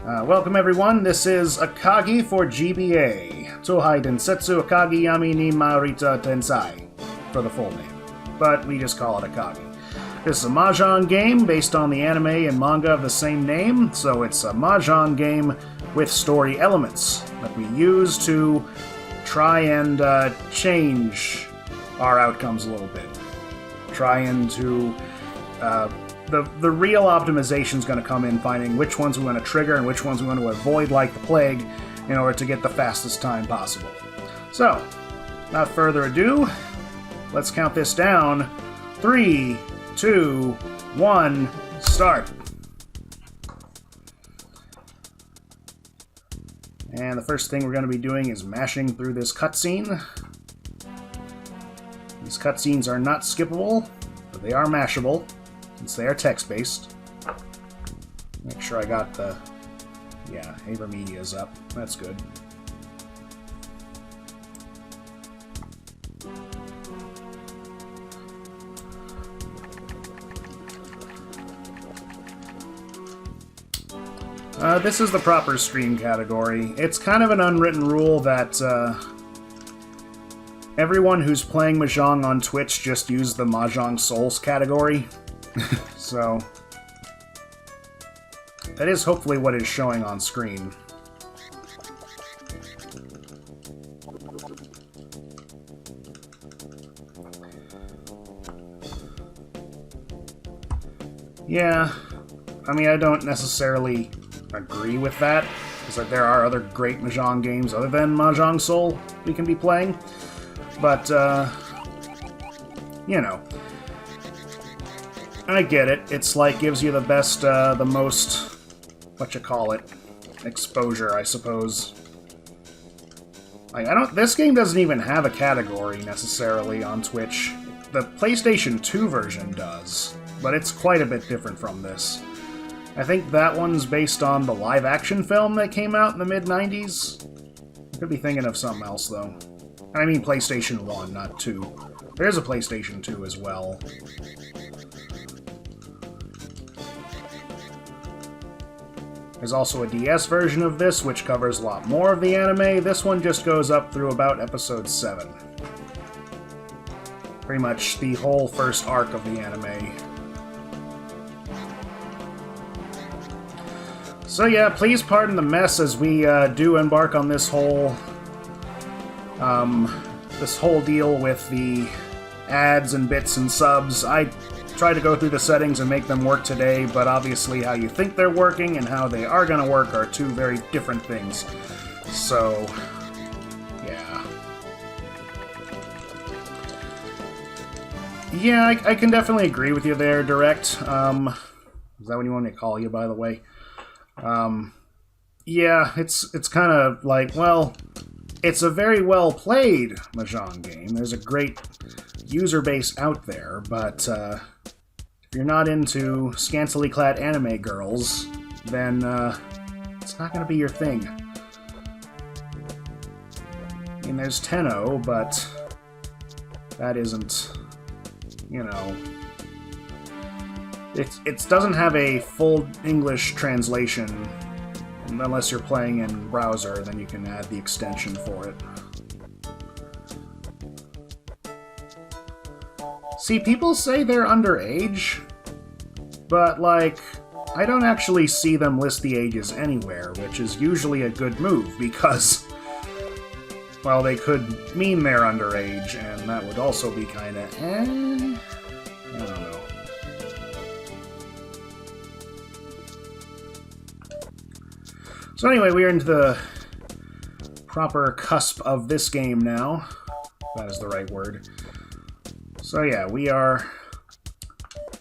Welcome everyone, this is Akagi for GBA. Touhai Densetsu Akagi Yami ni Maioirita Tensai, for the full name. But we just call it Akagi. This is a mahjong game based on the anime and manga of the same name, so it's a mahjong game with story elements that we use to try and change our outcomes a little bit. Try and to... The real optimization is going to come in finding which ones we want to trigger and which ones we want to avoid like the plague in order to get the fastest time possible. So, without further ado, let's count this down. 3, 2, 1, start! And the first thing we're going to be doing is mashing through this cutscene. These cutscenes are not skippable, but they are mashable, since they are text-based. Make sure I got the... yeah, Avermedia is up. That's good. This is the proper stream category. It's kind of an unwritten rule that everyone who's playing Mahjong on Twitch just use the Mahjong Souls category. So, that is hopefully what is showing on screen. Yeah, I mean, I don't necessarily agree with that, because there are other great Mahjong games other than Mahjong Soul we can be playing, but, you know, I get it. It's like gives you the best, the most, exposure, I suppose. Like, this game doesn't even have a category, necessarily, on Twitch. The PlayStation 2 version does, but it's quite a bit different from this. I think that one's based on the live-action film that came out in the mid-90s. Could be thinking of something else, though. I mean PlayStation 1, not 2. There's a PlayStation 2 as well. There's also a DS version of this, which covers a lot more of the anime. This one just goes up through about episode 7. Pretty much the whole first arc of the anime. So yeah, please pardon the mess as we do embark on this whole deal with the ads and bits and subs. I tried to go through the settings and make them work today, but obviously how you think they're working and how they are going to work are two very different things. So, yeah. Yeah, I can definitely agree with you there, Direct. Is that what you want me to call you, by the way? Yeah, it's kind of like, well, it's a very well-played Mahjong game. There's a great user base out there, but, if you're not into scantily clad anime girls, then, it's not gonna be your thing. I mean, there's Tenno, but that isn't, you know... It doesn't have a full English translation, unless you're playing in browser, then you can add the extension for it. See, people say they're underage, but, like, I don't actually see them list the ages anywhere, which is usually a good move, because, well, they could mean they're underage, and that would also be kinda, I don't know. So anyway, we are into the proper cusp of this game now. That is the right word. So yeah, we are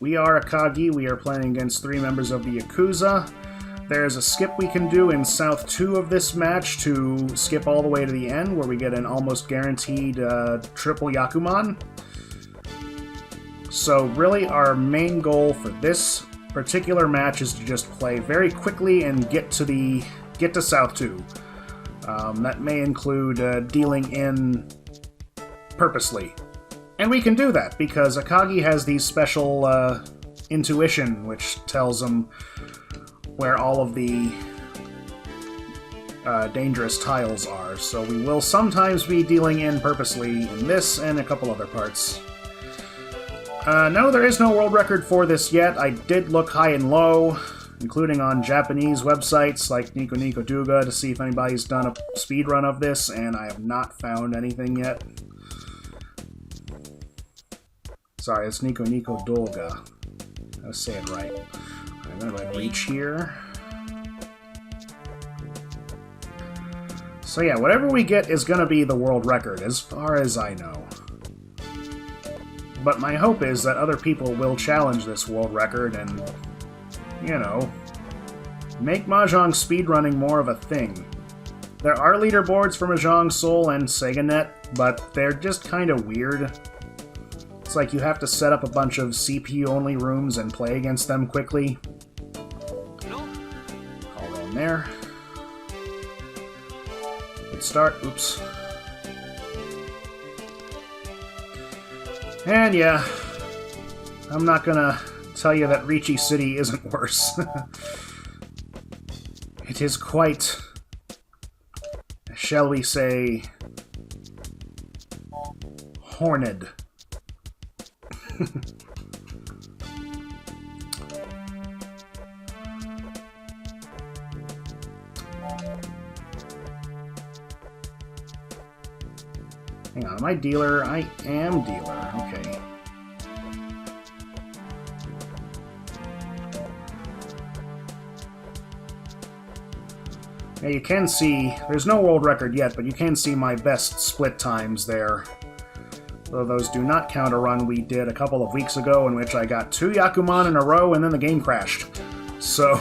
Akagi. We are playing against 3 members of the Yakuza. There's a skip we can do in South 2 of this match to skip all the way to the end, where we get an almost guaranteed triple Yakuman. So really, our main goal for this particular match is to just play very quickly and get to South 2. That may include dealing in purposely. And we can do that, because Akagi has these special intuition, which tells him where all of the dangerous tiles are, so we will sometimes be dealing in purposely in this and a couple other parts. No, there is no world record for this yet. I did look high and low, including on Japanese websites like Nico Nico Duga to see if anybody's done a speedrun of this, and I have not found anything yet. Sorry, it's Nico Nico Dolga. Let's say it right. I'm going to go ahead and reach here. So yeah, whatever we get is going to be the world record, as far as I know. But my hope is that other people will challenge this world record and, you know, make mahjong speedrunning more of a thing. There are leaderboards for Mahjong Soul and SegaNet, but they're just kind of weird. It's like you have to set up a bunch of CPU-only rooms and play against them quickly. Hold on there. Good start. Oops. And yeah, I'm not gonna tell you that Riichi City isn't worse. It is quite, shall we say, horned. Hang on, am I dealer? I am dealer, okay. Yeah, you can see, there's no world record yet, but you can see my best split times there. Though those do not count a run we did a couple of weeks ago in which I got 2 Yakuman in a row and then the game crashed. So,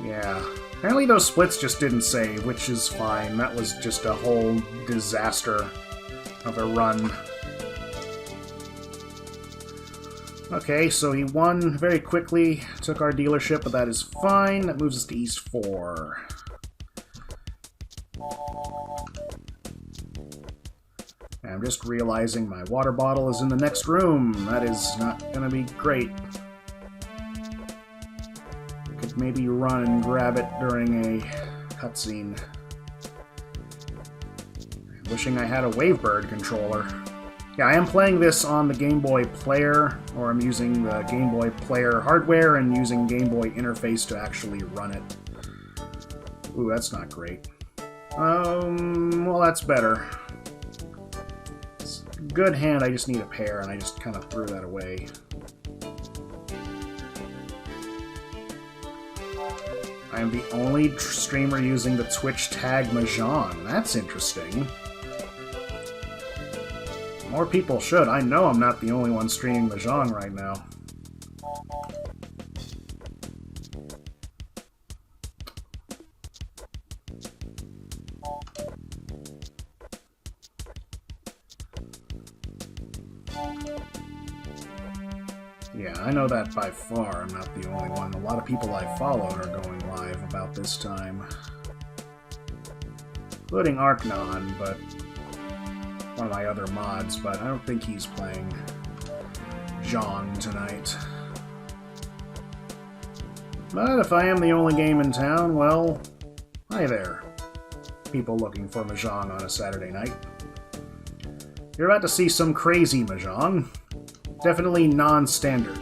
yeah. Apparently those splits just didn't save, which is fine. That was just a whole disaster of a run. Okay, so he won very quickly, took our dealership, but that is fine. That moves us to East 4. And I'm just realizing my water bottle is in the next room. That is not gonna be great. Could maybe run and grab it during a cutscene. Wishing I had a Wavebird controller. Yeah, I am playing this on the Game Boy Player, or I'm using the Game Boy Player hardware and using Game Boy interface to actually run it. Ooh, that's not great. Well, that's better. It's a good hand, I just need a pair, and I just kind of threw that away. I am the only streamer using the Twitch tag Mahjong. That's interesting. More people should. I know I'm not the only one streaming Mahjong right now. Yeah, I know that by far I'm not the only one. A lot of people I followed are going live about this time. Including Arknon, but one of my other mods, but I don't think he's playing Zhong tonight. But if I am the only game in town, well, hi there. People looking for Mahjong on a Saturday night. You're about to see some crazy Mahjong. Definitely non-standard.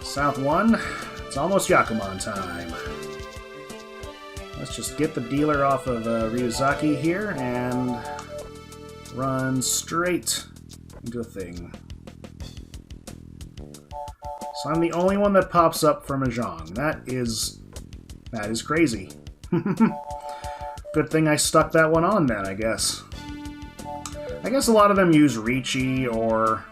South 1, it's almost Yakuman time. Let's just get the dealer off of Ryuzaki here and run straight into a thing. So I'm the only one that pops up for Mahjong. That is crazy. Good thing I stuck that one on then, I guess. I guess a lot of them use riichi or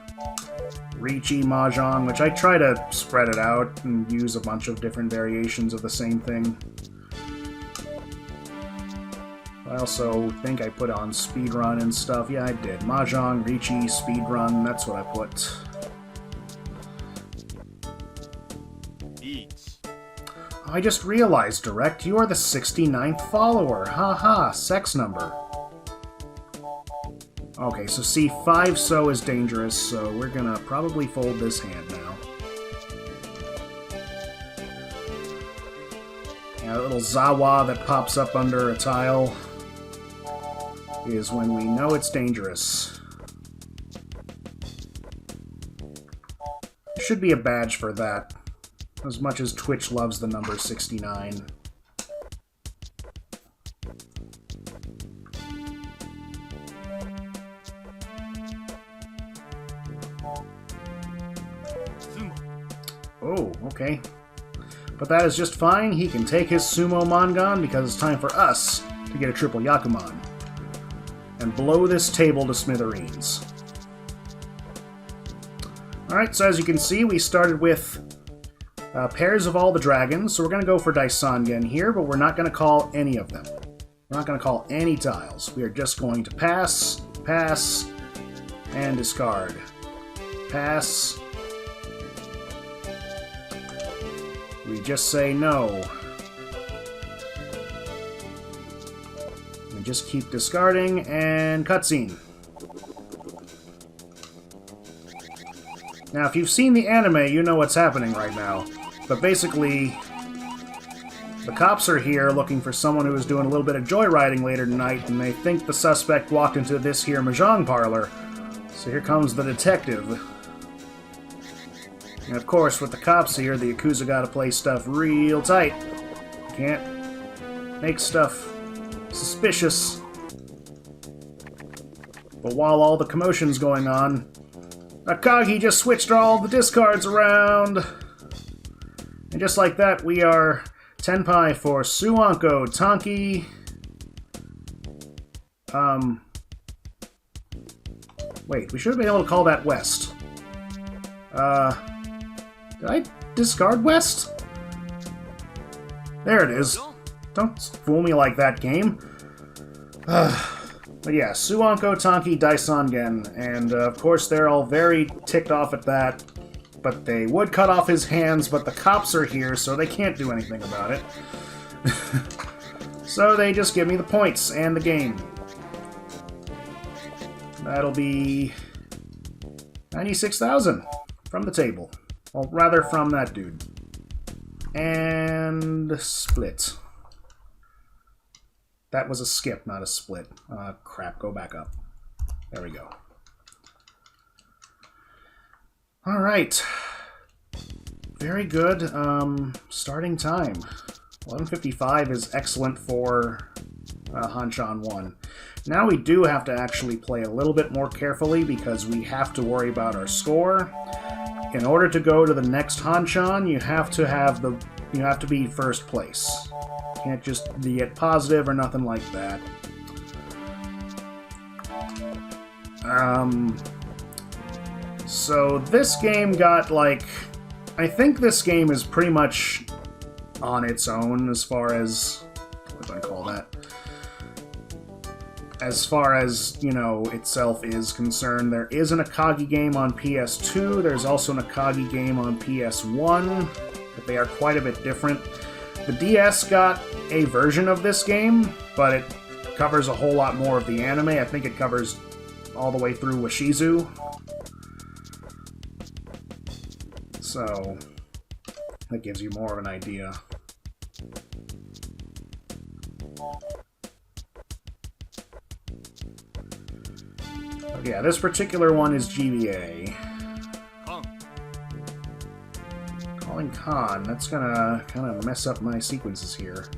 riichi Mahjong, which I try to spread it out and use a bunch of different variations of the same thing. I also think I put on Speedrun and stuff. Yeah, I did. Mahjong, riichi, Speedrun, that's what I put. Oh, I just realized, Direct, you are the 69th follower. Haha, sex number. Okay, so see, 5 so is dangerous, so we're gonna probably fold this hand now. Yeah, that little Zawa that pops up under a tile is when we know it's dangerous. Should be a badge for that, as much as Twitch loves the number 69. Oh, okay. But that is just fine. He can take his Sumo Mangan because it's time for us to get a triple Yakuman and blow this table to smithereens. Alright, so as you can see, we started with pairs of all the dragons, so we're going to go for Daisangen here, but we're not going to call any of them. We're not going to call any tiles. We are just going to pass, pass, and discard. Pass. We just say no. And just keep discarding, and cutscene. Now, if you've seen the anime, you know what's happening right now. But basically, the cops are here looking for someone who is doing a little bit of joyriding later tonight, and they think the suspect walked into this here mahjong parlor. So here comes the detective. And of course, with the cops here, the Yakuza gotta play stuff real tight. Can't make stuff suspicious. But while all the commotion's going on, Akagi just switched all the discards around. And just like that, we are Tenpai for Suanko, Tanki. Wait, we should have been able to call that West. Did I discard West? There it is. Don't fool me like that, game. But yeah, Suanko, Tanki, Daisangen, and of course they're all very ticked off at that. But they would cut off his hands, but the cops are here, so they can't do anything about it. So they just give me the points and the game. That'll be 96,000 from the table. Well, rather from that dude. And split. That was a skip, not a split. Crap, go back up. There we go. Alright. Very good. Starting time. 11:55 is excellent for Hanshan 1. Now we do have to actually play a little bit more carefully because we have to worry about our score. In order to go to the next Hanshan, you have to be first place. Can't just be at positive or nothing like that. So this game got I think this game is pretty much on its own as far as, what do I call that? As far as, itself is concerned. There is an Akagi game on PS2, there's also an Akagi game on PS1, but they are quite a bit different. The DS got a version of this game, but it covers a whole lot more of the anime. I think it covers all the way through Washizu. So, that gives you more of an idea. Yeah, this particular one is GBA. Calling Khan. That's gonna kind of mess up my sequences here.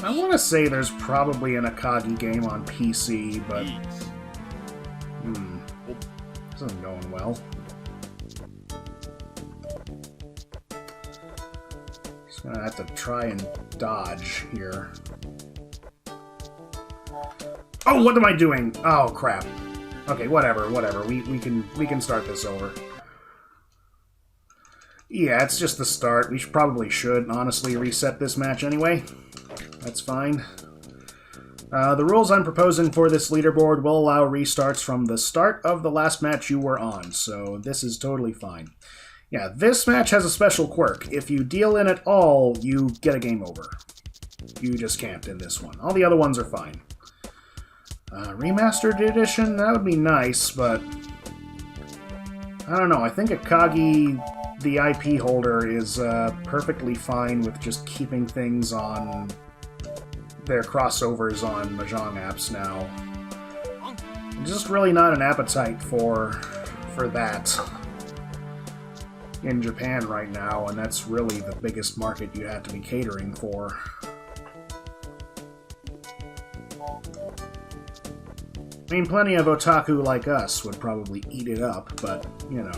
I want to say there's probably an Akagi game on PC, but... this isn't going well. Just gonna have to try and dodge here. Oh, what am I doing? Oh, crap. Okay, whatever. We can start this over. Yeah, it's just the start. We probably should, honestly, reset this match anyway. That's fine. The rules I'm proposing for this leaderboard will allow restarts from the start of the last match you were on, so this is totally fine. Yeah, this match has a special quirk. If you deal in at all, you get a game over. You just can't in this one. All the other ones are fine. Remastered edition? That would be nice, but... I don't know, I think Akagi the IP holder is perfectly fine with just keeping things on their crossovers on mahjong apps now. Just really not an appetite for that in Japan right now, and that's really the biggest market you have to be catering for. I mean, plenty of otaku like us would probably eat it up, but, you know,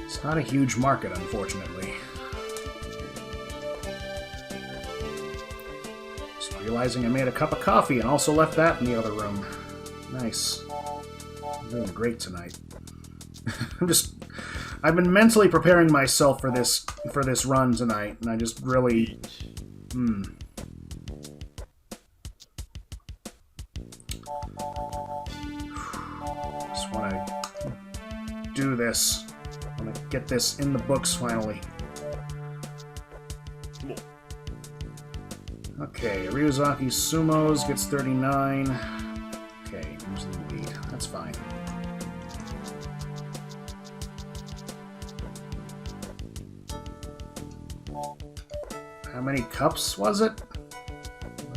it's not a huge market, unfortunately. Just realizing I made a cup of coffee and also left that in the other room. Nice. I'm doing great tonight. I've been mentally preparing myself for this run tonight, and I just really... Just want to do this. I want to get this in the books finally. Okay, Ryuzaki Sumos gets 39. Okay, who's in the lead? That's fine. How many cups was it?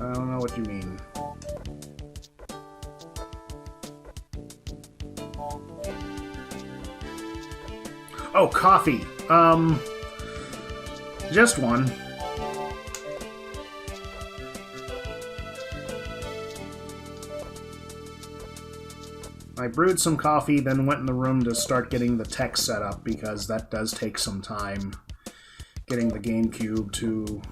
I don't know what you mean. Oh, coffee. Just one. I brewed some coffee, then went in the room to start getting the tech set up, because that does take some time. Getting the GameCube to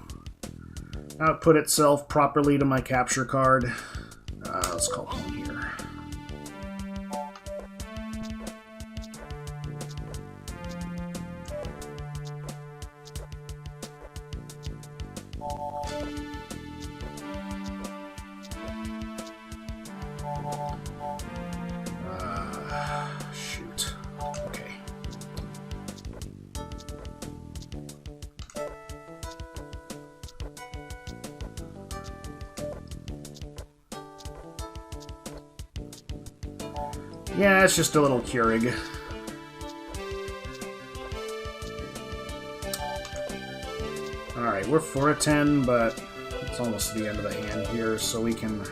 output itself properly to my capture card. Let's call home here. Shoot. Okay. Yeah, it's just a little Keurig. Alright, we're 4 of 10, but it's almost the end of the hand here, so we can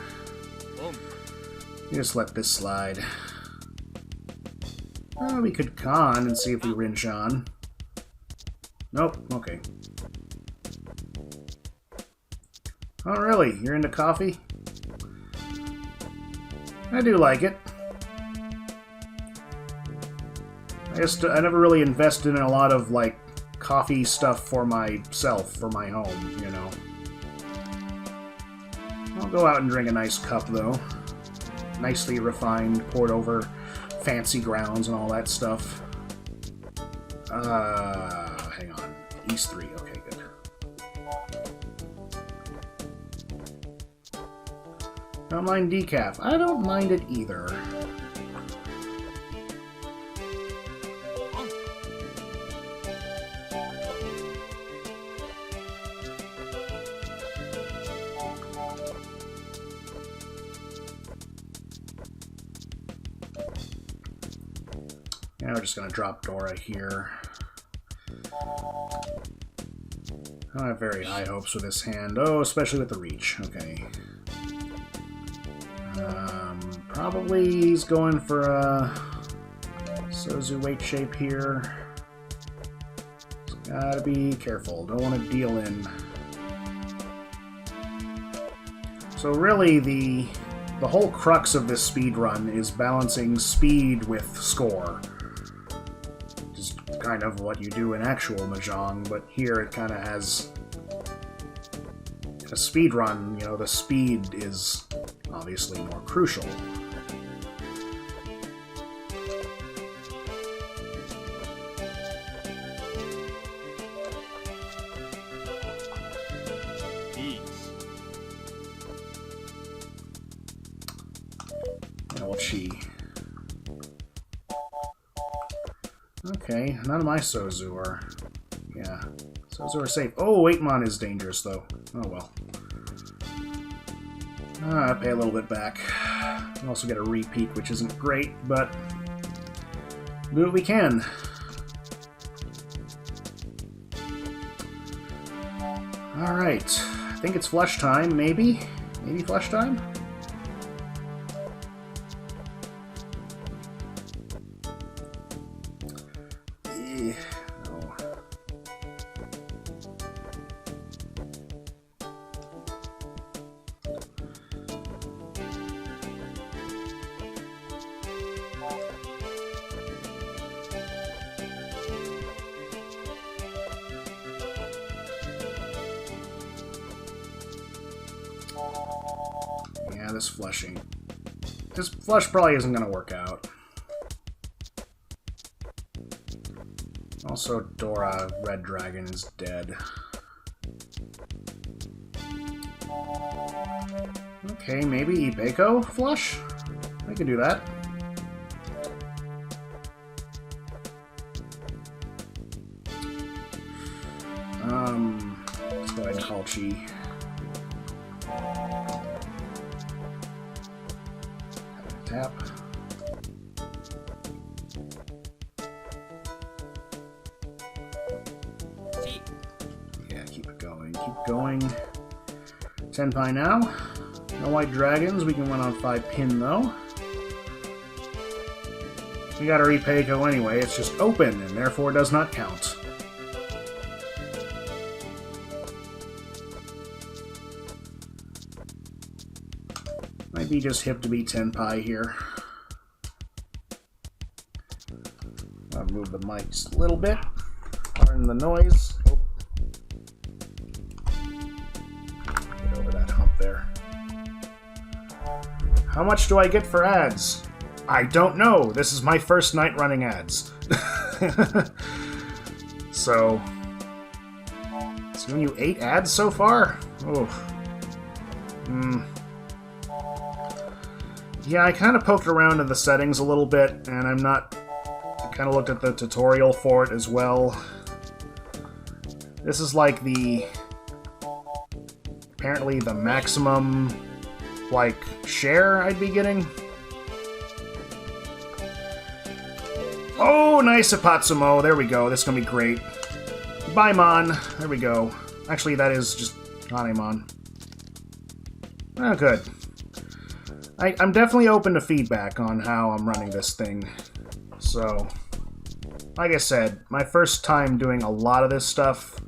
just let this slide. We could con and see if we rinse on. Nope, okay. Oh, really? You're into coffee? I do like it. I never really invested in a lot of, like, coffee stuff for myself, for my home, you know. I'll go out and drink a nice cup, though. Nicely refined, poured over fancy grounds and all that stuff. Hang on. East 3, okay, good. Don't mind decaf. I don't mind it either. Now we're just going to drop Dora here. I don't have very high hopes with this hand. Oh, especially with the reach. Okay. Probably he's going for a Sozu weight shape here. Just gotta be careful. Don't want to deal in. So really, the whole crux of this speedrun is balancing speed with score. Just kind of what you do in actual mahjong, but here it kind of has a speedrun. You know, the speed is obviously more crucial. Okay, none of my Sozu are... Yeah, Sozu are safe. Oh, 8-mon is dangerous, though. Oh, well. I pay a little bit back. I also get a repeat, which isn't great, but... do what we can. Alright. I think it's flush time, maybe? Maybe flush time? Yeah. No. Yeah, this flushing. This flush probably isn't going to work out. Also, Dora, Red Dragon, is dead. Okay, maybe Ibeko flush? I can do that. Let's go ahead and call Chi. Tap. Yeah, keep it going. Keep going. Tenpai now. No white dragons. We can win on 5 pin though. We got a Riichi anyway. It's just open and therefore does not count. Might be just hip to beat Tenpai here. I'll move the mic just a little bit. Pardon the noise. Oh. Get over that hump there. How much do I get for ads? I don't know. This is my first night running ads. So, it's given you 8 ads so far? Oh. Yeah, I kind of poked around in the settings a little bit, and I kind of looked at the tutorial for it as well. This is like apparently the maximum, like, share I'd be getting. Oh, nice Ipatsumo. There we go. This is going to be great. Baimon. There we go. Actually, that is just Hanemon. Oh, good. I'm definitely open to feedback on how I'm running this thing. So, like I said, my first time doing a lot of this stuff.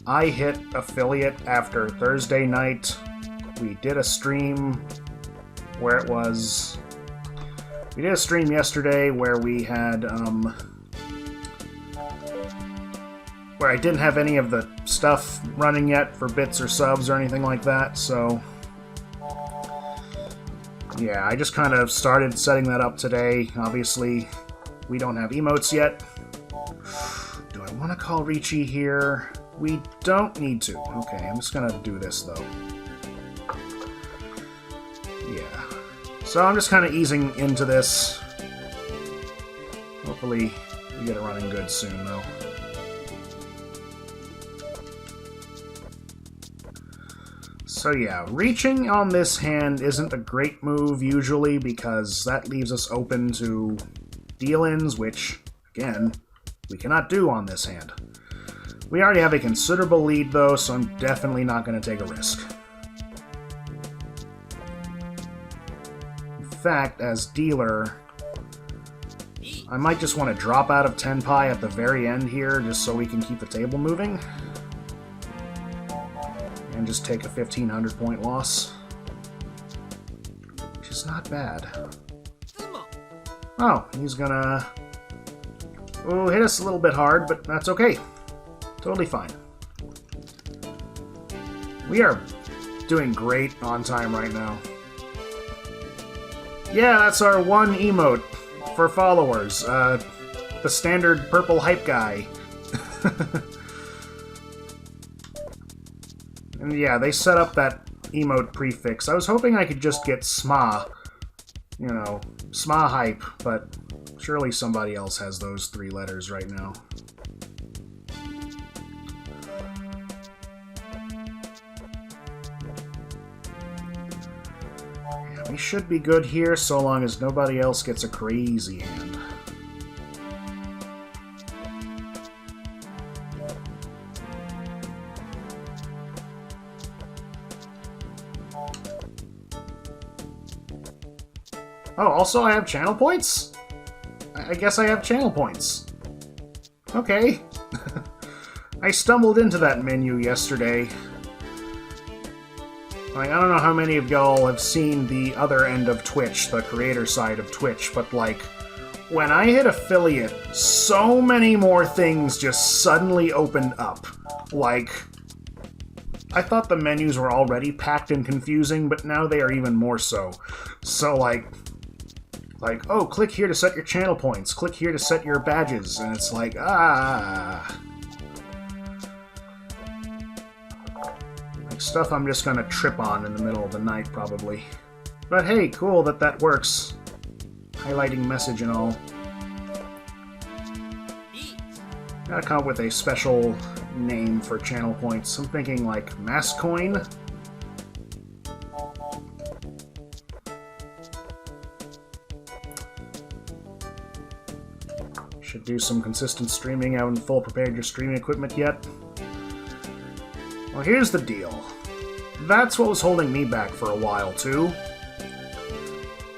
I hit affiliate after Thursday night. We did a stream where it was... We did a stream yesterday where we had, where I didn't have any of the stuff running yet for bits or subs or anything like that, so... Yeah, I just kind of started setting that up today. Obviously, we don't have emotes yet. Do I want to call riichi here? We don't need to. Okay, I'm just gonna do this, though. Yeah. So I'm just kind of easing into this. Hopefully, we get it running good soon, though. So yeah, reaching on this hand isn't a great move usually because that leaves us open to deal-ins, which, again, we cannot do on this hand. We already have a considerable lead though, so I'm definitely not going to take a risk. In fact, as dealer, I might just want to drop out of Tenpai at the very end here just so we can keep the table moving. And just take a 1,500 point loss. Which is not bad. Oh, he's gonna... Oh, hit us a little bit hard, but that's okay. Totally fine. We are doing great on time right now. Yeah, that's our one emote for followers. The standard purple hype guy. And yeah, they set up that emote prefix. I was hoping I could just get SMA. You know, SMA hype, but surely somebody else has those 3 letters right now. Yeah, we should be good here so long as nobody else gets a crazy hand. Oh, also I have channel points? I guess I have channel points. Okay. I stumbled into that menu yesterday. Like, I don't know how many of y'all have seen the other end of Twitch, the creator side of Twitch, but like, when I hit affiliate, so many more things just suddenly opened up. Like, I thought the menus were already packed and confusing, but now they are even more so. So like, oh, click here to set your channel points, click here to set your badges, and it's like, ah. Like stuff I'm just gonna trip on in the middle of the night, probably. But hey, cool that works. Highlighting message and all. Gotta come up with a special name for channel points. I'm thinking like Mass Coin. Should do some consistent streaming. I haven't full prepared your streaming equipment yet. Well, here's the deal. That's what was holding me back for a while, too.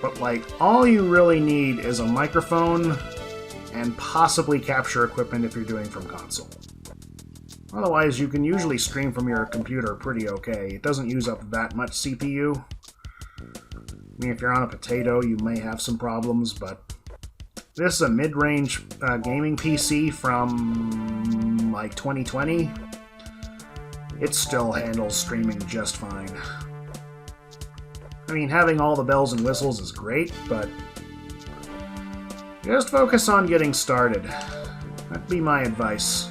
But, like, all you really need is a microphone and possibly capture equipment if you're doing from console. Otherwise, you can usually stream from your computer pretty okay. It doesn't use up that much CPU. I mean, if you're on a potato, you may have some problems, but this is a mid-range gaming PC from, like, 2020. It still handles streaming just fine. I mean, having all the bells and whistles is great, but just focus on getting started. That'd be my advice.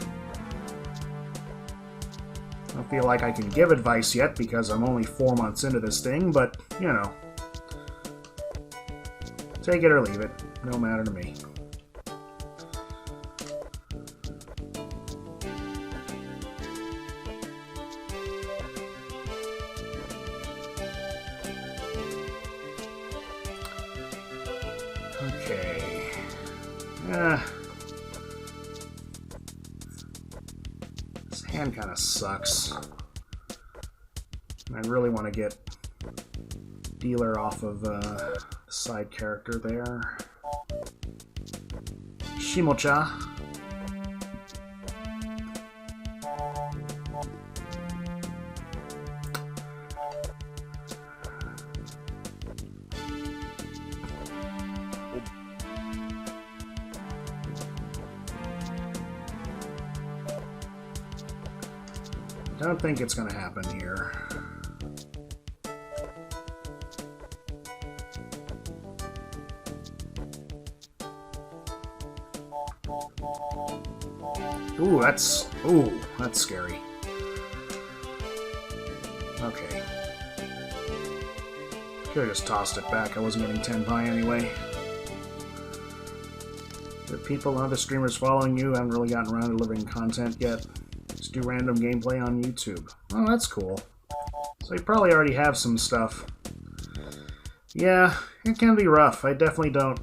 I don't feel like I can give advice yet because I'm only 4 months into this thing, but, you know. Take it or leave it. No matter to me. Okay. This hand kind of sucks. I really want to get Dealer off of side character there. Shimocha. Don't think it's going to happen here. Ooh, that's scary. Okay. Could've just tossed it back. I wasn't getting Tenpai anyway. There are people and other streamers following you. I haven't really gotten around to delivering content yet. Just do random gameplay on YouTube. Oh, that's cool. So you probably already have some stuff. Yeah, it can be rough. I definitely don't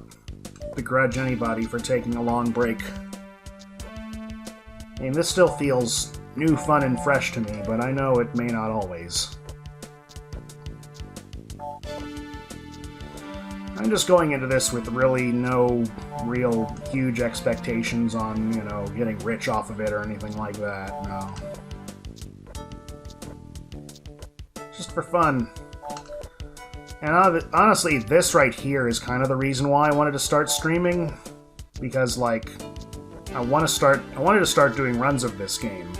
begrudge anybody for taking a long break. I mean, this still feels new, fun, and fresh to me, but I know it may not always. I'm just going into this with really no real huge expectations on, you know, getting rich off of it or anything like that, no. Just for fun. And honestly, this right here is kind of the reason why I wanted to start streaming, because, like, I wanted to start doing runs of this game.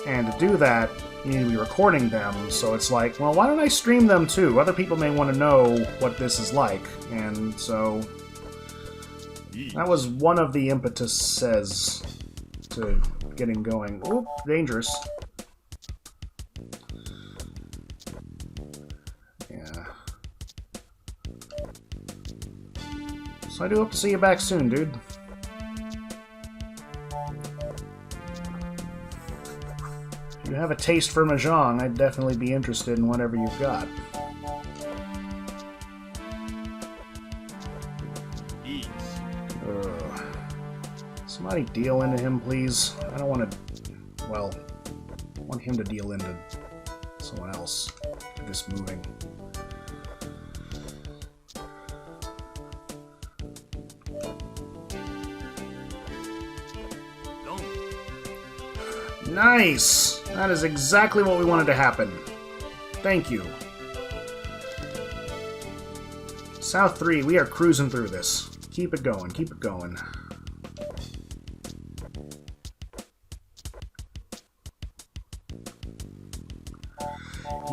And to do that, you need to be recording them, so it's like, well, why don't I stream them too? Other people may want to know what this is like, and so that was one of the impetuses to getting going. Oop, dangerous. Yeah. So I do hope to see you back soon, dude. If you have a taste for mahjong, I'd definitely be interested in whatever you've got. Somebody deal into him, please. I don't want to... Well, I want him to deal into someone else. Get this moving. Nice! That is exactly what we wanted to happen. Thank you. South 3, we are cruising through this. Keep it going, keep it going.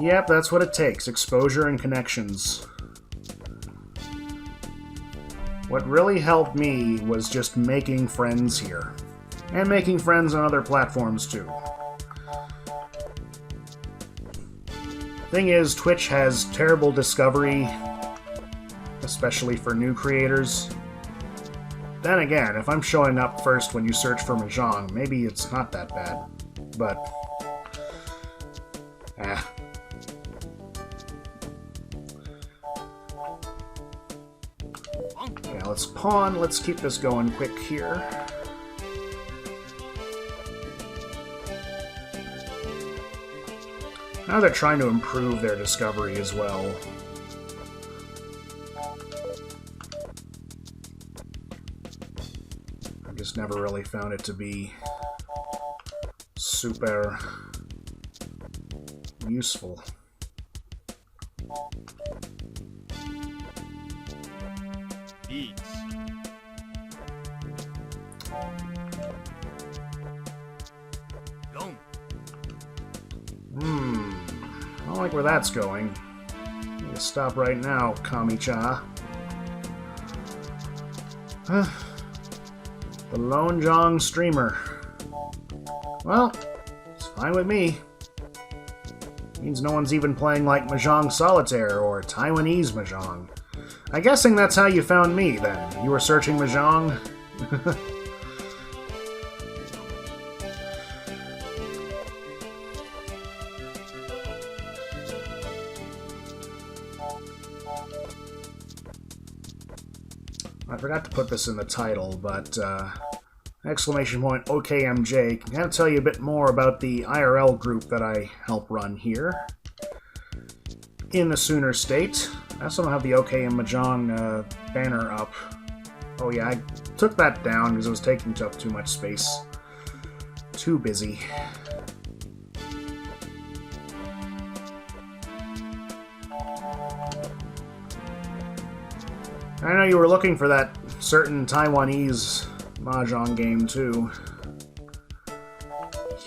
Yep, that's what it takes. Exposure and connections. What really helped me was just making friends here. And making friends on other platforms, too. Thing is, Twitch has terrible discovery, especially for new creators. Then again, if I'm showing up first when you search for mahjong, maybe it's not that bad. But... Yeah, let's pawn. Let's keep this going quick here. Now they're trying to improve their discovery as well. I've just never really found it to be super useful. I don't like where that's going. Need to stop right now, Kami-cha. The Lone Jong streamer. Well, it's fine with me. Means no one's even playing like Mahjong Solitaire or Taiwanese Mahjong. I'm guessing that's how you found me, then. You were searching Mahjong? I forgot to put this in the title, but exclamation point OKMJ can kind of tell you a bit more about the IRL group that I help run here in the Sooner State. I also don't have the OKM Mahjong banner up. Oh yeah, I took that down because it was taking up too much space. Too busy. I know you were looking for that certain Taiwanese mahjong game, too.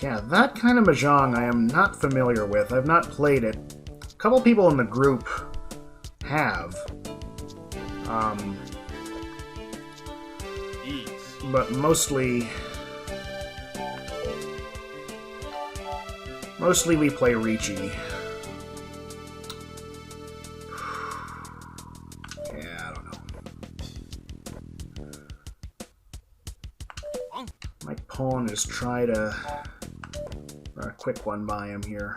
Yeah, that kind of mahjong I am not familiar with. I've not played it. A couple people in the group have. But mostly we play riichi. Pawn is try to run a quick one by him here.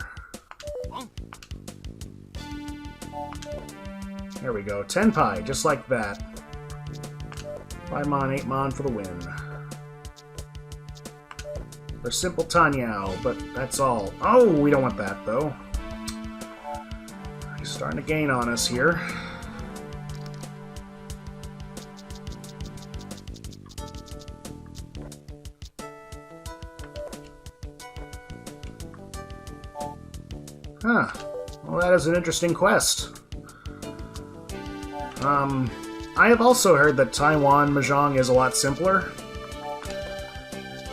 There we go. Tenpai, just like that. 5 mon, 8 mon for the win. For simple Tanyao, but that's all. Oh, we don't want that though. He's starting to gain on us here. Huh. Well, that is an interesting quest. I have also heard that Taiwan Mahjong is a lot simpler.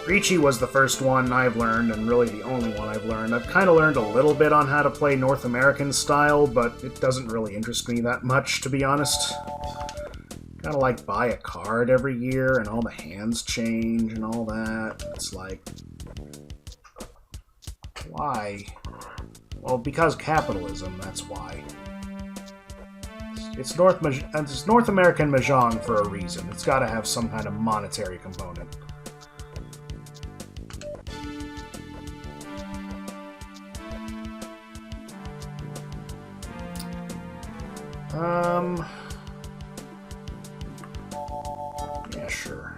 Riichi was the first one I've learned, and really the only one I've learned. I've kind of learned a little bit on how to play North American style, but it doesn't really interest me that much, to be honest. Gotta, like, buy a card every year, and all the hands change and all that. It's like... why? Well, because capitalism, that's why. It's North American Mahjong for a reason. It's got to have some kind of monetary component. Yeah, sure.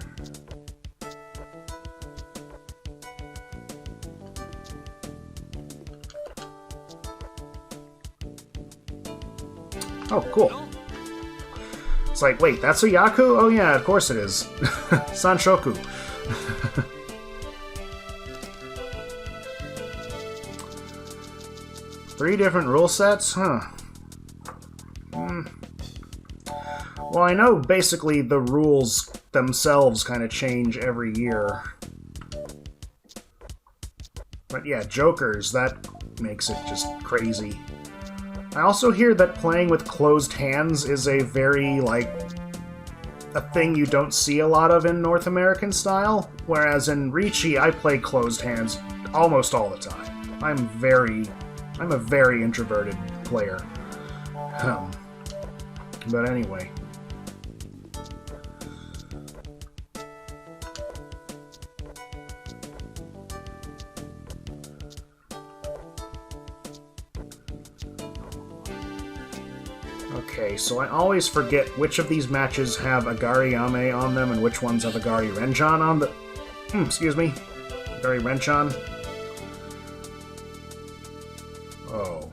Oh, cool. It's like, wait, that's a Yaku? Oh yeah, of course it is. Sanshoku. 3 different rule sets? Huh. Well, I know basically the rules themselves kind of change every year. But yeah, jokers, that makes it just crazy. I also hear that playing with closed hands is a very, like, a thing you don't see a lot of in North American style, whereas in riichi I play closed hands almost all the time. I'm a very introverted player. But anyway. Okay, so I always forget which of these matches have Agari Yame on them and which ones have Agari Renchan on the... excuse me. Agari Renchan. Oh.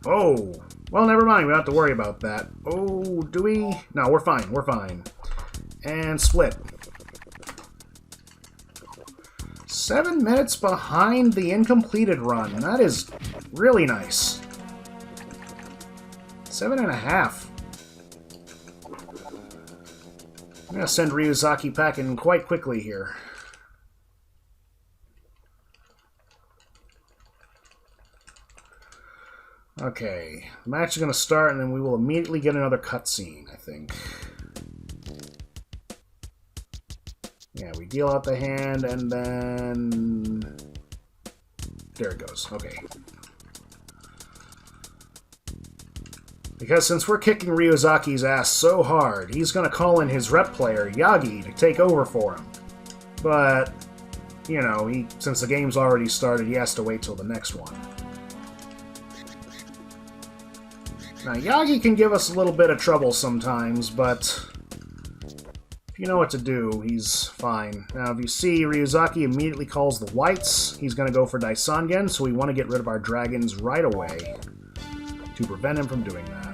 Oh! Well, never mind, we don't have to worry about that. Oh, do we? No, we're fine, we're fine. And split. 7 minutes behind the incompleted run. That is really nice. 7.5. I'm gonna send Ryuzaki packing quite quickly here. Okay, the match is gonna start and then we will immediately get another cutscene, I think. Yeah, we deal out the hand and then... There it goes, okay. Because since we're kicking Ryuzaki's ass so hard, he's gonna call in his rep player, Yagi, to take over for him. But, you know, since the game's already started, he has to wait till the next one. Now, Yagi can give us a little bit of trouble sometimes, but if you know what to do, he's fine. Now, if you see, Ryuzaki immediately calls the whites. He's gonna go for Daisangen, so we want to get rid of our dragons right away to prevent him from doing that.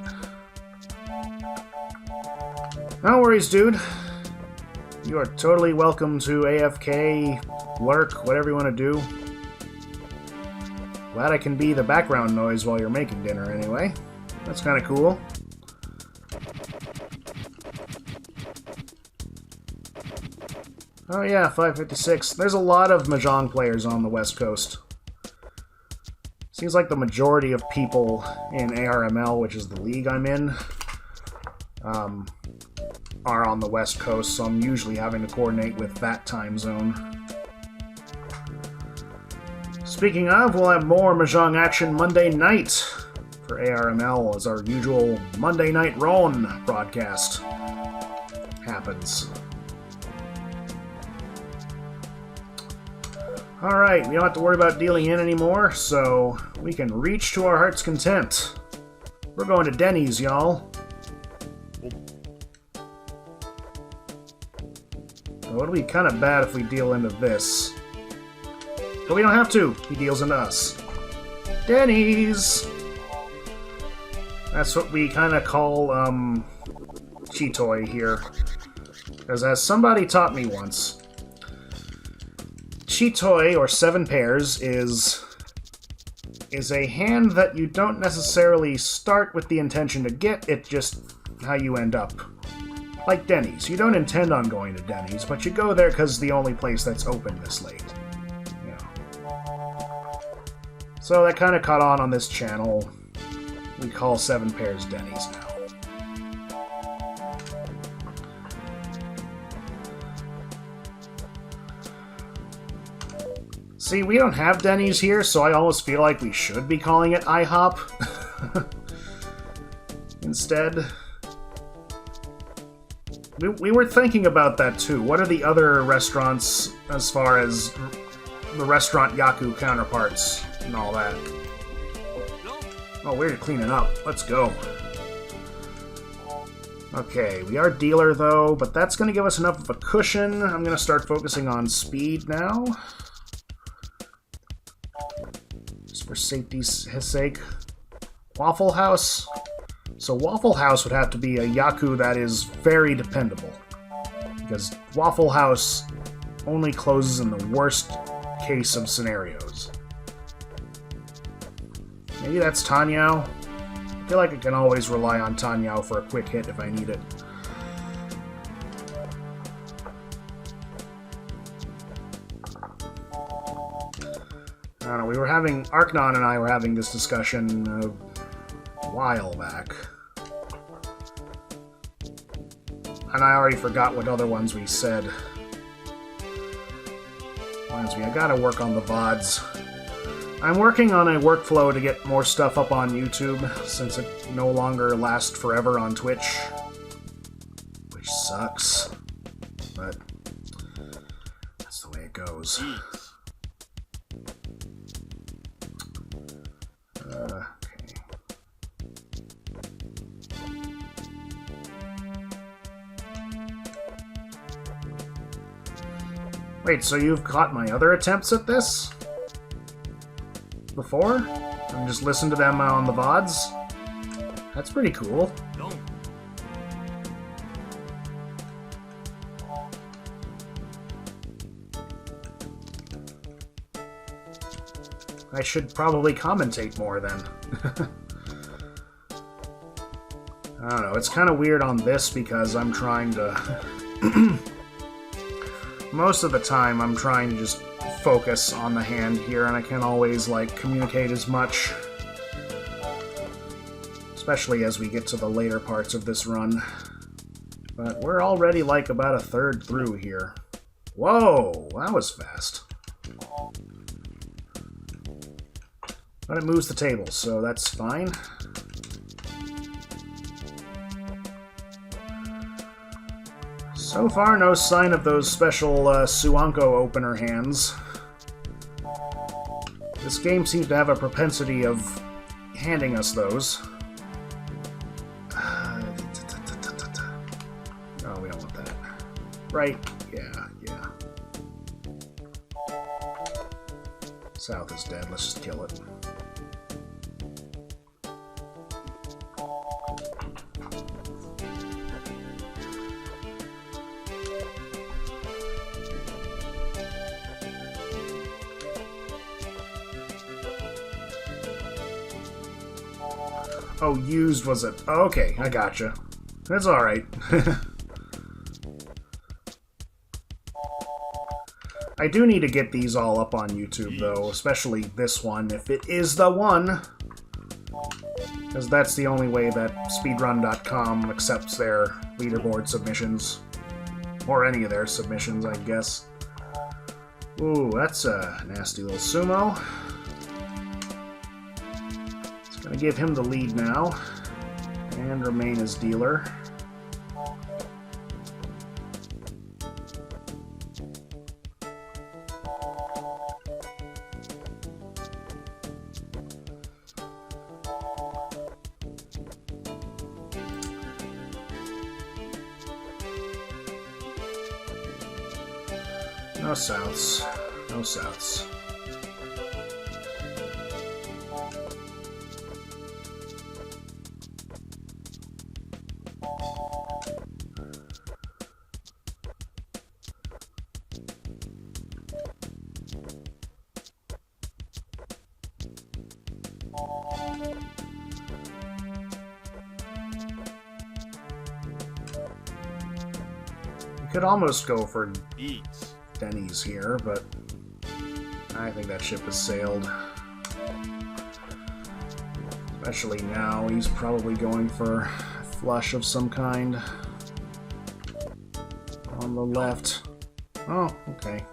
No worries, dude. You are totally welcome to AFK, lurk, whatever you want to do. Glad I can be the background noise while you're making dinner, anyway. That's kind of cool. Oh yeah, 556. There's a lot of mahjong players on the West Coast. Seems like the majority of people in ARML, which is the league I'm in, are on the West Coast, so I'm usually having to coordinate with that time zone. Speaking of, we'll have more mahjong action Monday night for ARML as our usual Monday Night Ron broadcast happens. Alright, we don't have to worry about dealing in anymore, so we can reach to our heart's content. We're going to Denny's, y'all. Well, it'll be kind of bad if we deal into this. But we don't have to. He deals into us. Denny's! That's what we kind of call, Chitoi here. Because as somebody taught me once, Chitoi, or 7 pairs, is a hand that you don't necessarily start with the intention to get, it's just how you end up. Like Denny's. You don't intend on going to Denny's, but you go there because it's the only place that's open this late. Yeah. So that kind of caught on this channel. We call 7 pairs Denny's now. See, we don't have Denny's here, so I almost feel like we should be calling it IHOP. Instead. We were thinking about that too. What are the other restaurants as far as the restaurant Yaku counterparts and all that? Oh, we're cleaning up. Let's go. Okay, we are dealer though, but that's going to give us enough of a cushion. I'm going to start focusing on speed now. Just for safety's sake. Waffle House. So Waffle House would have to be a Yaku that is very dependable. Because Waffle House only closes in the worst case of scenarios. Maybe that's Tanyao. I feel like I can always rely on Tanyao for a quick hit if I need it. I don't know, we were having... Arknon and I were having this discussion a while back. And I already forgot what other ones we said. Reminds me, I gotta work on the VODs. I'm working on a workflow to get more stuff up on YouTube, since it no longer lasts forever on Twitch. Which sucks. But that's the way it goes. Okay. Wait, so you've caught my other attempts at this? Before? And just listen to them on the VODs? That's pretty cool. No. I should probably commentate more then. I don't know, it's kind of weird on this because I'm trying to... Most of the time, I'm trying to just focus on the hand here, and I can't always, like, communicate as much. Especially as we get to the later parts of this run. But we're already, like, about a third through here. Whoa! That was fast. But it moves the table, so that's fine. So far, no sign of those special Suanko opener hands. This game seems to have a propensity of handing us those. Oh, we don't want that. Right? Yeah, yeah. South is dead. Let's just kill it. Oh, used was it? Oh, okay, I gotcha. That's alright. I do need to get these all up on YouTube, though, especially this one, if it is the one. Because that's the only way that Speedrun.com accepts their leaderboard submissions. Or any of their submissions, I guess. Ooh, that's a nasty little sumo. Gonna give him the lead now, and remain as dealer. No souths. No souths. Could almost go for Denny's here, but I think that ship has sailed. Especially now, he's probably going for a flush of some kind. On the left. Oh, okay.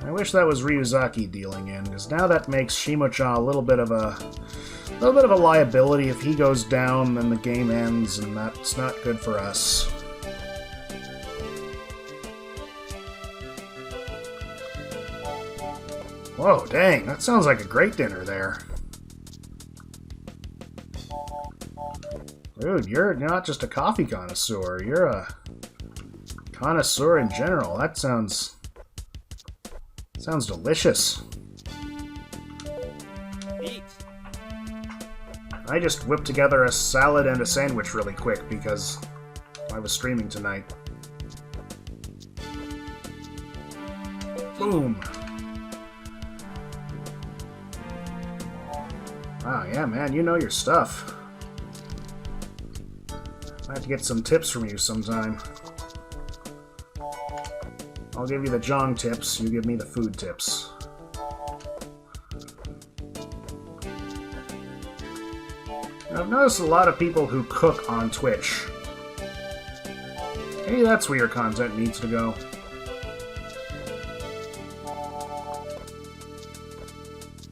I wish that was Ryuzaki dealing in, because now that makes Shimo-chan a little bit of a liability. If he goes down, then the game ends, and that's not good for us. Whoa, dang, that sounds like a great dinner there. Dude, you're not just a coffee connoisseur, you're a connoisseur in general. That sounds delicious. I just whipped together a salad and a sandwich really quick because I was streaming tonight. Boom. Wow, yeah, man, you know your stuff. I have to get some tips from you sometime. I'll give you the Jong tips, you give me the food tips. I've noticed a lot of people who cook on Twitch. Maybe that's where your content needs to go.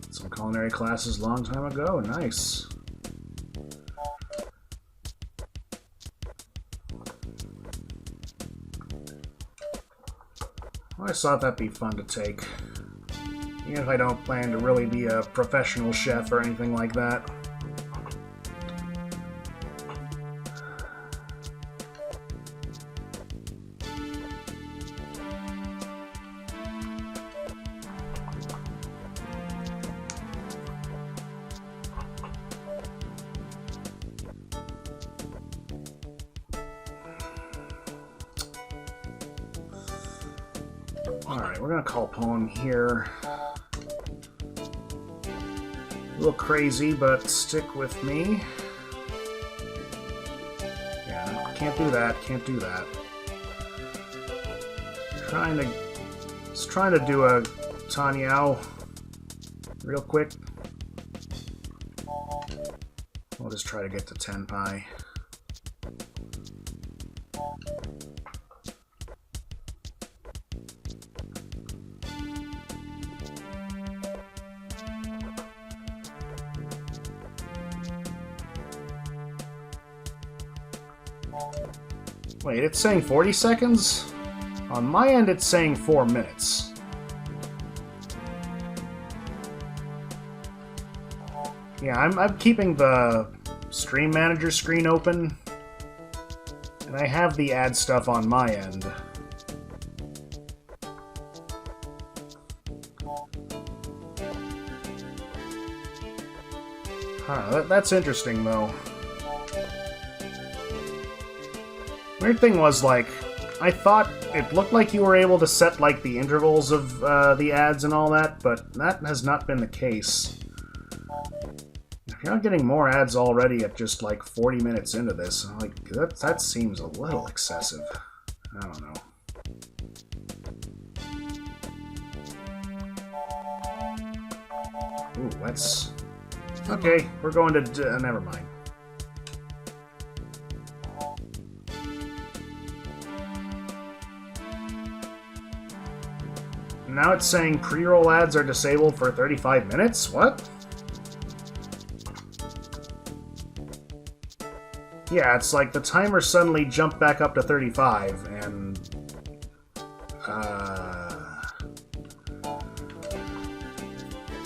Some culinary classes a long time ago, nice. I always thought that'd be fun to take. Even if I don't plan to really be a professional chef or anything like that. Alright, we're gonna call poem here. A little crazy, but stick with me. Yeah, can't do that, can't do that. Just trying to do a Tanyao real quick. We'll just try to get to Tenpai. Wait, it's saying 40 seconds? On my end, it's saying 4 minutes. Yeah, I'm keeping the Stream Manager screen open, and I have the ad stuff on my end. Huh, that's interesting, though. Weird thing was, like, I thought it looked like you were able to set, like, the intervals of the ads and all that, but that has not been the case. If you're not getting more ads already at just, like, 40 minutes into this, like, that seems a little excessive. I don't know. Ooh, that's... Okay, we're going to... never mind. Now it's saying pre-roll ads are disabled for 35 minutes? What? Yeah, it's like the timer suddenly jumped back up to 35, and...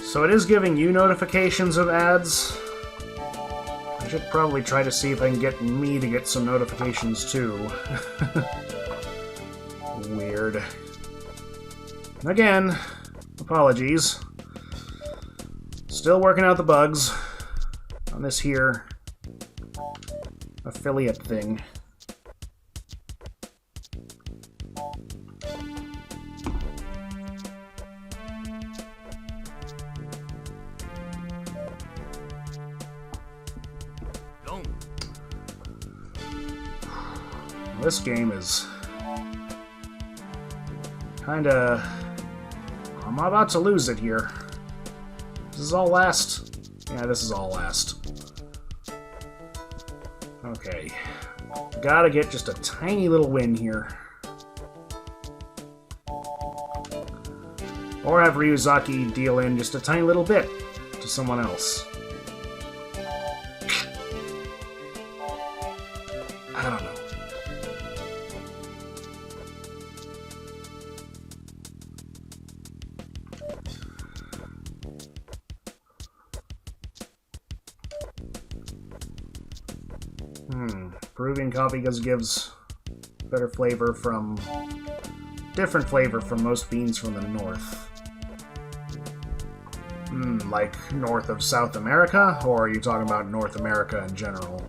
So it is giving you notifications of ads. I should probably try to see if I can get me to get some notifications too. Weird. Again, apologies. Still working out the bugs on this here affiliate thing. This game is kinda... I'm about to lose it here. This is all last. Yeah, this is all last. Okay. Gotta get just a tiny little win here. Or have Ryuzaki deal in just a tiny little bit to someone else. I don't know. Peruvian coffee gives better flavor from... different flavor from most beans from the north. Like north of South America? Or are you talking about North America in general?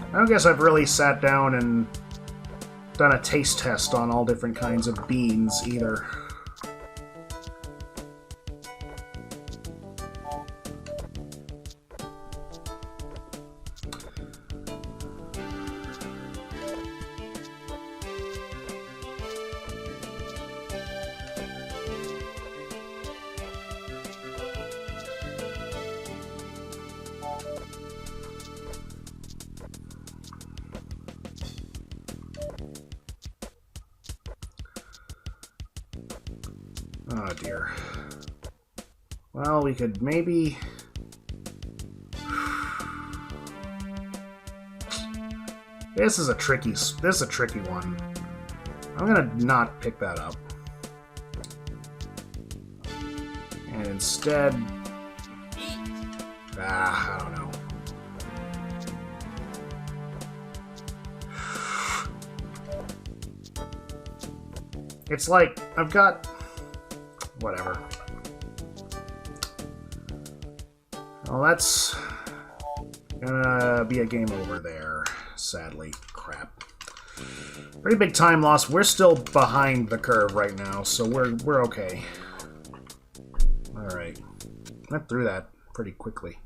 I don't guess I've really sat down and done a taste test on all different kinds of beans either. Oh dear. Well, we could maybe... This is a tricky one. I'm gonna not pick that up. And instead... I don't know. It's like, I've got... Whatever. Well, that's gonna be a game over there, sadly. Crap. Pretty big time loss. We're still behind the curve right now, so we're okay. Alright. Went through that pretty quickly.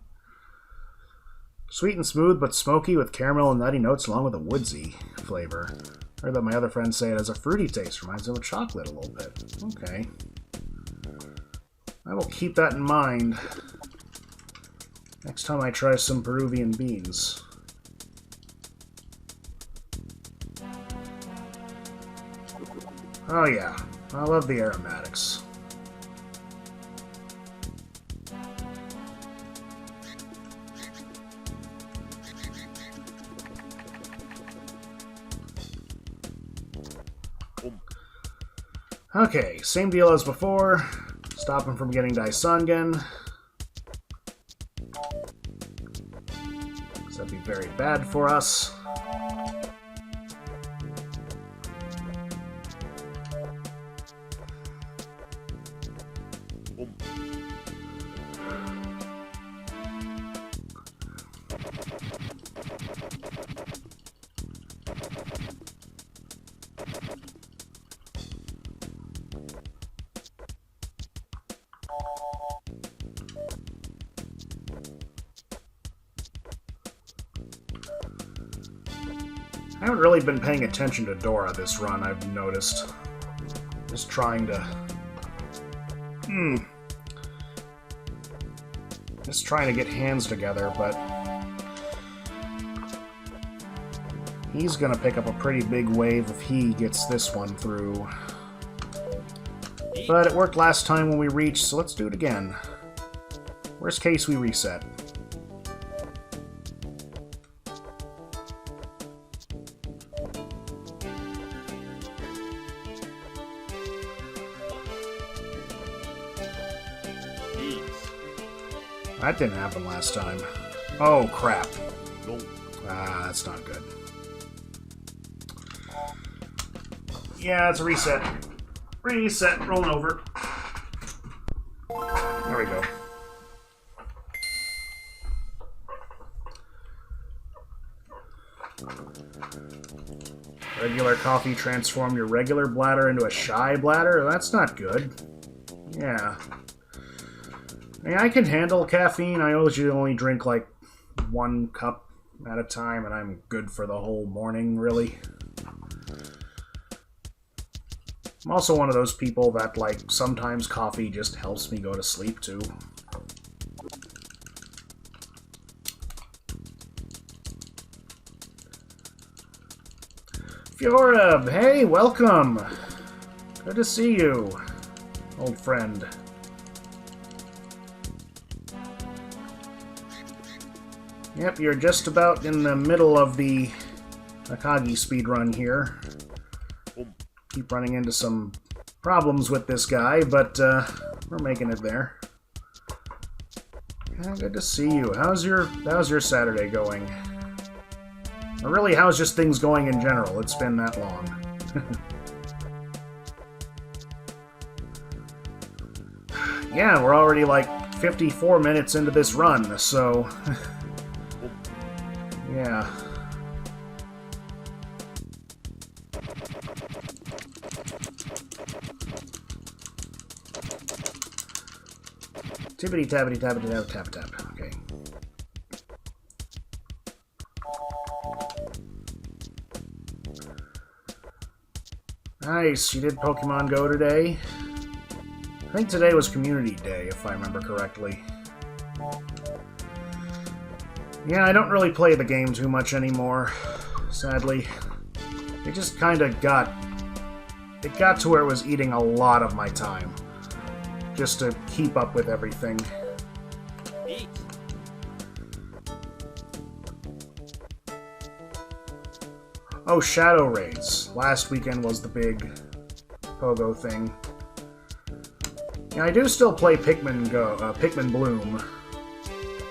Sweet and smooth, but smoky with caramel and nutty notes along with a woodsy flavor. I heard that my other friends say it has a fruity taste. Reminds me of chocolate a little bit. Okay. I will keep that in mind next time I try some Peruvian beans. Oh yeah, I love the aromatics. Okay, same deal as before. Stop him from getting Daisangen. That'd be very bad for us. I haven't really been paying attention to Dora this run, I've noticed. Just trying to... Just trying to get hands together, but... He's gonna pick up a pretty big wave if he gets this one through. But it worked last time when we reached, so let's do it again. Worst case, we reset. That didn't happen last time. Oh, crap. Ah, that's not good. Yeah, it's a reset. Reset, rolling over. There we go. Regular coffee transformed your regular bladder into a shy bladder? That's not good. Yeah. I mean, I can handle caffeine. I usually only drink like 1 cup at a time, and I'm good for the whole morning, really. I'm also one of those people that, like, sometimes coffee just helps me go to sleep, too. Fjorab, hey, welcome! Good to see you, old friend. Yep, you're just about in the middle of the Akagi speedrun here. Keep running into some problems with this guy, but we're making it there. Yeah, good to see you. How's your Saturday going? Or really, how's just things going in general? It's been that long. Yeah, we're already like 54 minutes into this run, so... Yeah. Tippity tappity tappity tap tap tap. Okay. Nice, you did Pokemon Go today? I think today was Community Day, if I remember correctly. Yeah, I don't really play the game too much anymore, sadly. It just kind of got... It got to where it was eating a lot of my time. Just to keep up with everything. Oh, Shadow Raids. Last weekend was the big Pogo thing. Yeah, I do still play Pikmin Bloom.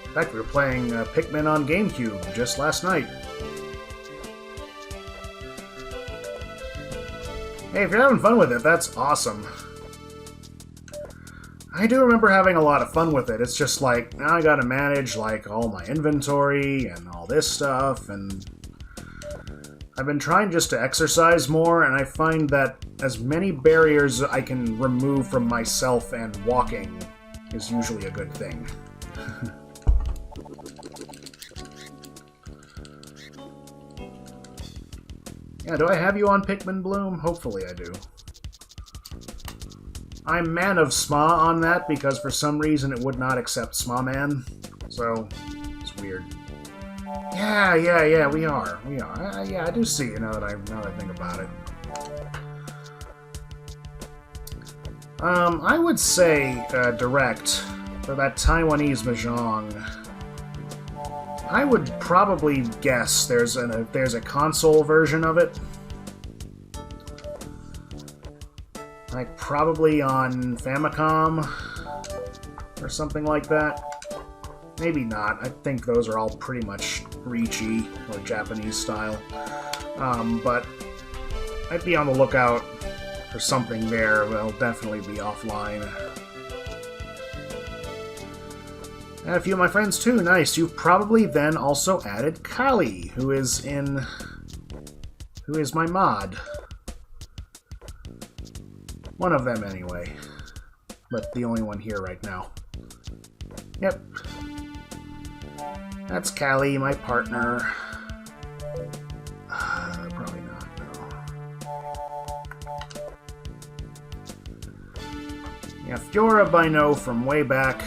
In fact, we were playing Pikmin on GameCube just last night. Hey, if you're having fun with it, that's awesome. I do remember having a lot of fun with it. It's just like, now I gotta manage like all my inventory and all this stuff, and I've been trying just to exercise more, and I find that as many barriers I can remove from myself and walking is usually a good thing. Yeah, do I have you on Pikmin Bloom? Hopefully I do. I'm Man of SMA on that because for some reason it would not accept SMA Man, so it's weird. Yeah, we are. Yeah, I do see you now that I think about it. I would say direct for that Taiwanese mahjong. I would probably guess there's a console version of it. Like probably on Famicom or something like that. Maybe not. I think those are all pretty much riichi or Japanese style. But I'd be on the lookout for something there. It'll definitely be offline. And a few of my friends too. Nice. You've probably then also added Kali, who is my mod. One of them anyway. But the only one here right now. Yep. That's Callie, my partner. Probably not, no. Yeah, Fiora I know from way back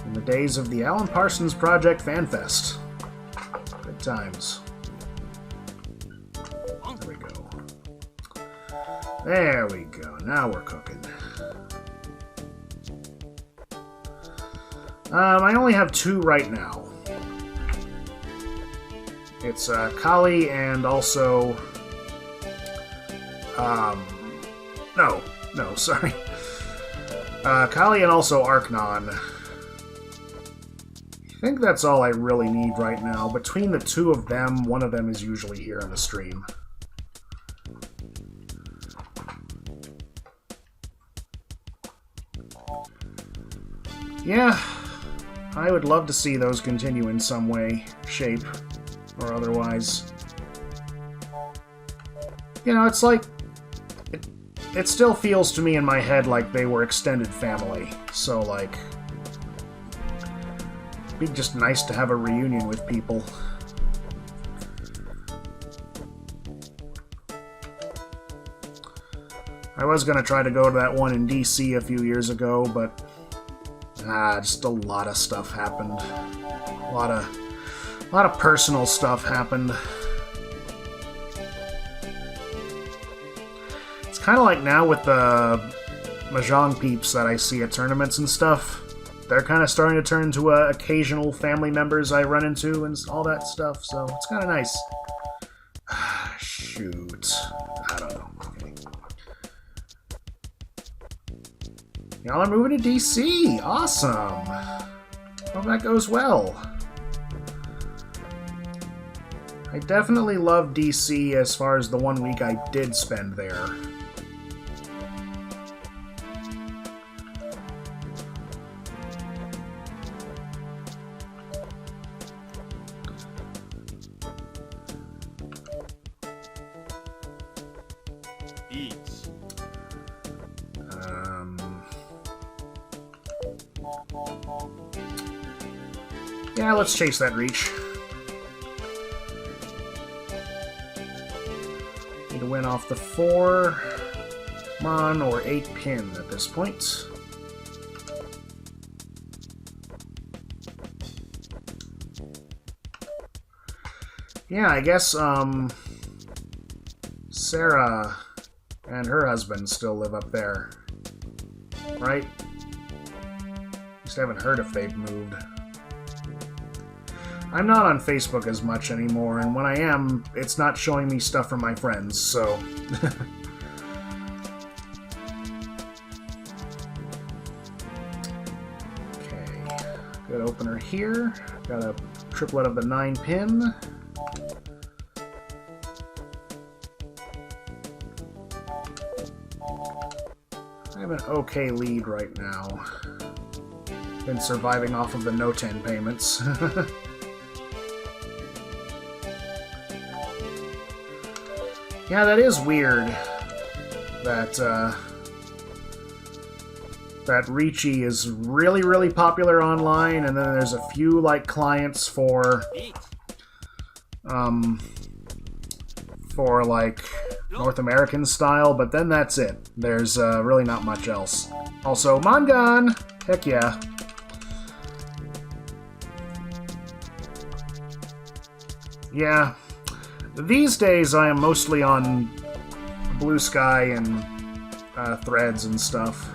in the days of the Alan Parsons Project FanFest. Good times. There we go. There we go. Now we're cooking. I only have two right now. It's Kali and also... No, sorry. Kali and also Arcnon. I think that's all I really need right now. Between the two of them, one of them is usually here on the stream. Yeah, I would love to see those continue in some way, shape, or otherwise. You know, it's like... It still feels to me in my head like they were extended family, so, like... It'd be just nice to have a reunion with people. I was gonna try to go to that one in DC a few years ago, but... just a lot of stuff happened. A lot of personal stuff happened. It's kind of like now with the mahjong peeps that I see at tournaments and stuff. They're kind of starting to turn into occasional family members I run into and all that stuff, so it's kind of nice. Shoot. I don't know. Okay. Y'all are moving to DC! Awesome! Hope that goes well. I definitely love DC as far as the 1 week I did spend there. Yeah, let's chase that reach. Need to win off the 4 mon or 8 pin at this point. Yeah, I guess, Sarah and her husband still live up there, right? Just haven't heard if they've moved. I'm not on Facebook as much anymore, and when I am, it's not showing me stuff from my friends, so... Okay, good opener here. Got a triplet of the 9 pin. I have an okay lead right now. Been surviving off of the no 10 payments. Yeah, that is weird. That that riichi is really, really popular online, and then there's a few like clients for like North American style, but then that's it. There's really not much else. Also, Mangan! Heck yeah. Yeah. These days I am mostly on Blue Sky and Threads and stuff.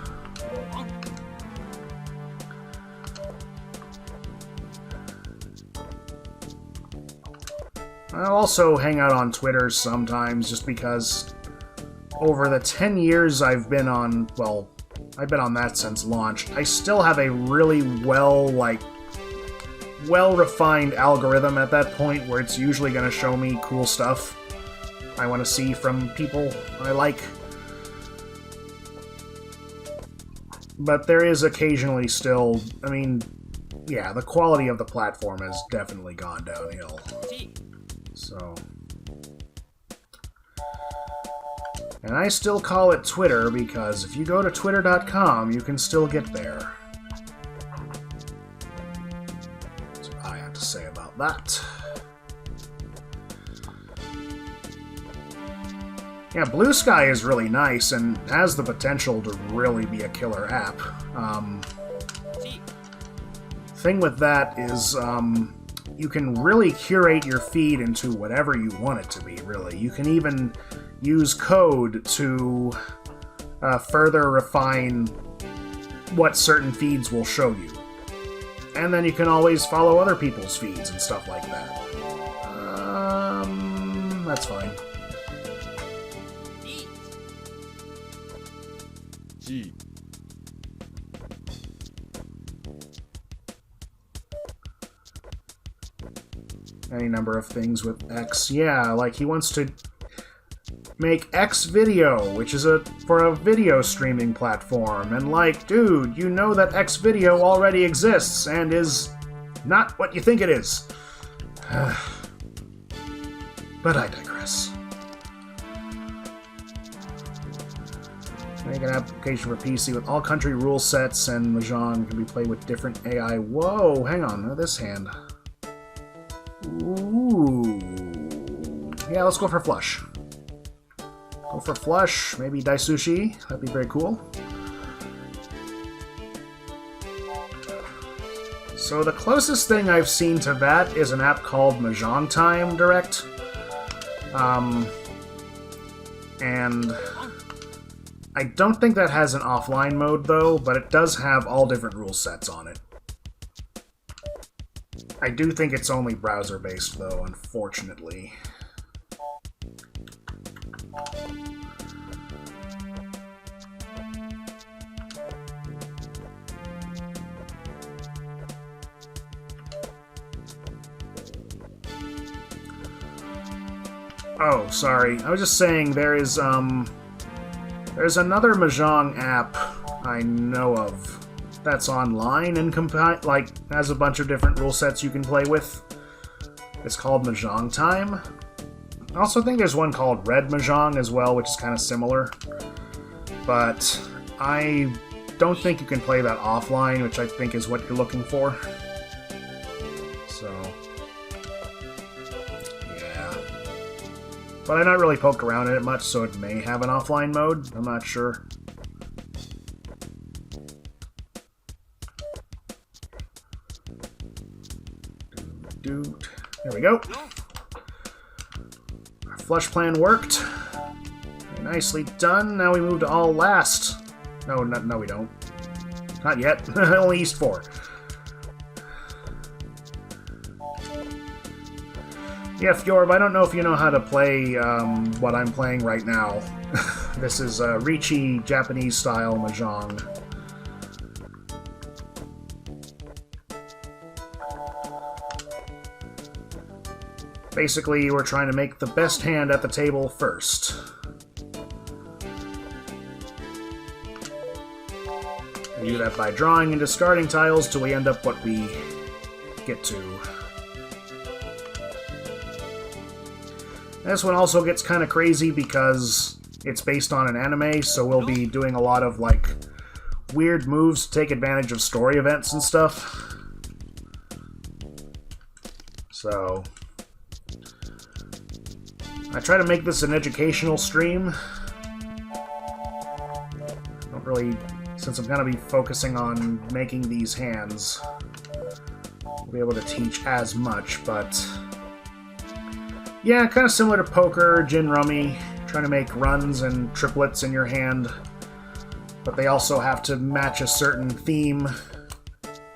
I also hang out on Twitter sometimes, just because over the 10 years I've been on, well, I've been on that since launch, I still have a really well-refined algorithm at that point where it's usually going to show me cool stuff I want to see from people I like. But there is occasionally still, I mean, yeah, the quality of the platform has definitely gone downhill. So... And I still call it Twitter because if you go to twitter.com, you can still get there. That's what I have to say about that. Yeah, Blue Sky is really nice and has the potential to really be a killer app. Thing with that is, you can really curate your feed into whatever you want it to be, really. You can even use code to further refine what certain feeds will show you. And then you can always follow other people's feeds and stuff like that. That's fine. G. Any number of things with X. Yeah, like he wants to make X Video, which is for a video streaming platform. And like, dude, you know that X Video already exists and is not what you think it is. But I digress. Make an application for PC with all country rule sets, and mahjong can be played with different AI. Whoa, hang on, this hand. Ooh. Yeah, let's go for flush. Go for flush, maybe daisushi. That'd be very cool. So the closest thing I've seen to that is an app called Mahjong Time Direct. And I don't think that has an offline mode, though, but it does have all different rule sets on it. I do think it's only browser-based, though, unfortunately. Oh, sorry. I was just saying there's another mahjong app I know of that's online and has a bunch of different rule sets you can play with. It's called Mahjong Time. I also think there's one called Red Mahjong as well, which is kind of similar. But I don't think you can play that offline, which I think is what you're looking for. But I've not really poked around in it much, so it may have an offline mode. I'm not sure. There we go. Our flush plan worked. Very nicely done. Now we move to all last. No, no, we don't. Not yet. Only East 4. Yeah, Fjorb, I don't know if you know how to play what I'm playing right now. This is riichi Japanese-style mahjong. Basically, we're trying to make the best hand at the table first. We do that by drawing and discarding tiles till we end up what we get to. This one also gets kind of crazy because it's based on an anime, so we'll be doing a lot of, like, weird moves to take advantage of story events and stuff. So I try to make this an educational stream. Don't really, since I'm going to be focusing on making these hands, I'll be able to teach as much, but yeah, kind of similar to poker, gin rummy, trying to make runs and triplets in your hand, but they also have to match a certain theme,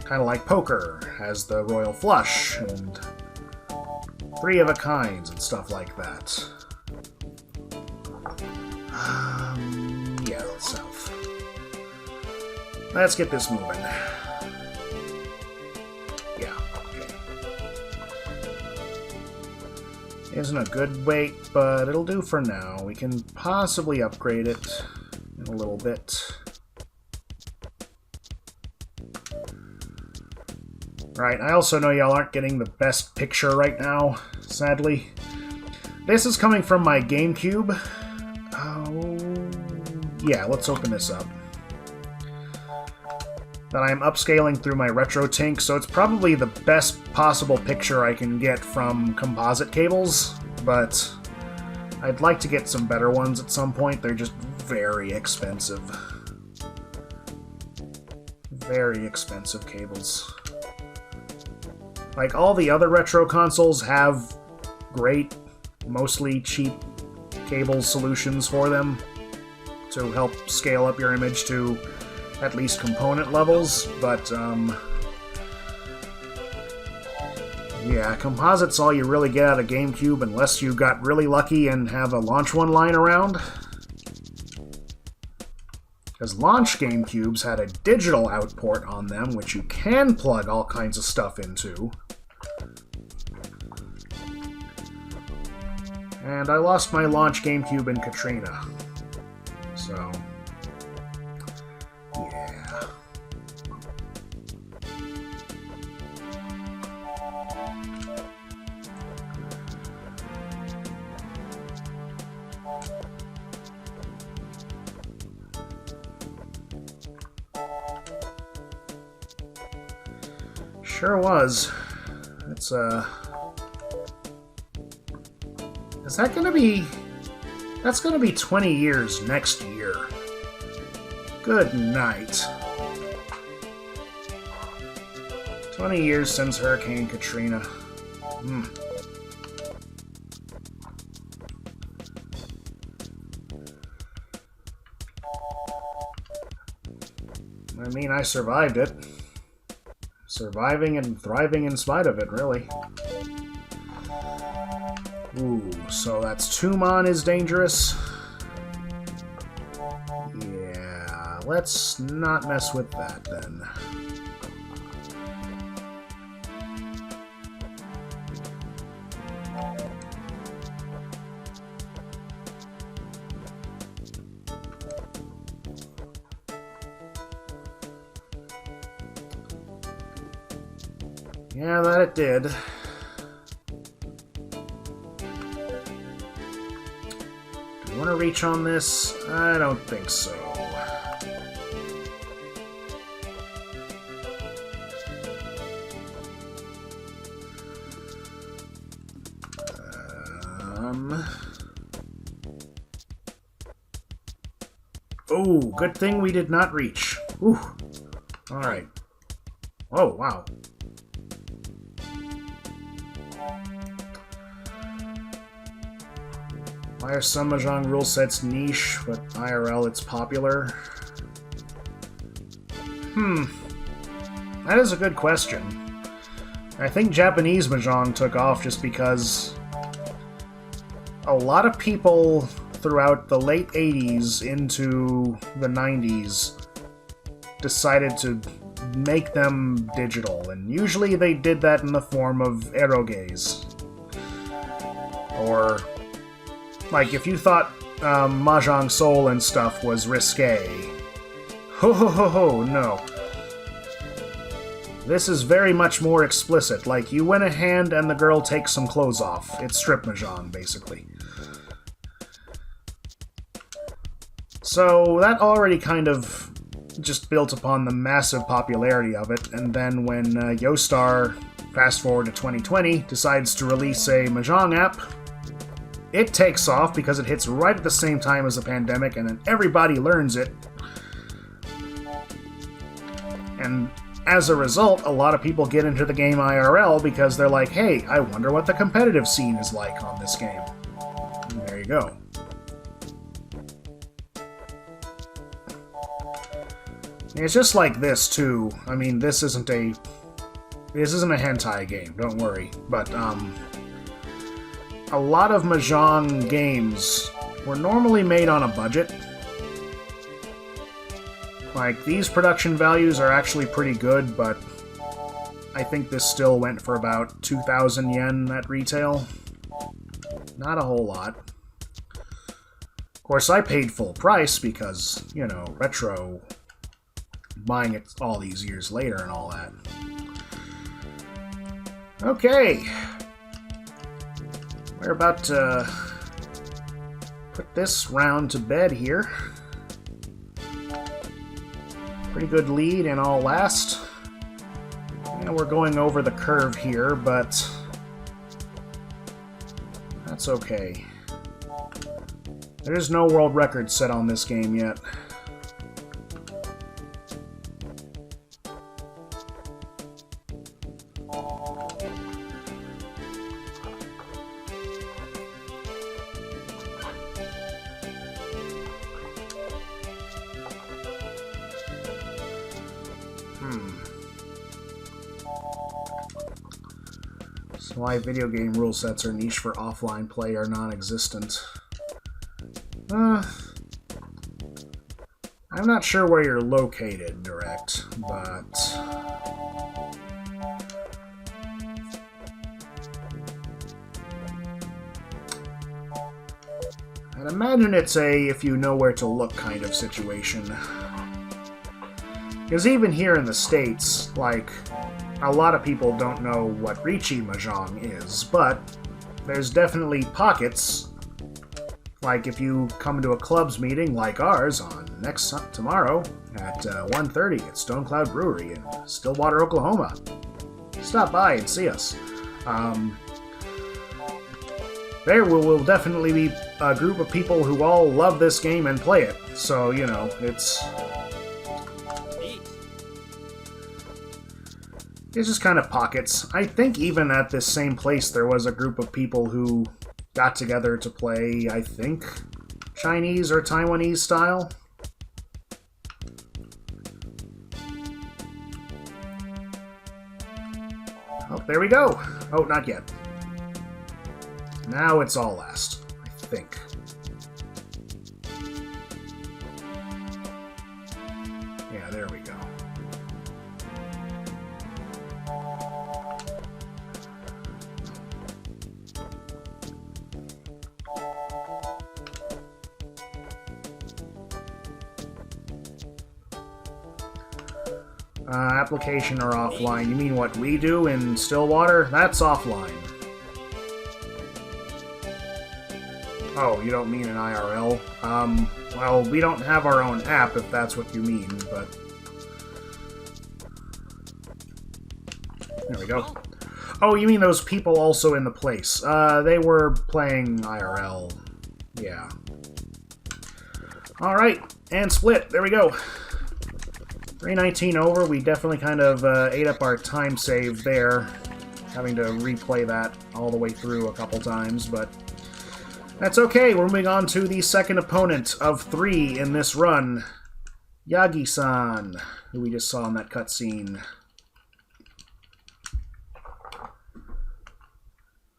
kind of like poker, has the royal flush, and 3 of a kinds and stuff like that. Yeah, south. Let's get this moving. Yeah, okay. Isn't a good weight, but it'll do for now. We can possibly upgrade it in a little bit. Right, I also know y'all aren't getting the best picture right now, sadly. This is coming from my GameCube. Oh, yeah, let's open this up. That I'm upscaling through my RetroTink, so it's probably the best possible picture I can get from composite cables, but I'd like to get some better ones at some point. They're just very expensive. Very expensive cables. Like, all the other retro consoles have great, mostly cheap cable solutions for them to help scale up your image to at least component levels, but yeah, composite's all you really get out of GameCube unless you got really lucky and have a launch one lying around. Because launch GameCubes had a digital output on them, which you can plug all kinds of stuff into. And I lost my launch GameCube in Katrina. So, yeah. Sure was. It's, is that gonna be... That's gonna be 20 years next year. Good night. 20 years since Hurricane Katrina. I mean, I survived it. Surviving and thriving in spite of it, really. Ooh, so that's 2 mon is dangerous. Yeah, let's not mess with that, then. Yeah, that it did. Do you want to reach on this? I don't think so. Oh, good thing we did not reach. Ooh. Alright. Oh, wow. Why are some mahjong rule sets niche, but IRL it's popular? That is a good question. I think Japanese mahjong took off just because a lot of people throughout the late 80s into the 90s decided to make them digital, and usually they did that in the form of eroges. Or, like, if you thought Mahjong Soul and stuff was risque, ho ho ho ho, no. This is very much more explicit, like you win a hand and the girl takes some clothes off. It's strip mahjong, basically. So that already kind of just built upon the massive popularity of it, and then when Yostar, fast forward to 2020, decides to release a mahjong app, it takes off because it hits right at the same time as the pandemic, and then everybody learns it. And as a result, a lot of people get into the game IRL because they're like, hey, I wonder what the competitive scene is like on this game. And there you go. It's just like this, too. I mean, this isn't a hentai game, don't worry. But, a lot of mahjong games were normally made on a budget. Like, these production values are actually pretty good, but I think this still went for about 2,000 yen at retail. Not a whole lot. Of course, I paid full price because, you know, retro, buying it all these years later and all that. Okay. We're about to put this round to bed here. Pretty good lead in all last. And we're going over the curve here, but that's okay. There's no world record set on this game yet. So why video game rule sets are niche for offline play are non-existent. I'm not sure where you're located, Direct, but I'd imagine it's a if you know where to look kind of situation. Because even here in the States, like, a lot of people don't know what riichi mahjong is, but there's definitely pockets. Like if you come to a club's meeting like ours on tomorrow at 1:30 at Stone Cloud Brewery in Stillwater, Oklahoma. Stop by and see us. There will definitely be a group of people who all love this game and play it. So, you know, it's just kind of pockets. I think even at this same place there was a group of people who got together to play, I think, Chinese or Taiwanese style. Oh, there we go. Oh, not yet. Now it's all last, I think. Yeah, there we go. Application or offline? You mean what we do in Stillwater? That's offline. Oh, you don't mean an IRL? Well, we don't have our own app, if that's what you mean, but... There we go. Oh, you mean those people also in the place. They were playing IRL. Yeah. Alright, and split. There we go. 319 over. We definitely kind of ate up our time save there, having to replay that all the way through a couple times, but that's okay. We're moving on to the second opponent of 3 in this run, Yagi-san, who we just saw in that cutscene.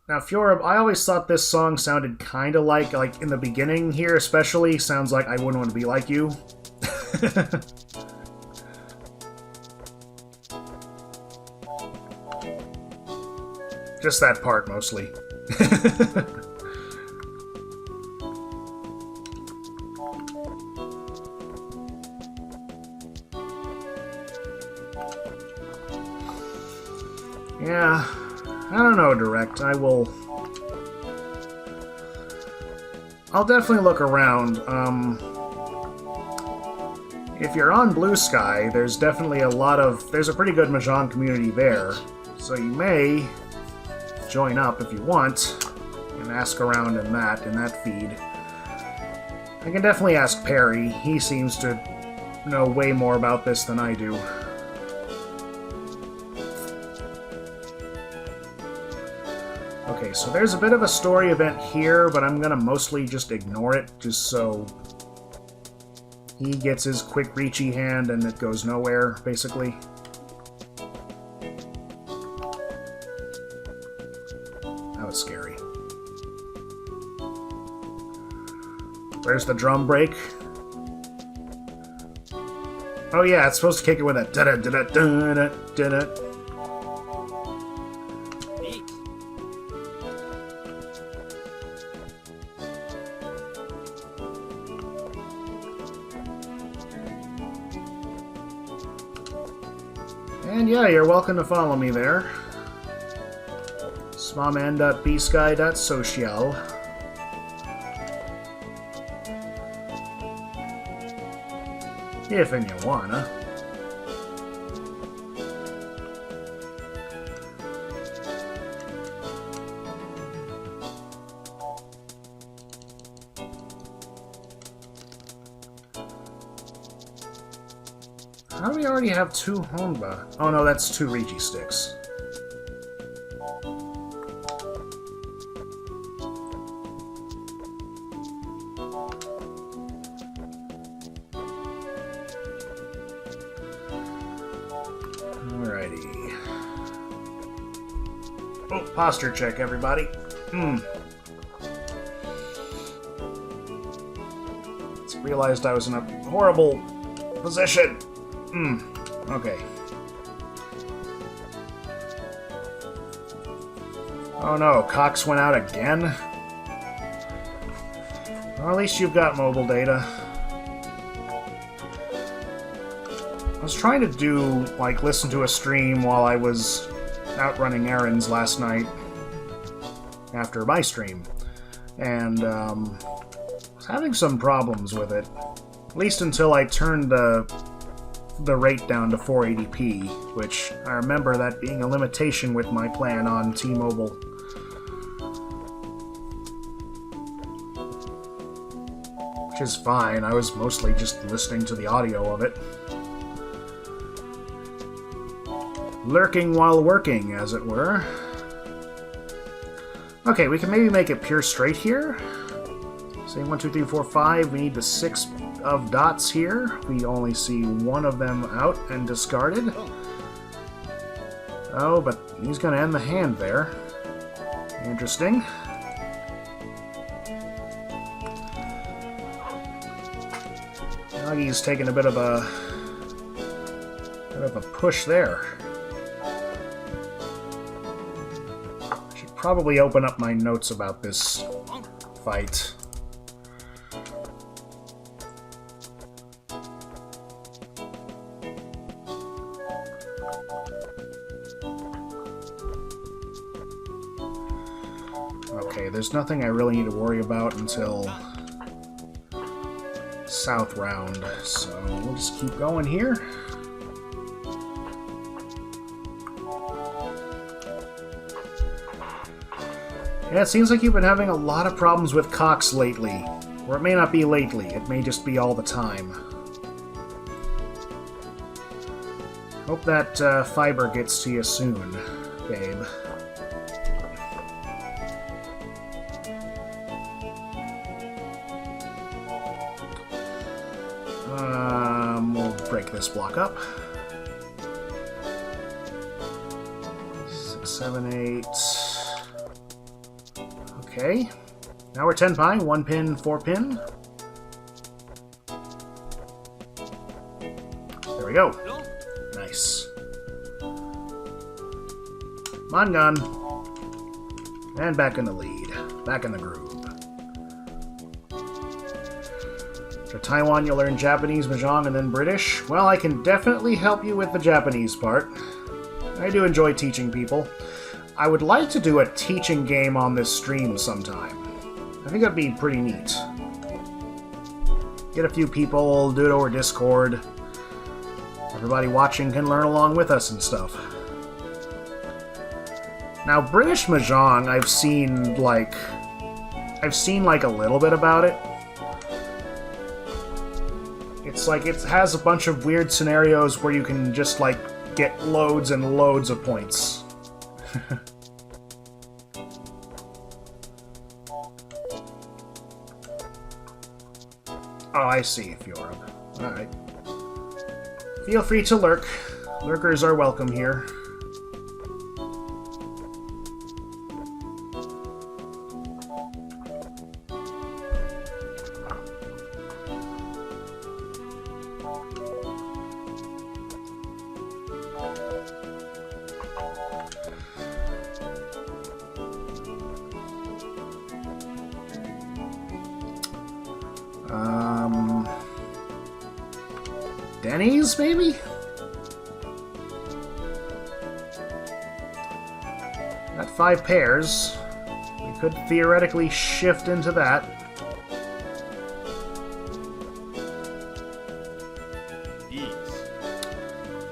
Now, Fiora, I always thought this song sounded kind of like in the beginning here especially, sounds like I Wouldn't Want to Be Like You. Just that part, mostly. Yeah, I don't know, Direct. I'll definitely look around. If you're on Blue Sky, there's definitely there's a pretty good mahjong community there, so you may join up if you want and ask around in that feed. I can definitely ask Perry. He seems to know way more about this than I do. Okay, so there's a bit of a story event here, but I'm gonna mostly just ignore it, just so he gets his quick riichi hand and it goes nowhere, basically. That was scary. Where's the drum break? Oh yeah, it's supposed to kick it with a da-da-da-da-da-da-da-da. And yeah, you're welcome to follow me there. Smaman.bsky.social. If and you wanna. How do we already have 2 Honba? Oh no, that's 2 riichi sticks. Alrighty. Oh, posture check, everybody. Just realized I was in a horrible position. Okay. Oh no, Cox went out again? Well, at least you've got mobile data. I was trying to listen to a stream while I was out running errands last night after my stream, and was having some problems with it. At least until I turned the rate down to 480p, which I remember that being a limitation with my plan on T-Mobile. Which is fine, I was mostly just listening to the audio of it. Lurking while working, as it were. Okay, we can maybe make it pure straight here. Say 1, 2, 3, 4, 5. We need the 6 of dots here. We only see 1 of them out and discarded. Oh, but he's going to end the hand there. Interesting. Agi's taking a bit of a push there. I should probably open up my notes about this fight. Okay, there's nothing I really need to worry about until South round, so we'll just keep going here. Yeah, it seems like you've been having a lot of problems with Cox lately. Or it may not be lately, it may just be all the time. Hope that fiber gets to you soon, babe. We'll break this block up. 6, 7, 8. Okay. Now we're Tenpai. 1 pin, 4 pin. There we go. Nice. Mangan. And back in the lead. Back in the groove. For Taiwan, you'll learn Japanese, mahjong, and then British. Well, I can definitely help you with the Japanese part. I do enjoy teaching people. I would like to do a teaching game on this stream sometime. I think that'd be pretty neat. Get a few people, do it over Discord. Everybody watching can learn along with us and stuff. Now, British mahjong, I've seen like a little bit about it. It's like it has a bunch of weird scenarios where you can just like get loads and loads of points. Oh, I see, Fjord. Alright. Feel free to lurk. Lurkers are welcome here. Denny's, maybe? Got 5 pairs. We could theoretically shift into that.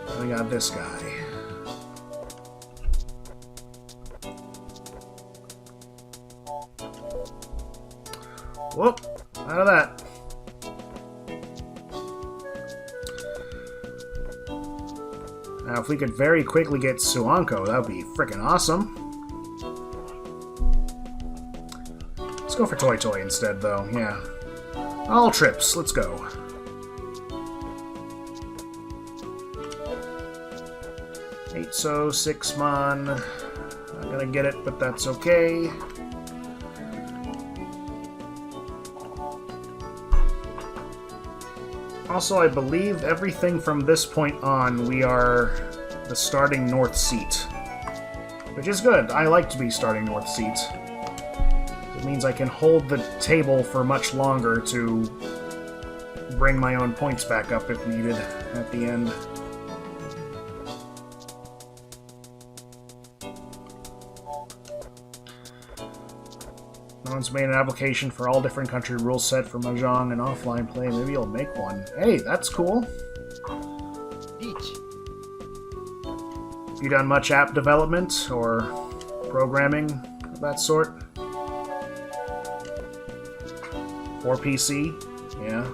And we got this guy. Whoop! Out of that. Now, if we could very quickly get Suanko, that would be frickin' awesome. Let's go for Toy Toy instead, though, yeah. All trips, let's go. Eight so 6 mon. Not gonna get it, but that's okay. Also, I believe everything from this point on, we are the starting north seat. Which is good. I like to be starting north seat. It means I can hold the table for much longer to bring my own points back up if needed at the end. No one's made an application for all different country rule set for mahjong and offline play. Maybe you'll make one. Hey, that's cool. You done much app development or programming of that sort? For PC? Yeah.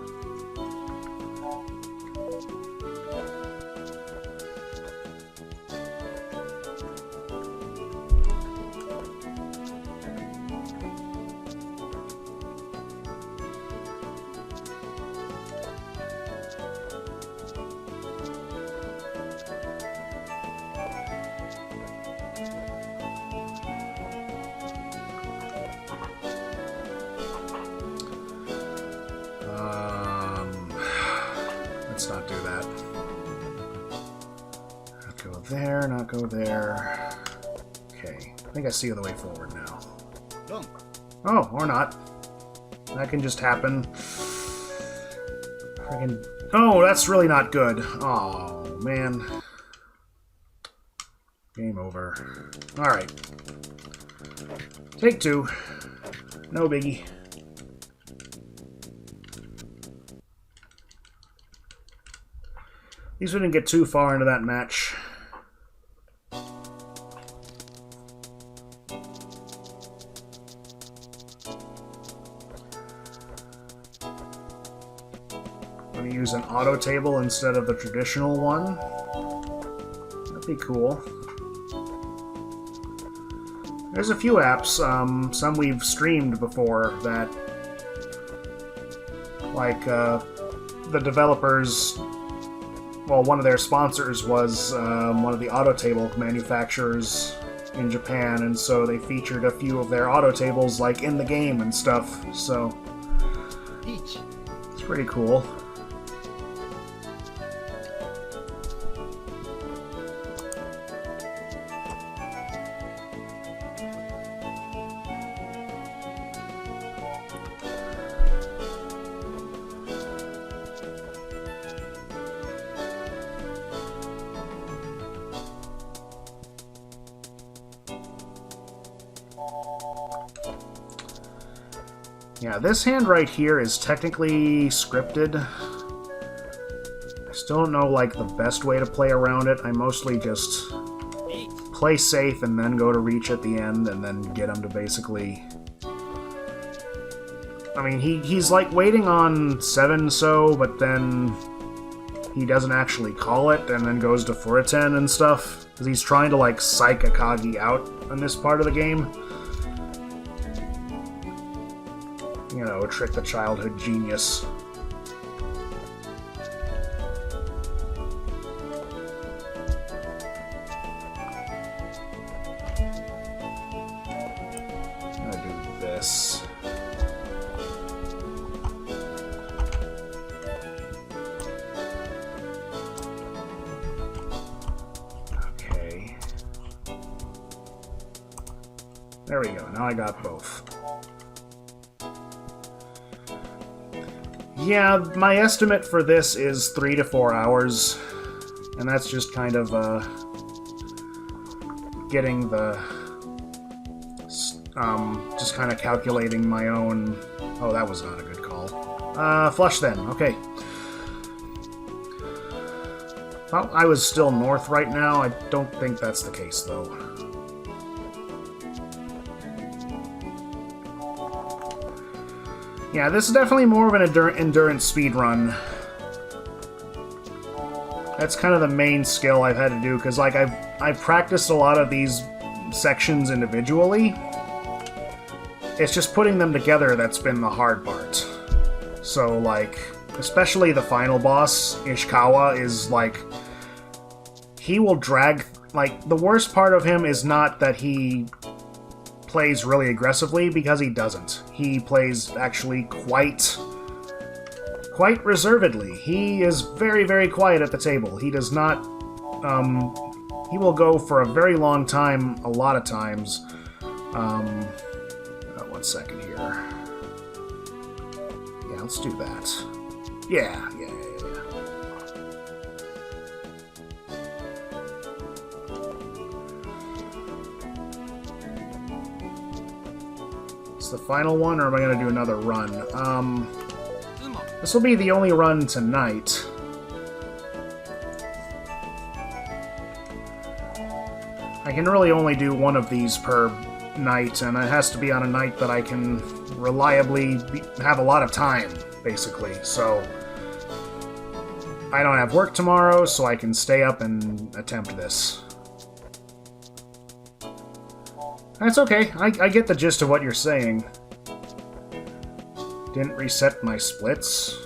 Let's not do that. Not go there, not go there. Okay, I think I see the way forward now. Oh, or not. That can just happen. Friggin... Oh, that's really not good. Oh, man. Game over. Alright. Take 2. No biggie. At least we didn't get too far into that match. gonna use an auto table instead of the traditional one. That'd be cool. There's a few apps, some we've streamed before, that, like, the developers, well, one of their sponsors was one of the auto table manufacturers in Japan, and so they featured a few of their auto tables, like, in the game and stuff, so it's pretty cool. Yeah, this hand right here is technically scripted. I still don't know, like, the best way to play around it. I mostly just play safe and then go to reach at the end and then get him to basically... I mean, he's like waiting on 7-so, but then he doesn't actually call it and then goes to Furiten and stuff. Because he's trying to, like, psych Akagi out in this part of the game. You know, trick the childhood genius. I'm gonna do this. Okay. There we go. Now I got both. Yeah, my estimate for this is 3 to 4 hours, and that's just kind of, getting the, just kind of calculating my own... Oh, that was not a good call. Flush then, okay. Thought I was still north right now. I don't think that's the case, though. Yeah, this is definitely more of an endurance speedrun. That's kind of the main skill I've had to do, because, like, I've practiced a lot of these sections individually. It's just putting them together that's been the hard part. So, like, especially the final boss, Ishikawa, is, like, he will drag... Like, the worst part of him is not that he plays really aggressively, because he doesn't. He plays actually quite reservedly. He is very, very quiet at the table. He does not, he will go for a very long time, a lot of times. 1 second here. Yeah, let's do that. Yeah. The final one, or am I going to do another run? This will be the only run tonight. I can really only do one of these per night, and it has to be on a night that I can reliably have a lot of time, basically. So I don't have work tomorrow, so I can stay up and attempt this. That's okay. I get the gist of what you're saying. Didn't reset my splits.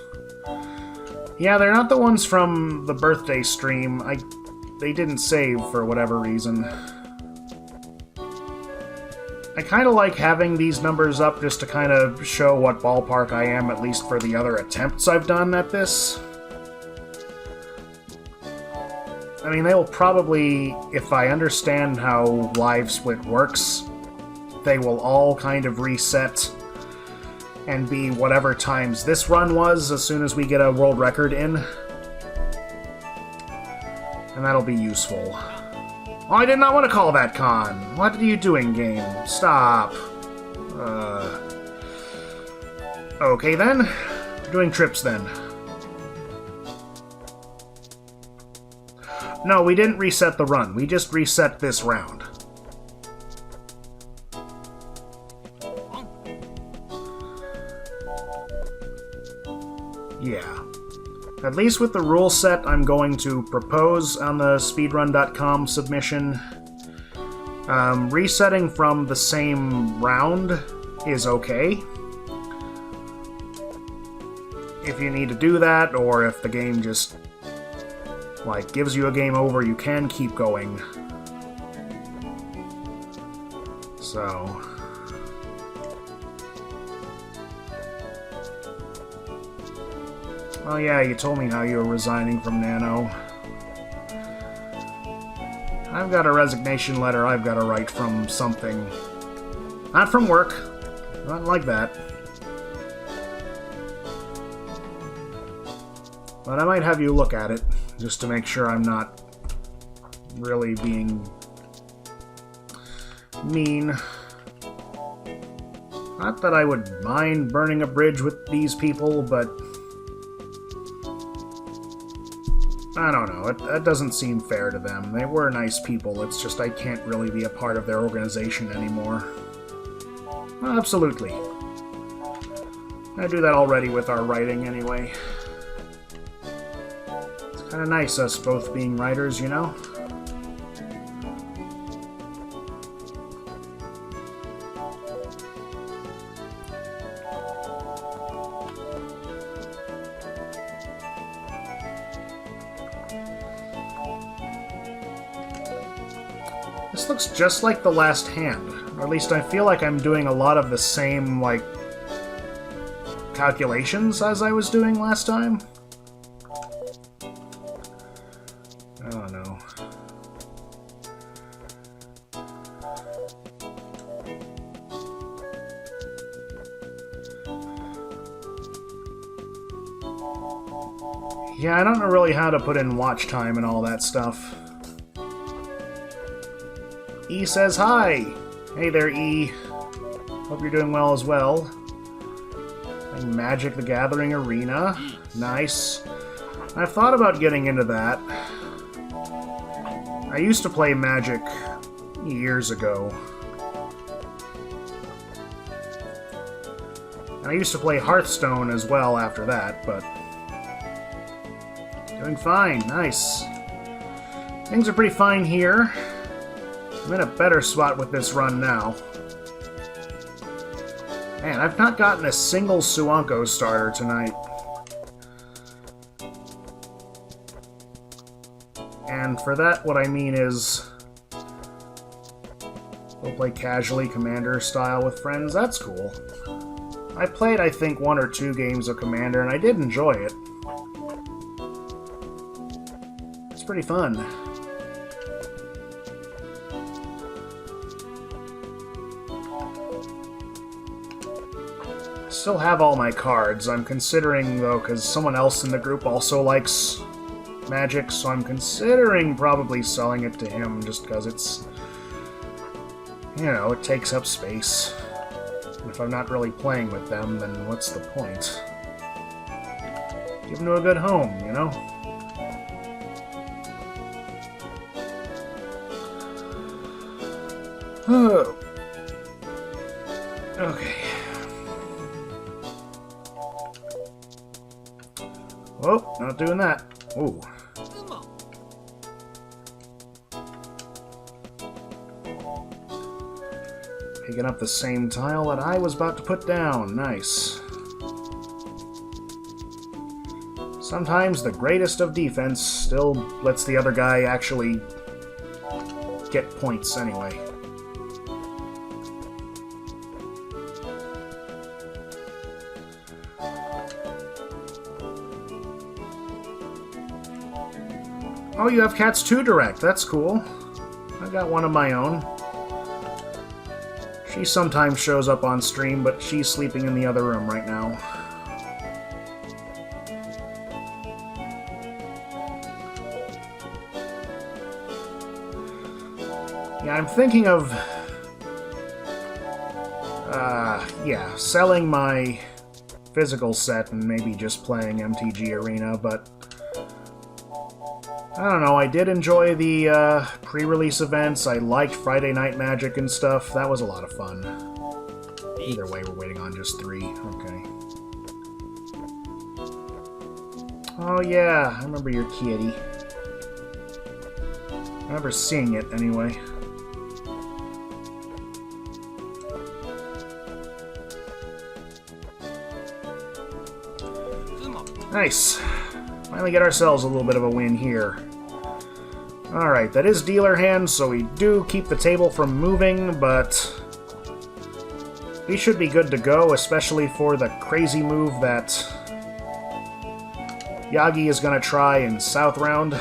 Yeah, they're not the ones from the birthday stream. They didn't save for whatever reason. I kind of like having these numbers up just to kind of show what ballpark I am, at least for the other attempts I've done at this. I mean, they will probably, if I understand how live split works, they will all kind of reset and be whatever times this run was as soon as we get a world record in. And that'll be useful. Oh, I did not want to call that con! What are you doing, game? Stop. Okay then. We're doing trips then. No, we didn't reset the run. We just reset this round. Yeah. At least with the rule set I'm going to propose on the speedrun.com submission, resetting from the same round is okay. If you need to do that, or if the game just, like, gives you a game over, you can keep going. So... Oh yeah, you told me how you were resigning from Nano. I've got a resignation letter I've got to write from something. Not from work. Not like that. But I might have you look at it, just to make sure I'm not really being mean. Not that I would mind burning a bridge with these people, but... I don't know, that doesn't seem fair to them. They were nice people, it's just I can't really be a part of their organization anymore. Absolutely. I do that already with our writing, anyway. It's kind of nice, us both being writers, you know? This looks just like the last hand. Or at least I feel like I'm doing a lot of the same, like, calculations as I was doing last time. I don't know. Yeah, I don't know really how to put in watch time and all that stuff. E says hi! Hey there, E. Hope you're doing well as well. Playing Magic the Gathering Arena. Nice. I've thought about getting into that. I used to play Magic years ago. And I used to play Hearthstone as well after that, but... doing fine, nice. Things are pretty fine here. I'm in a better spot with this run now. Man, I've not gotten a single Suanko starter tonight. And for that, what I mean is... we'll play casually, Commander style with friends. That's cool. I played, I think, 1 or 2 games of Commander, and I did enjoy it. It's pretty fun. Still have all my cards. I'm considering, though, because someone else in the group also likes Magic, so I'm considering probably selling it to him just because it's, you know, it takes up space. And if I'm not really playing with them, then what's the point? Give them to a good home, you know? Oh. Okay. Oh, not doing that. Ooh. Picking up the same tile that I was about to put down. Nice. Sometimes the greatest of defense still lets the other guy actually get points anyway. Oh, you have Cats 2 Direct. That's cool. I've got one of my own. She sometimes shows up on stream, but she's sleeping in the other room right now. Yeah, I'm thinking of... yeah, selling my physical set and maybe just playing MTG Arena, but... I don't know, I did enjoy the pre-release events. I liked Friday Night Magic and stuff. That was a lot of fun. Either way, we're waiting on just 3. Okay. Oh yeah, I remember your kitty. I remember seeing it anyway. Nice. Finally get ourselves a little bit of a win here. Alright, that is dealer hand, so we do keep the table from moving, but we should be good to go, especially for the crazy move that Yagi is going to try in South Round.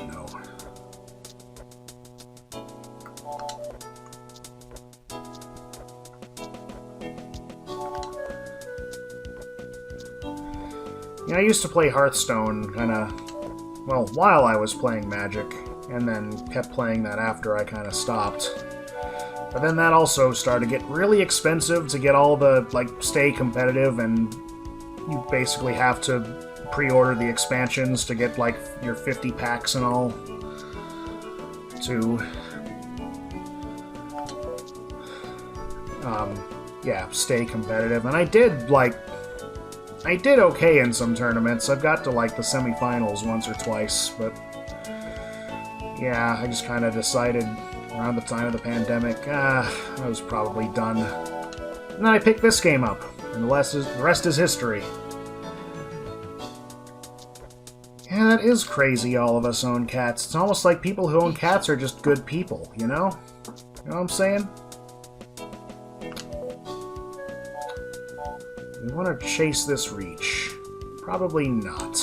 No. Yeah, I used to play Hearthstone, well, while I was playing Magic, and then kept playing that after I kind of stopped. But then that also started to get really expensive to get all the, stay competitive, and you basically have to pre-order the expansions to get, your 50 packs and all to, yeah, stay competitive. And I did okay in some tournaments. I've got to, the semifinals once or twice, but yeah, I just kind of decided around the time of the pandemic, I was probably done. And then I picked this game up, and the rest is history. Yeah, that is crazy, all of us own cats. It's almost like people who own cats are just good people, you know? You know what I'm saying? We want to chase this reach. Probably not.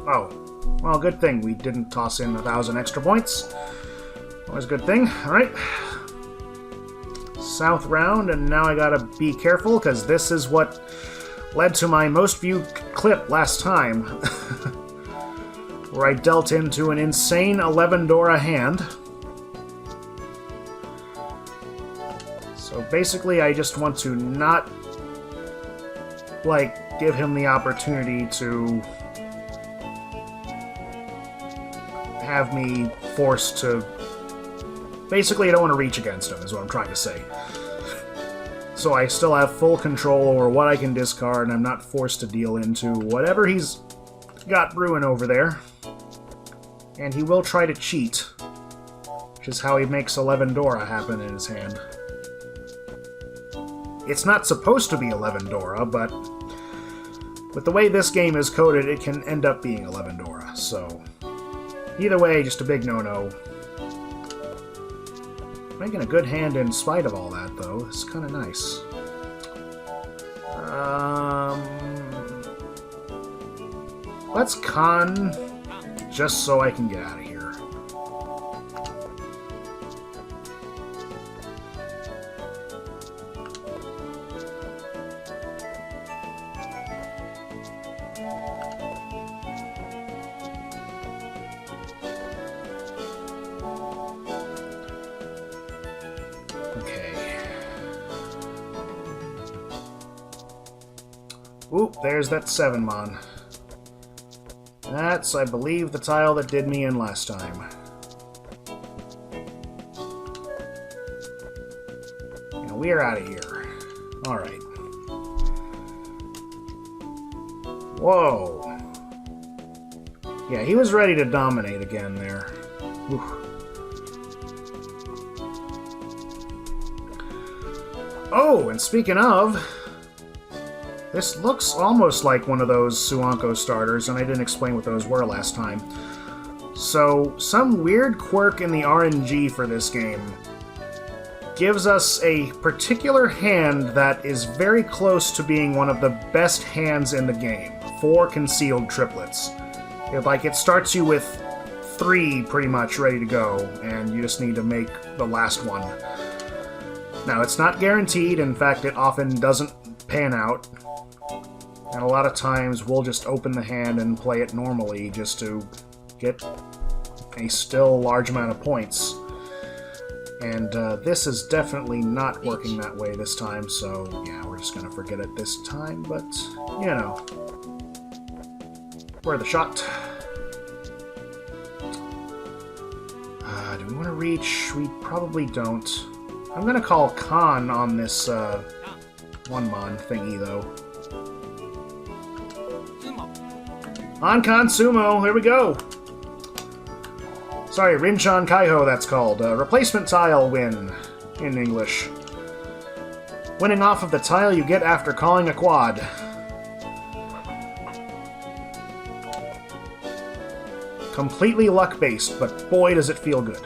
Oh. Well, good thing we didn't toss in 1,000 extra points. Always a good thing. Alright. South round, and now I gotta be careful, because this is what led to my most viewed clip last time. Where I dealt into an insane 11 Dora hand. So basically, I just want to not, give him the opportunity to have me forced to... Basically, I don't want to reach against him, is what I'm trying to say. So I still have full control over what I can discard, and I'm not forced to deal into whatever he's got brewing over there. And he will try to cheat, which is how he makes 11 Dora happen in his hand. It's not supposed to be 11 Dora, but with the way this game is coded, it can end up being 11 Dora, so... Either way, just a big no-no. Making a good hand in spite of all that, though. It's kind of nice. Let's con, just so I can get out of here. Oop, there's that 7-mon. That's, I believe, the tile that did me in last time. And we're out of here. Alright. Whoa. Yeah, he was ready to dominate again there. Oof. Oh, and speaking of... This looks almost like one of those Suanko starters, and I didn't explain what those were last time. So, some weird quirk in the RNG for this game gives us a particular hand that is very close to being one of the best hands in the game. 4 concealed triplets. It starts you with 3 pretty much ready to go, and you just need to make the last one. Now, it's not guaranteed. In fact, it often doesn't pan out. And a lot of times we'll just open the hand and play it normally just to get a still large amount of points. And this is definitely not working that way this time, so yeah, we're just gonna forget it this time, but, you know. Worth a shot. we want to reach. We probably don't. I'm gonna call Khan on this one-mon thingy, though. On Khan Sumo, here we go! Sorry, Rinchan Kaiho, that's called. Replacement tile win, in English. Winning off of the tile you get after calling a quad. Completely luck-based, but boy does it feel good.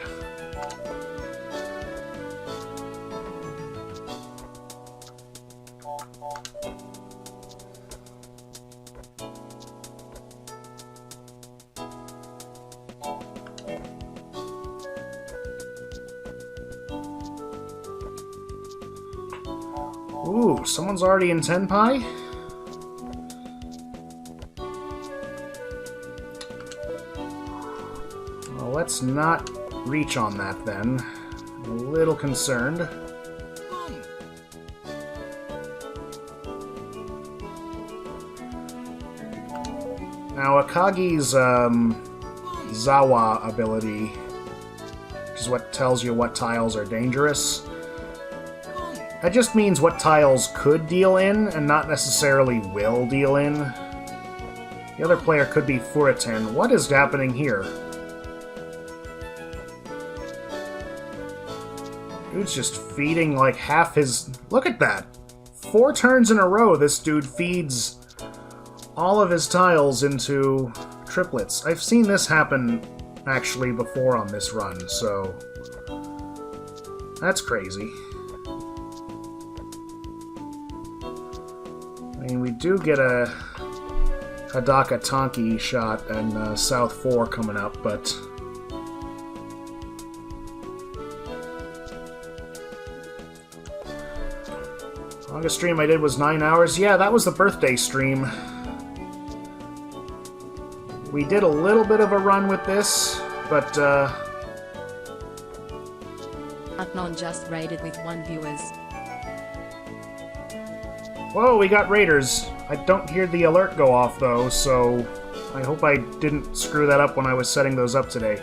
Ooh, someone's already in Tenpai? Well, let's not reach on that then. I'm a little concerned. Now, Akagi's Zawa ability, which is what tells you what tiles are dangerous, that just means what tiles could deal in, and not necessarily will deal in. The other player could be Furiten. What is happening here? Dude's just feeding like half his... Look at that! 4 turns in a row, this dude feeds all of his tiles into triplets. I've seen this happen, actually, before on this run, so... That's crazy. I mean, we do get a Hadaka Tonki shot and South 4 coming up, but... Longest stream I did was 9 hours. Yeah, that was the birthday stream. We did a little bit of a run with this, but, Atnon just raided with 1 viewers. Whoa, we got raiders. I don't hear the alert go off, though, so I hope I didn't screw that up when I was setting those up today.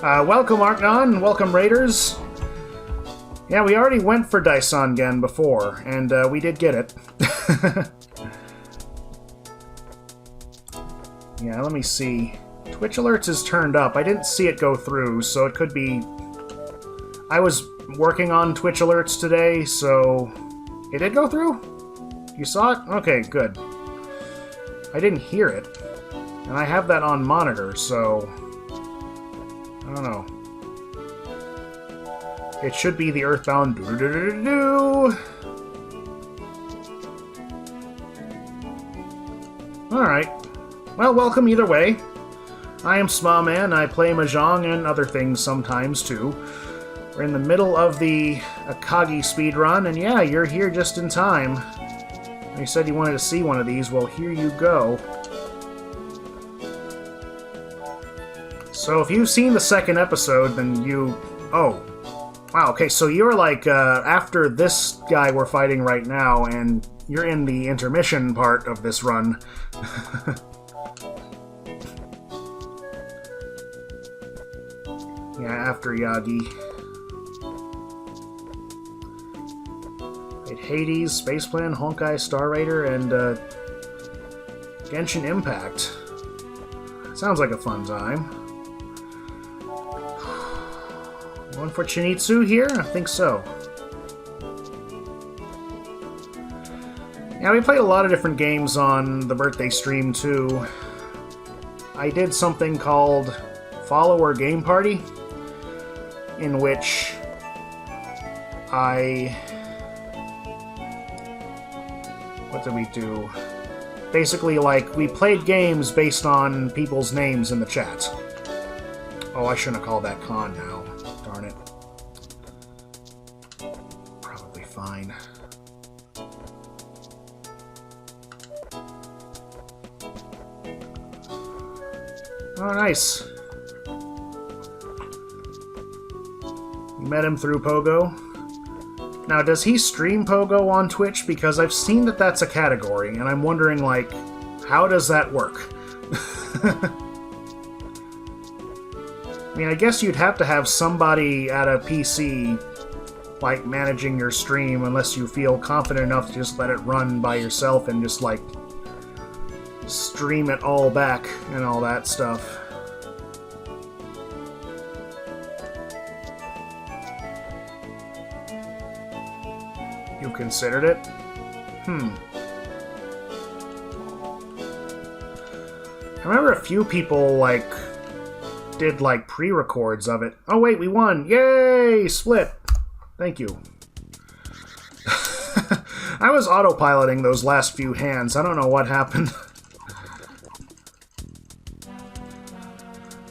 Welcome, Arknon. Welcome, raiders. Yeah, we already went for Daisangen before, and we did get it. Yeah, let me see. Twitch alerts is turned up. I didn't see it go through, so it could be... I was working on Twitch alerts today, so... It did go through? You saw it? Okay, good. I didn't hear it. And I have that on monitor, so... I don't know. It should be the Earthbound doo-doo-doo-doo-doo. Alright. Well, welcome either way. I am Sma-Man, I play mahjong and other things sometimes, too. We're in the middle of the Akagi speedrun, and yeah, you're here just in time. You said you wanted to see one of these, well, here you go. So if you've seen the second episode, then you... Oh. Wow, okay, so you're like, after this guy we're fighting right now, and you're in the intermission part of this run. Yeah, after Yagi. Hades, Space Plan, Honkai, Star Raider, and Genshin Impact. Sounds like a fun time. One for Chinitsu here? I think so. Yeah, we played a lot of different games on the birthday stream, too. I did something called Follower Game Party, in which what did we do? Basically, like, we played games based on people's names in the chat. Oh, I shouldn't have called that con now. Darn it. Probably fine. Oh, nice. You met him through Pogo. Now, does he stream Pogo on Twitch? Because I've seen that that's a category, and I'm wondering, like, how does that work? I mean, I guess you'd have to have somebody at a PC, like, managing your stream, unless you feel confident enough to just let it run by yourself and just, like, stream it all back and all that stuff. You considered it? I remember a few people, like, did, like, pre-records of it. Oh, wait, we won! Yay! Split! Thank you. I was autopiloting those last few hands. I don't know what happened.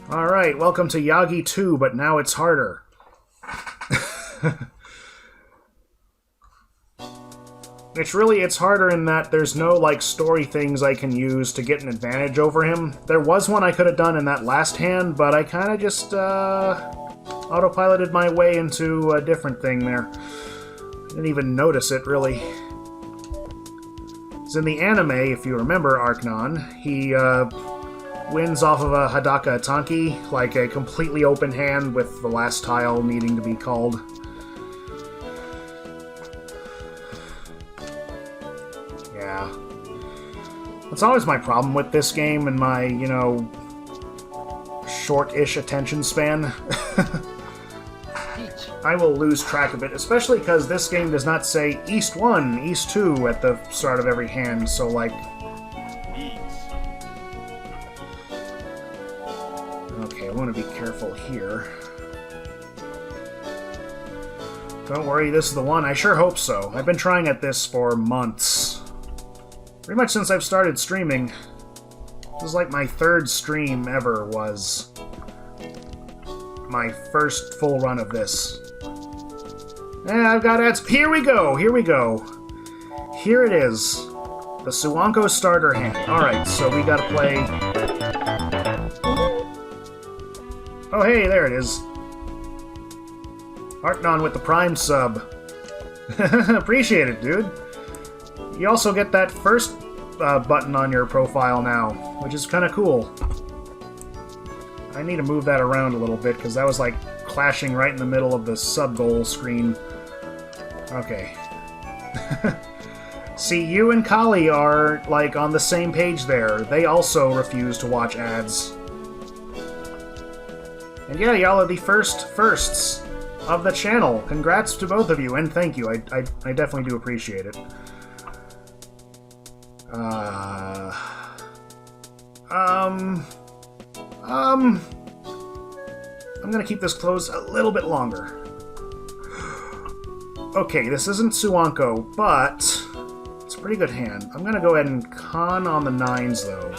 Alright, welcome to Yagi 2, but now it's harder. It's harder in that there's no, like, story things I can use to get an advantage over him. There was one I could have done in that last hand, but I kind of just, autopiloted my way into a different thing there. Didn't even notice it, really. It's in the anime, if you remember Arknon, he, wins off of a Hadaka Tanki, like a completely open hand with the last tile needing to be called. Yeah. That's always my problem with this game and my, you know, short-ish attention span. I will lose track of it, especially because this game does not say East 1, East 2 at the start of every hand, so, like... Okay, I want to be careful here. Don't worry, this is the one. I sure hope so. I've been trying at this for months. Pretty much since I've started streaming. This is like my third stream ever was my first full run of this. I've got ads. Here we go! Here we go! Here it is. The Suwanko starter hand. Alright, so we gotta play... Oh, hey, there it is. Arknon with the Prime sub. Appreciate it, dude. You also get that first button on your profile now, which is kind of cool. I need to move that around a little bit, because that was, like, clashing right in the middle of the sub-goal screen. Okay. See, you and Kali are, like, on the same page there. They also refuse to watch ads. And yeah, y'all are the firsts of the channel. Congrats to both of you, and thank you. I definitely do appreciate it. I'm gonna keep this closed a little bit longer. Okay, this isn't Suwanko, but it's a pretty good hand. I'm gonna go ahead and con on the 9s, though.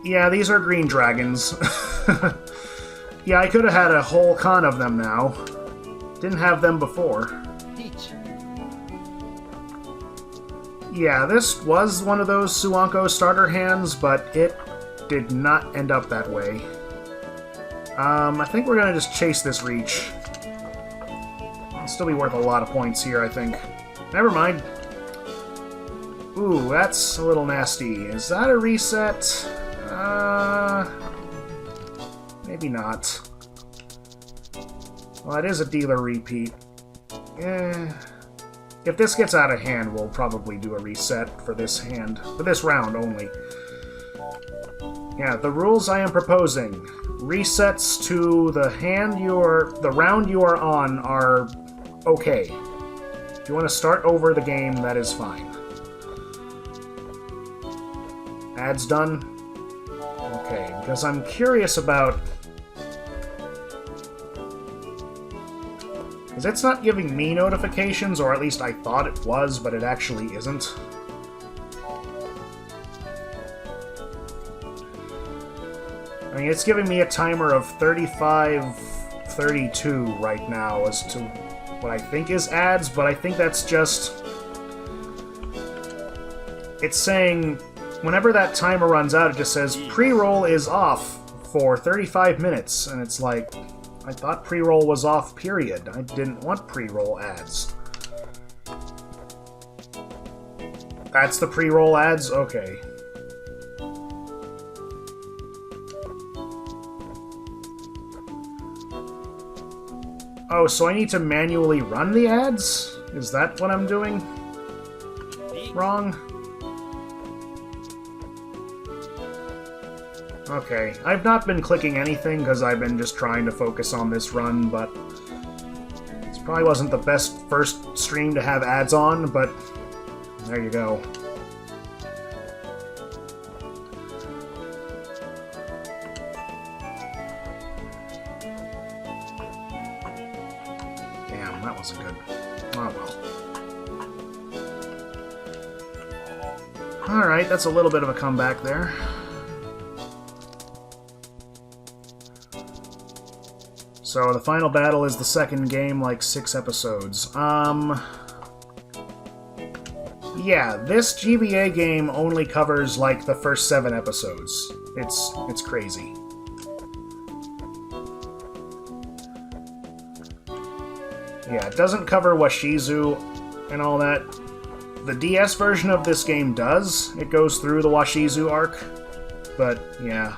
Yeah, these are green dragons. Yeah, I could have had a whole con of them now. Didn't have them before. Yeah, this was one of those Suwanko starter hands, but it did not end up that way. I think we're gonna just chase this reach. It'll still be worth a lot of points here, I think. Never mind. Ooh, that's a little nasty. Is that a reset? Maybe not. Well, it is a dealer repeat. If this gets out of hand, we'll probably do a reset for this hand. For this round only. Yeah, the rules I am proposing. Resets to the round you are on are okay. If you want to start over the game, that is fine. Ads done? Okay, because I'm curious about... Because it's not giving me notifications, or at least I thought it was, but it actually isn't. I mean, it's giving me a timer of 35:32 right now as to what I think is ads, but I think that's just... It's saying, whenever that timer runs out, it just says, pre-roll is off for 35 minutes, and it's like... I thought pre-roll was off, period. I didn't want pre-roll ads. That's the pre-roll ads? Okay. Oh, so I need to manually run the ads? Is that what I'm doing? Wrong? Okay, I've not been clicking anything because I've been just trying to focus on this run, but this probably wasn't the best first stream to have ads on, but there you go. Damn, that wasn't good. Oh well. Alright, that's a little bit of a comeback there. So the final battle is the second game, like 6 episodes. Yeah, this GBA game only covers like the first 7 episodes. It's crazy. Yeah, it doesn't cover Washizu and all that. The DS version of this game does. It goes through the Washizu arc, but yeah.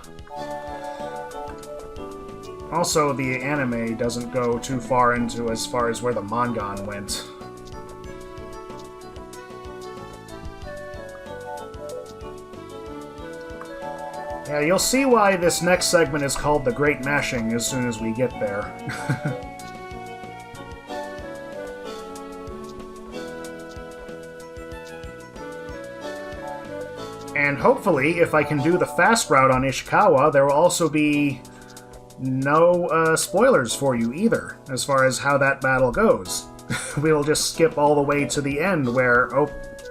Also, the anime doesn't go too far into as far as where the mangan went. Yeah, you'll see why this next segment is called The Great Mashing as soon as we get there. And hopefully, if I can do the fast route on Ishikawa, there will also be no spoilers for you either, as far as how that battle goes. We'll just skip all the way to the end where, oh,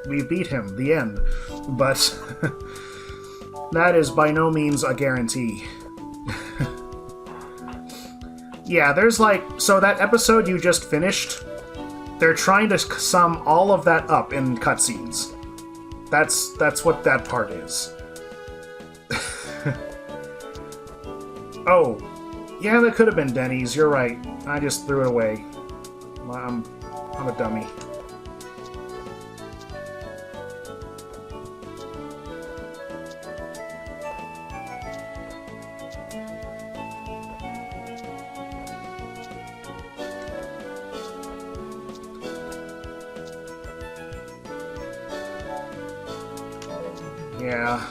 we beat him, the end. But that is by no means a guarantee. Yeah, there's like, so that episode you just finished, they're trying to sum all of that up in cutscenes. That's what that part is. Oh, yeah, that could have been Denny's. You're right. I just threw it away. I'm a dummy. Yeah,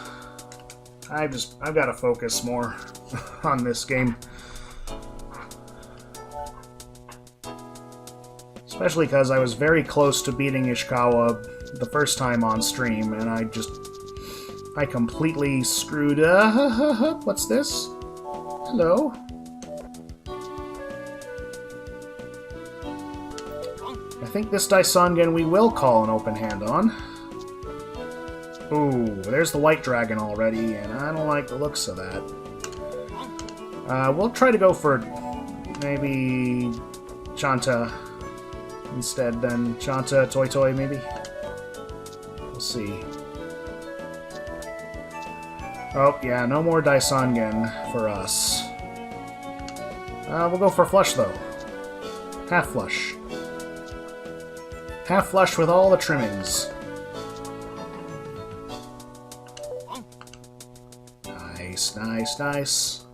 I've got to focus more on this game. Especially because I was very close to beating Ishikawa the first time on stream, and I completely screwed up. What's this? Hello? I think this Daisangen we will call an open hand on. Ooh, there's the white dragon already, and I don't like the looks of that. We'll try to go for maybe Chanta instead, then Chanta, Toy Toy, maybe? We'll see. Oh, yeah, no more Daisangen for us. We'll go for flush, though. Half flush. Half flush with all the trimmings. Nice, nice, nice.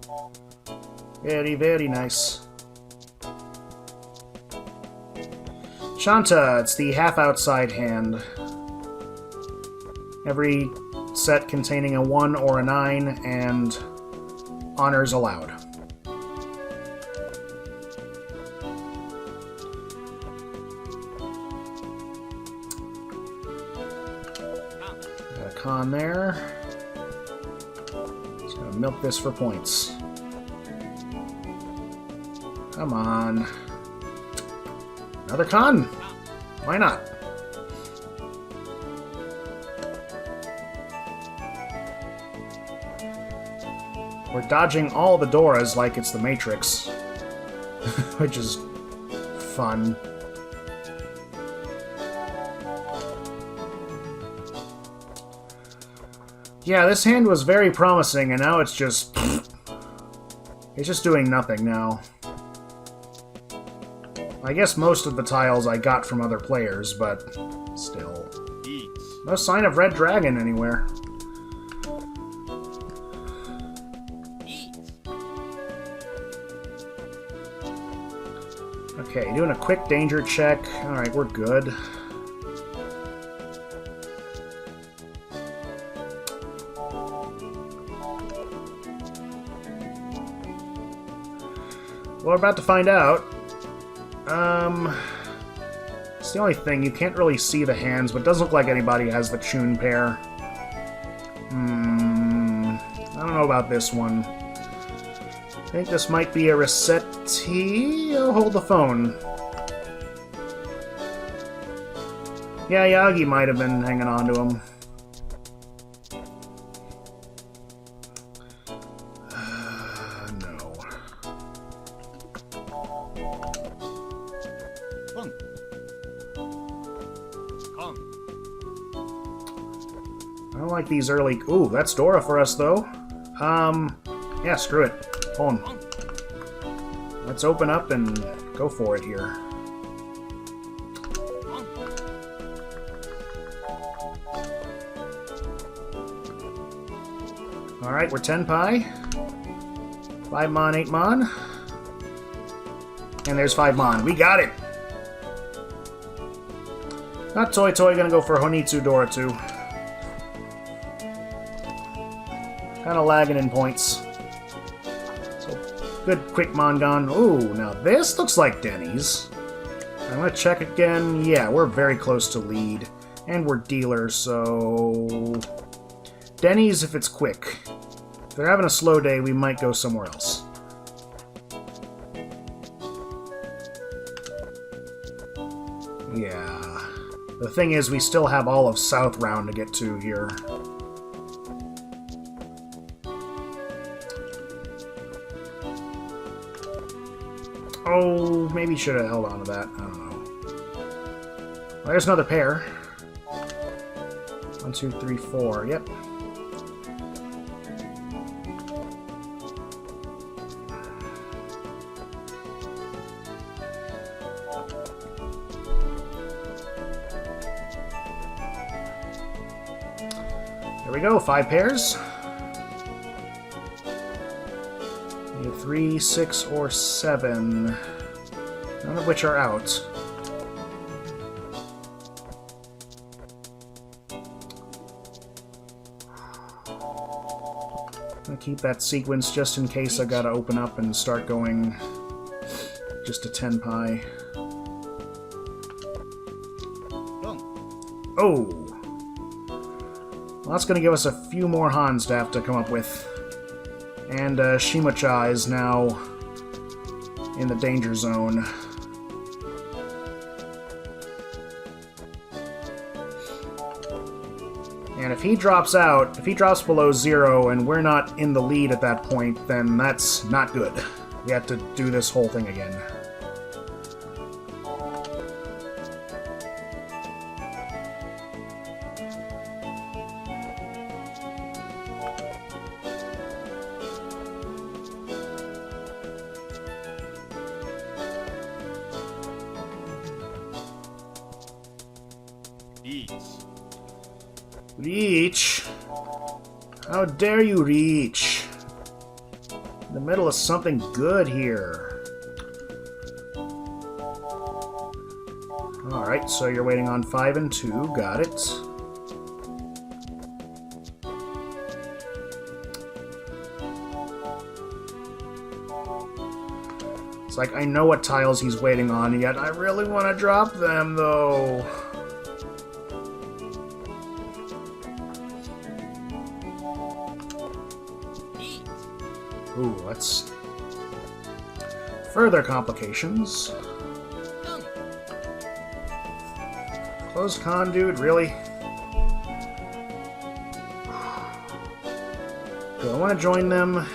Very, very nice. Shanta, it's the half outside hand. Every set containing a 1 or a 9, and honors allowed. Got a con there. Just gonna milk this for points. Come on. Another con! Why not? We're dodging all the Doras like it's the Matrix. Which is fun. Yeah, this hand was very promising, and now it's just... It's just doing nothing now. I guess most of the tiles I got from other players, but still. No sign of Red Dragon anywhere. Okay, doing a quick danger check. Alright, we're good. Well, we're about to find out. It's the only thing. You can't really see the hands, but it doesn't look like anybody has the Chun pair. I don't know about this one. I think this might be a Rossetti. I'll hold the phone. Yeah, Yagi might have been hanging on to him. No. I don't like these early... Ooh, that's Dora for us, though. Yeah, screw it. Hold on. Let's open up and go for it here. Alright, we're 10 pi. 5 mon, 8 mon. And there's 5 mon. We got it! Not Toy Toy, gonna go for Honitsu Dora too. Kinda lagging in points. Good quick Mongon. Ooh, now this looks like Denny's. I'm gonna check again. Yeah, we're very close to lead. And we're dealer, so... Denny's if it's quick. If they're having a slow day, we might go somewhere else. Yeah. The thing is, we still have all of South Round to get to here. Oh, maybe should have held on to that. I don't know. Well, there's another pair. 1, 2, 3, 4. Yep. There we go. 5 pairs. 3, 6, or 7. None of which are out. I'm gonna keep that sequence just in case I gotta open up and start going just to 10 pi. Oh! Well, that's gonna give us a few more Hans to have to come up with. And Shimacha is now in the danger zone. And if he drops out, if he drops below 0 and we're not in the lead at that point, then that's not good. We have to do this whole thing again. Reach? How dare you reach? In the middle of something good here. Alright, so you're waiting on 5 and 2. Got it. It's like I know what tiles he's waiting on, yet I really want to drop them, though. Ooh, let's... Further complications. Closed conduit, really? Do I want to join them?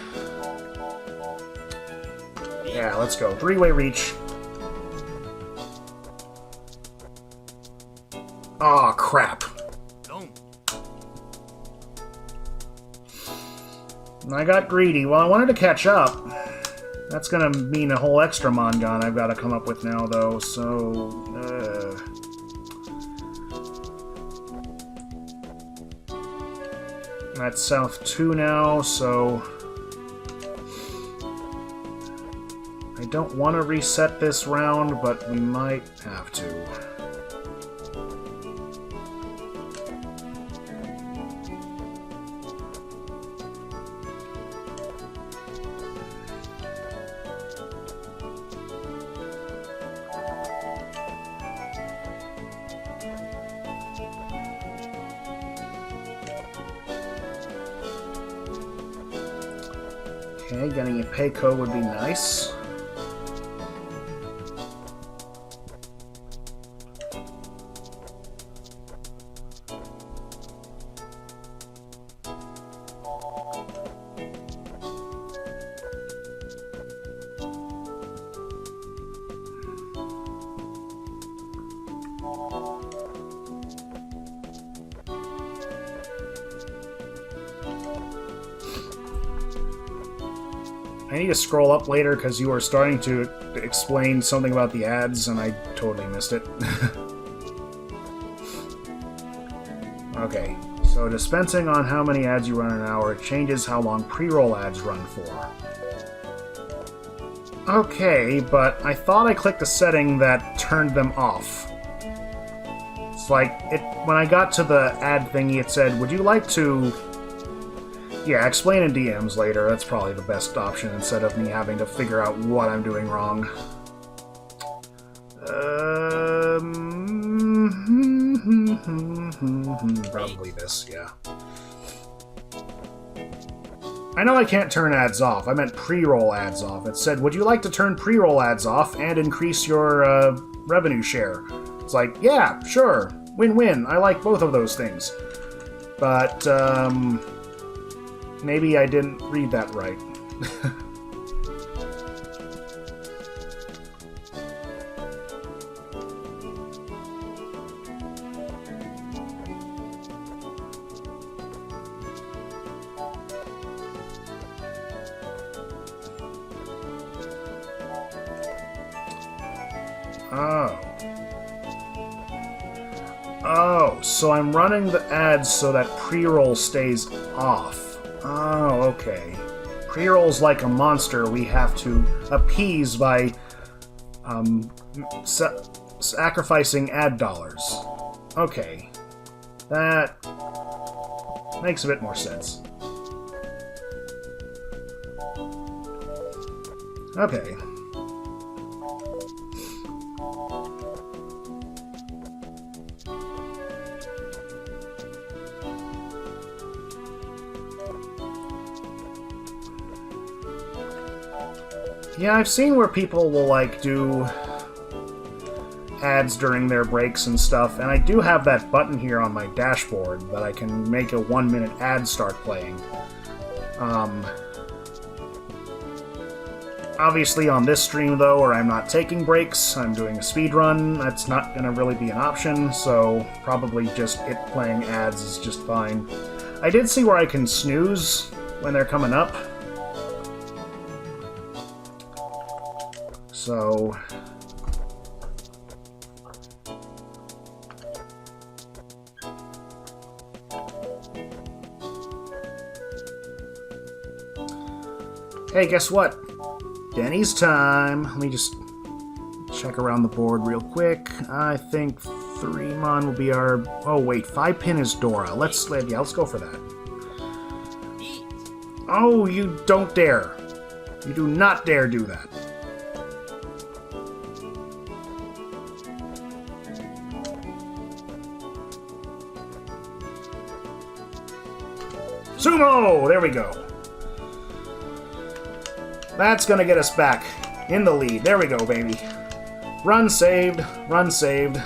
Yeah, let's go. 3-way reach. Aw, crap. I got greedy. Well, I wanted to catch up. That's gonna mean a whole extra Mongon I've got to come up with now, though, so... That's South 2 now, so... I don't want to reset this round, but we might have to. Okay, getting a pay code would be nice. I need to scroll up later because you were starting to explain something about the ads and I totally missed it. Okay, so dispensing on how many ads you run in an hour changes how long pre-roll ads run for. Okay, but I thought I clicked a setting that turned them off. It's like, when I got to the ad thingy, it said, would you like to... Yeah, explain in DMs later. That's probably the best option instead of me having to figure out what I'm doing wrong. Probably this, yeah. I know I can't turn ads off. I meant pre-roll ads off. It said, would you like to turn pre-roll ads off and increase your revenue share? It's like, yeah, sure. Win-win. I like both of those things. But, maybe I didn't read that right. Oh, so I'm running the ads so that pre-roll stays off. Oh, okay. Pre-roll's like a monster we have to appease by sacrificing ad dollars. Okay. That makes a bit more sense. Okay. Yeah, I've seen where people will, like, do ads during their breaks and stuff, and I do have that button here on my dashboard that I can make a 1-minute ad start playing. Obviously on this stream, though, where I'm not taking breaks, I'm doing a speedrun, that's not going to really be an option, so probably just it playing ads is just fine. I did see where I can snooze when they're coming up. So... Hey, guess what? Denny's time. Let me just check around the board real quick. I think 3-mon will be our... Oh, wait, 5-pin is Dora. Let's go for that. Oh, you don't dare. You do not dare do that. Sumo! There we go. That's gonna get us back in the lead. There we go, baby. Run saved. Run saved.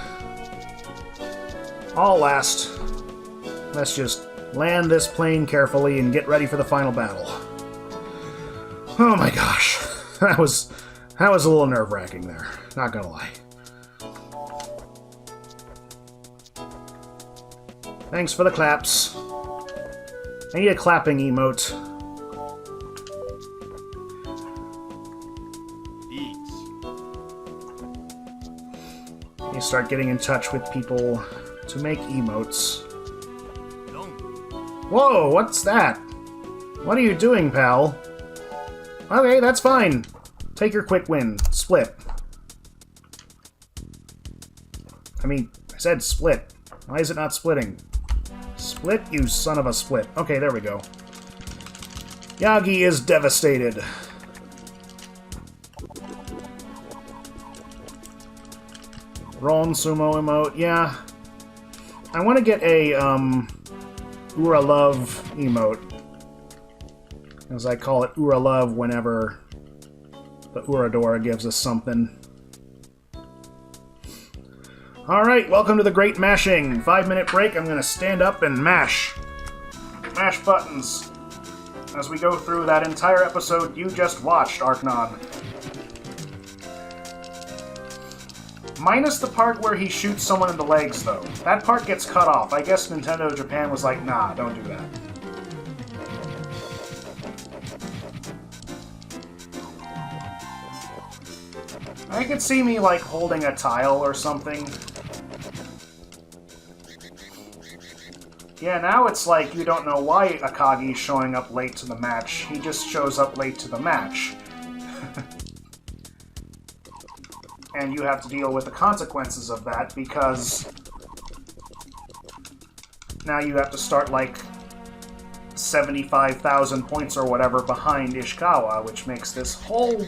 All last. Let's just land this plane carefully and get ready for the final battle. Oh my gosh. That was a little nerve-wracking there. Not gonna lie. Thanks for the claps. I need a clapping emote. You start getting in touch with people to make emotes. Whoa, what's that? What are you doing, pal? Okay, that's fine. Take your quick win. Split. I mean, I said split. Why is it not splitting? Split, you son of a split. Okay, there we go. Yagi is devastated. Ron sumo emote, yeah. I want to get a, Ura Love emote. As I call it, Ura Love whenever the Uradora gives us something. Alright, welcome to the Great Mashing. 5-minute break, I'm gonna stand up and mash. Mash buttons. As we go through that entire episode you just watched, Arknon. Minus the part where he shoots someone in the legs, though. That part gets cut off. I guess Nintendo Japan was like, nah, don't do that. I could see me, like, holding a tile or something. Yeah, now it's like you don't know why Akagi's showing up late to the match. He just shows up late to the match. And you have to deal with the consequences of that, because now you have to start, like, 75,000 points or whatever behind Ishikawa, which makes this whole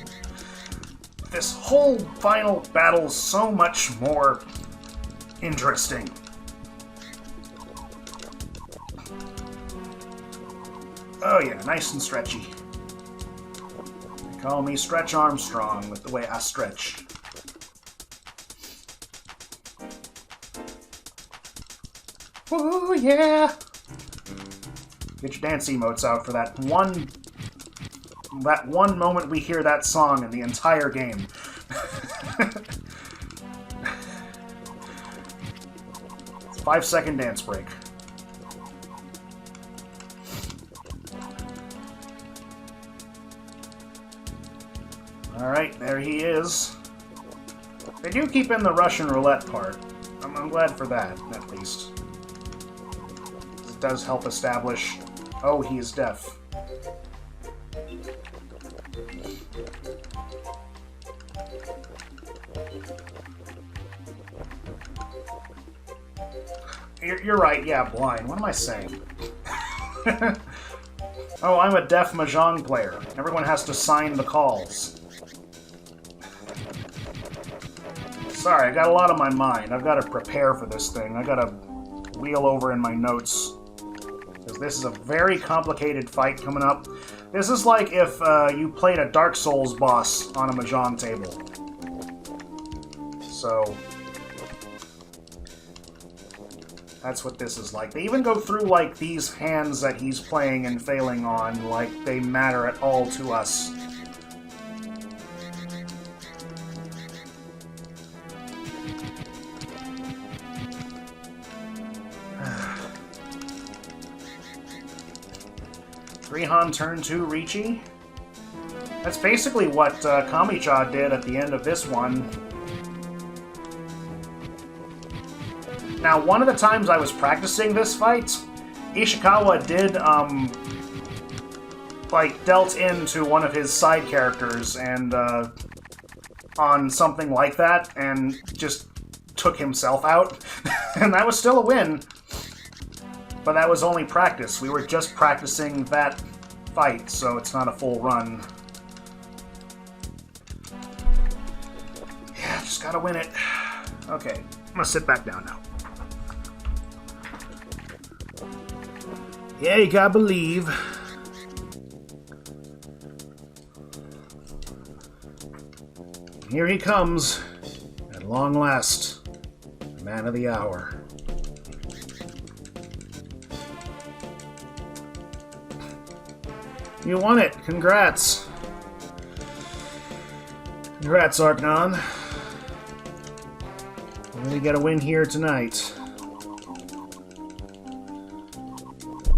final battle so much more interesting. Oh yeah, nice and stretchy. They call me Stretch Armstrong with the way I stretch. Oh yeah! Get your dance emotes out for that one moment we hear that song in the entire game. 5-second dance break. Alright, there he is. They do keep in the Russian roulette part. I'm glad for that, at least. It does help establish... Oh, he is deaf. You're right, yeah, blind. What am I saying? Oh, I'm a deaf mahjong player. Everyone has to sign the calls. Sorry, I got a lot on my mind. I've got to prepare for this thing. I got to wheel over in my notes. Because this is a very complicated fight coming up. This is like if you played a Dark Souls boss on a mahjong table. So... that's what this is like. They even go through, like, these hands that he's playing and failing on, like they matter at all to us. Rihan turn 2 riichi? That's basically what Kamicha did at the end of this one. Now, one of the times I was practicing this fight, Ishikawa did, like, dealt into one of his side characters and, on something like that, and just took himself out. And that was still a win. But that was only practice. We were just practicing that fight, so it's not a full run. Yeah, just gotta win it. Okay, I'm gonna sit back down now. Yeah, you gotta believe. Here he comes, at long last, the man of the hour. You won it! Congrats! Congrats, Arknon. You really get a win here tonight.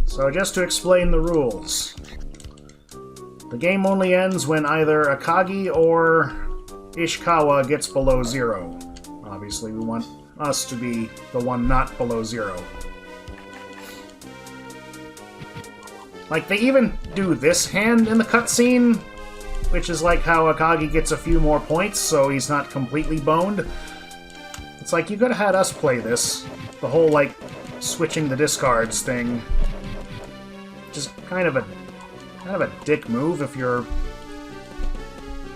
So just to explain the rules. The game only ends when either Akagi or Ishikawa gets below 0. Obviously, we want us to be the one not below 0. Like, they even do this hand in the cutscene. which is like how Akagi gets a few more points, so he's not completely boned. It's like, you could have had us play this. The whole, like, switching the discards thing. Just kind of a dick move if you're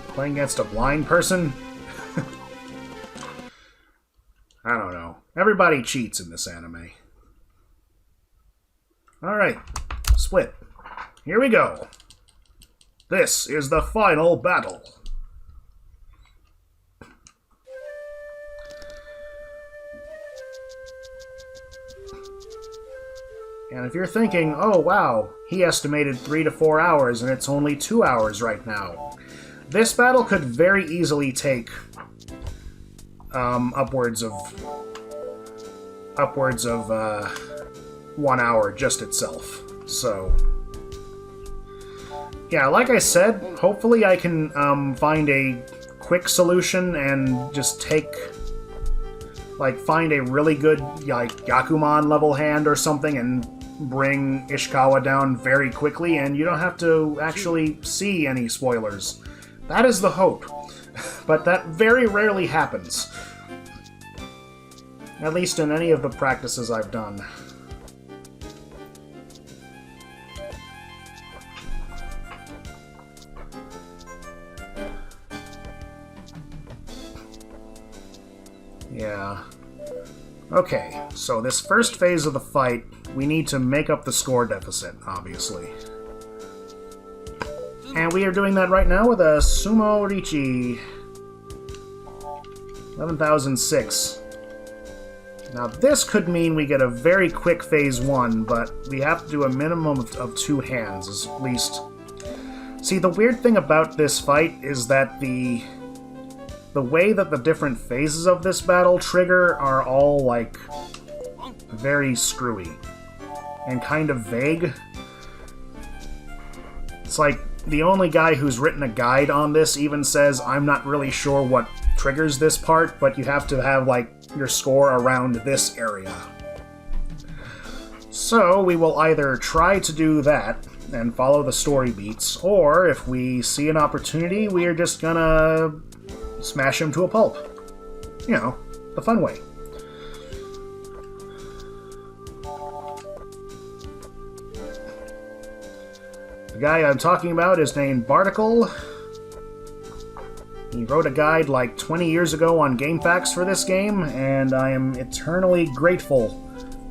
playing against a blind person. I don't know. Everybody cheats in this anime. Alright, split. Here we go. This is the final battle. And if you're thinking, oh wow, he estimated 3 to 4 hours and it's only 2 hours right now. This battle could very easily take upwards of 1 hour just itself. So yeah, like I said, hopefully I can find a quick solution and just find a really good like Yakuman level hand or something and bring Ishikawa down very quickly, and you don't have to actually see any spoilers. That is the hope. But that very rarely happens. At least in any of the practices I've done. Yeah. Okay, so this first phase of the fight, we need to make up the score deficit, obviously. And we are doing that right now with a Sumo Riichi 11,006. Now this could mean we get a very quick phase 1, but we have to do a minimum of 2 hands, at least. See, the weird thing about this fight is that the way that the different phases of this battle trigger are all, like, very screwy and kind of vague. It's like, the only guy who's written a guide on this even says, I'm not really sure what triggers this part, but you have to have, like, your score around this area. So, we will either try to do that and follow the story beats, or if we see an opportunity, we are just gonna smash him to a pulp. You know, the fun way. The guy I'm talking about is named Barticle. He wrote a guide like 20 years ago on GameFAQs for this game, and I am eternally grateful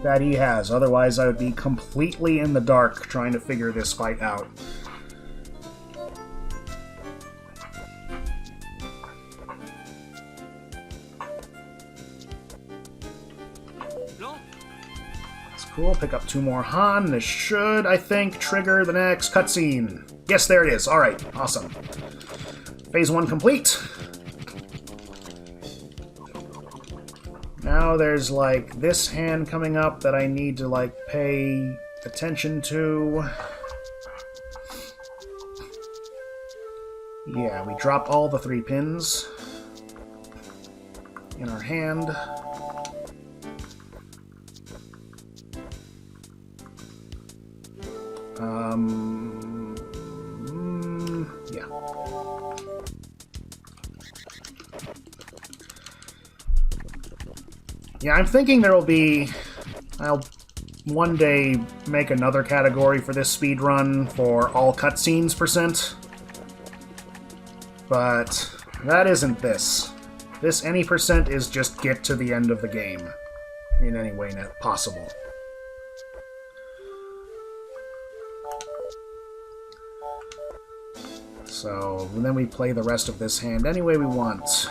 that he has. Otherwise, I would be completely in the dark trying to figure this fight out. Cool, pick up 2 more Han. This should, I think, trigger the next cutscene. Yes, there it is. Alright, awesome. Phase 1 complete. Now there's, like, this hand coming up that I need to, like, pay attention to. Yeah, we drop all the 3 pins in our hand. Yeah. Yeah, I'm thinking there will be... I'll one day make another category for this speedrun for all cutscenes %. But that isn't this. This any % is just get to the end of the game in any way possible. So, and then we play the rest of this hand any way we want.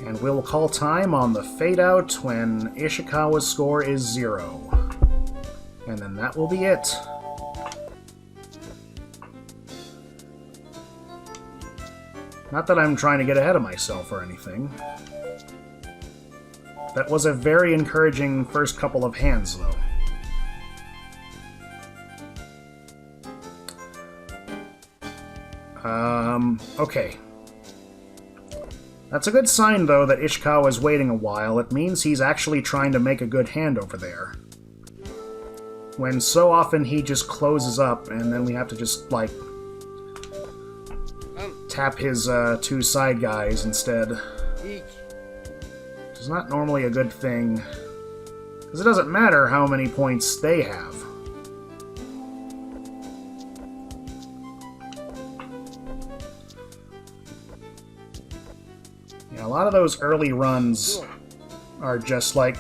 And we'll call time on the fade out when Ishikawa's score is 0. And then that will be it. Not that I'm trying to get ahead of myself or anything. That was a very encouraging first couple of hands, though. Okay. That's a good sign, though, that Ishikawa is waiting a while. It means he's actually trying to make a good hand over there. When so often he just closes up, and then we have to just, like, tap his two side guys instead. Which is not normally a good thing, because it doesn't matter how many points they have. Yeah, a lot of those early runs are just like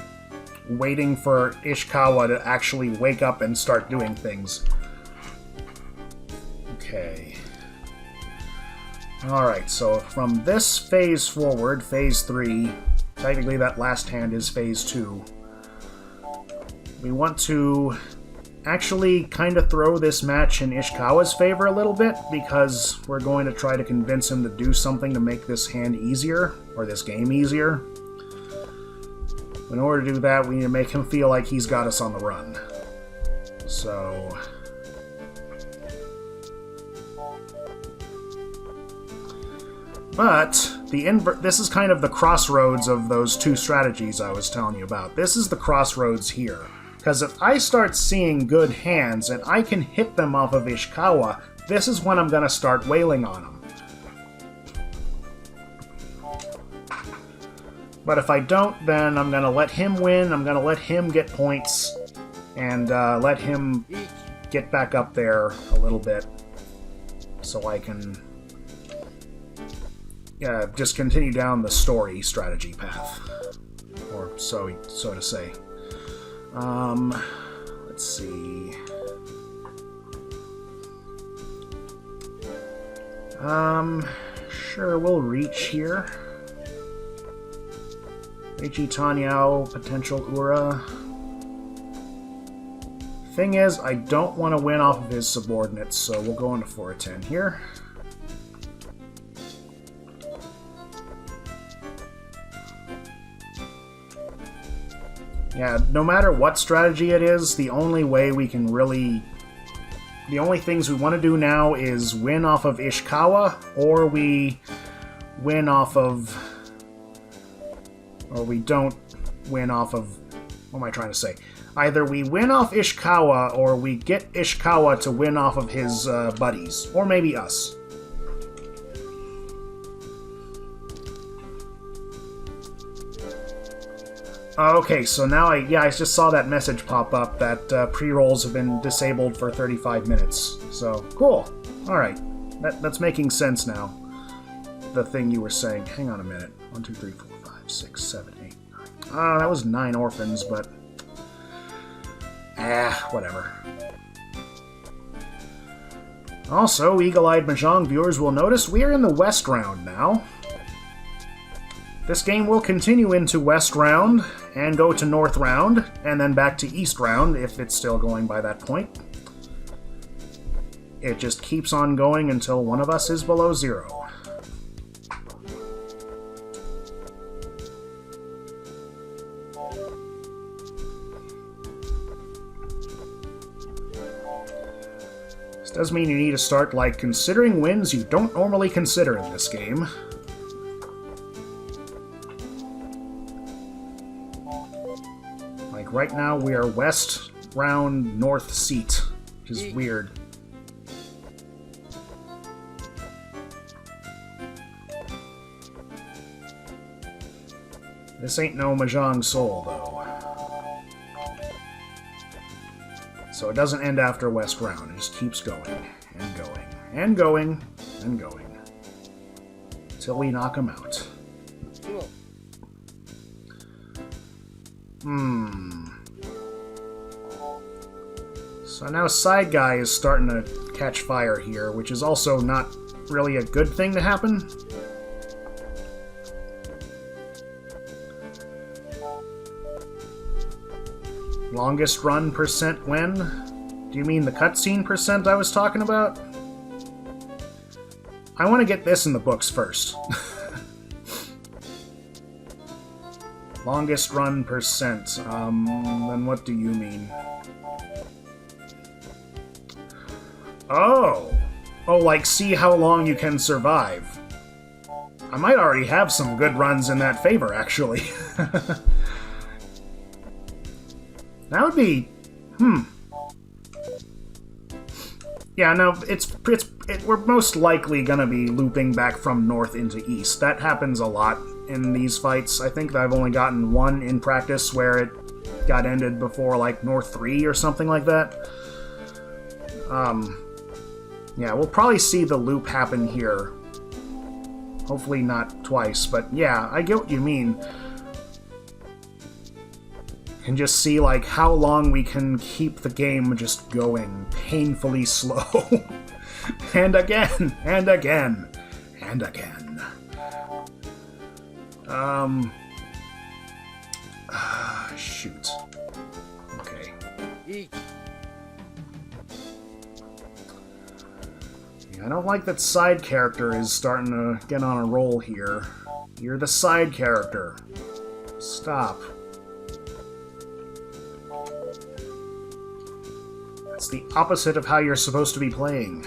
waiting for Ishikawa to actually wake up and start doing things. Okay. Alright, so from this phase forward, phase 3, technically that last hand is phase 2, we want to actually kind of throw this match in Ishikawa's favor a little bit, because we're going to try to convince him to do something to make this hand easier, or this game easier. In order to do that, we need to make him feel like he's got us on the run. So... But, this is kind of the crossroads of those two strategies I was telling you about. This is the crossroads here. Because if I start seeing good hands and I can hit them off of Ishikawa, this is when I'm going to start wailing on him. But if I don't, then I'm going to let him win, I'm going to let him get points, and let him get back up there a little bit, so I can just continue down the story strategy path, or so to say. Let's see. Sure, we'll reach here. Riichi, Tanyao, potential Ura. Thing is, I don't want to win off of his subordinates, so we'll go into 4-10 here. Yeah, no matter what strategy it is, the only way we can really... The only things we want to do now is win off of Ishikawa, or we win off of... Or we don't win off of... What am I trying to say? Either we win off Ishikawa, or we get Ishikawa to win off of his buddies. Or maybe us. Okay, so now I just saw that message pop up that pre-rolls have been disabled for 35 minutes. So, cool. Alright. That's making sense now. The thing you were saying. Hang on a minute. 1, 2, 3, 4, 5, 6, 7, 8, 9. That was 9 orphans, but... whatever. Also, eagle-eyed Mahjong viewers will notice we are in the West Round now. This game will continue into West Round, and go to North Round, and then back to East Round, if it's still going by that point. It just keeps on going until one of us is below 0. This does mean you need to start, like, considering wins you don't normally consider in this game. Right now, we are West Round North Seat, which is weird. This ain't no Mahjong Soul, though. So it doesn't end after West Round, it just keeps going, and going, and going, and going. Until we knock him out. So now Side Guy is starting to catch fire here, which is also not really a good thing to happen. Longest run percent win? Do you mean the cutscene percent I was talking about? I want to get this in the books first. Longest run percent. Then what do you mean? Oh! Oh, like, see how long you can survive. I might already have some good runs in that favor, actually. That would be... Yeah, no, we're most likely gonna be looping back from north into east. That happens a lot in these fights. I think that I've only gotten one in practice where it got ended before, like, North 3 or something like that. Yeah, we'll probably see the loop happen here. Hopefully not twice, but yeah, I get what you mean. And just see, like, how long we can keep the game just going painfully slow. And again, and again, and again. Shoot. Okay. Yeah, I don't like that side character is starting to get on a roll here. You're the side character. Stop. It's the opposite of how you're supposed to be playing.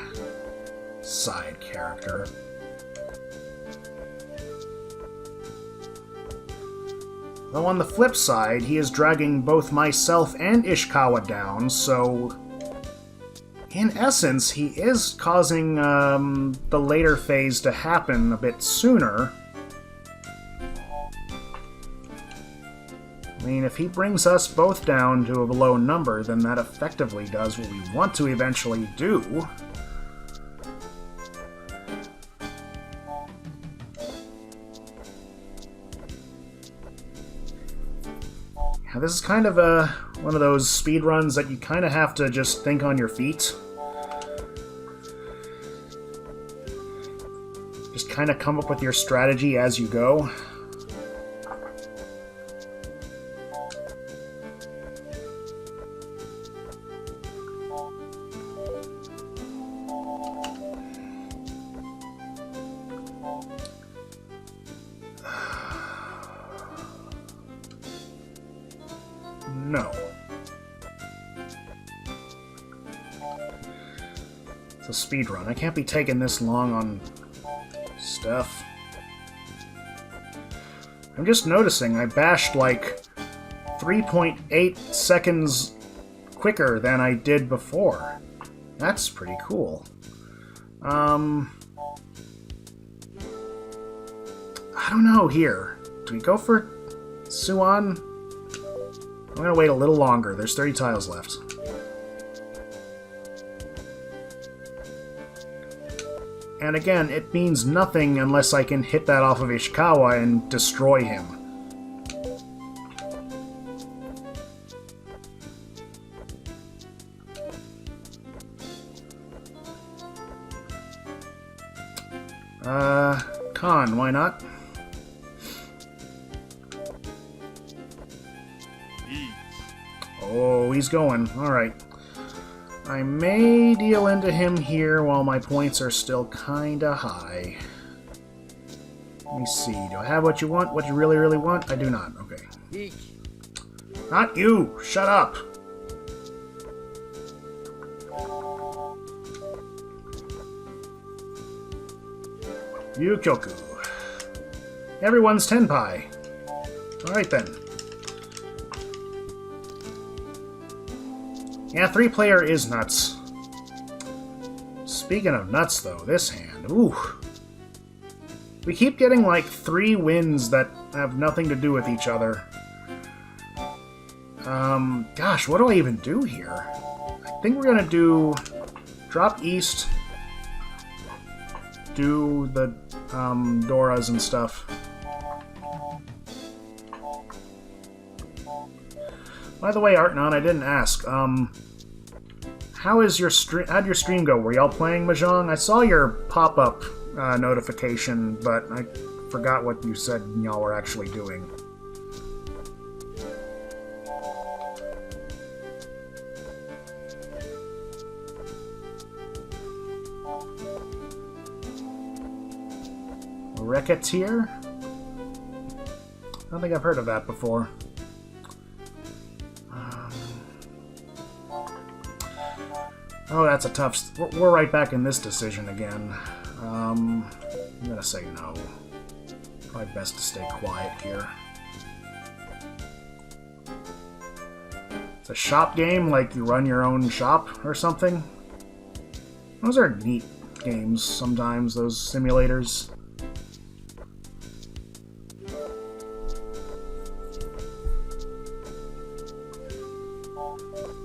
Side character. Though on the flip side, he is dragging both myself and Ishikawa down, so... in essence, he is causing the later phase to happen a bit sooner. I mean, if he brings us both down to a low number, then that effectively does what we want to eventually do. Yeah, this is kind of one of those speedruns that you kind of have to just think on your feet. Just kind of come up with your strategy as you go. No. It's a speedrun. I can't be taking this long on stuff. I'm just noticing I bashed like 3.8 seconds quicker than I did before. That's pretty cool. I don't know here. Do we go for Suan? I'm gonna wait a little longer. There's 30 tiles left. And again, it means nothing unless I can hit that off of Ishikawa and destroy him. Khan, why not? Oh, he's going. Alright. I may deal into him here while my points are still kinda high. Let me see. Do I have what you want? What you really, really want? I do not. Okay. Not you! Shut up! Yukyoku. Everyone's Tenpai. Alright then. Yeah, 3-player is nuts. Speaking of nuts, though, this hand, ooh. We keep getting, like, 3 wins that have nothing to do with each other. Gosh, what do I even do here? I think we're gonna do... drop east. Do the, Doras and stuff. By the way, Artnon, I didn't ask, how'd your stream go? Were y'all playing mahjong? I saw your pop-up notification, but I forgot what you said y'all were actually doing. Racketeer? I don't think I've heard of that before. Oh, that's a tough... We're right back in this decision again. I'm gonna say no. Probably best to stay quiet here. It's a shop game, like you run your own shop or something. Those are neat games sometimes, those simulators.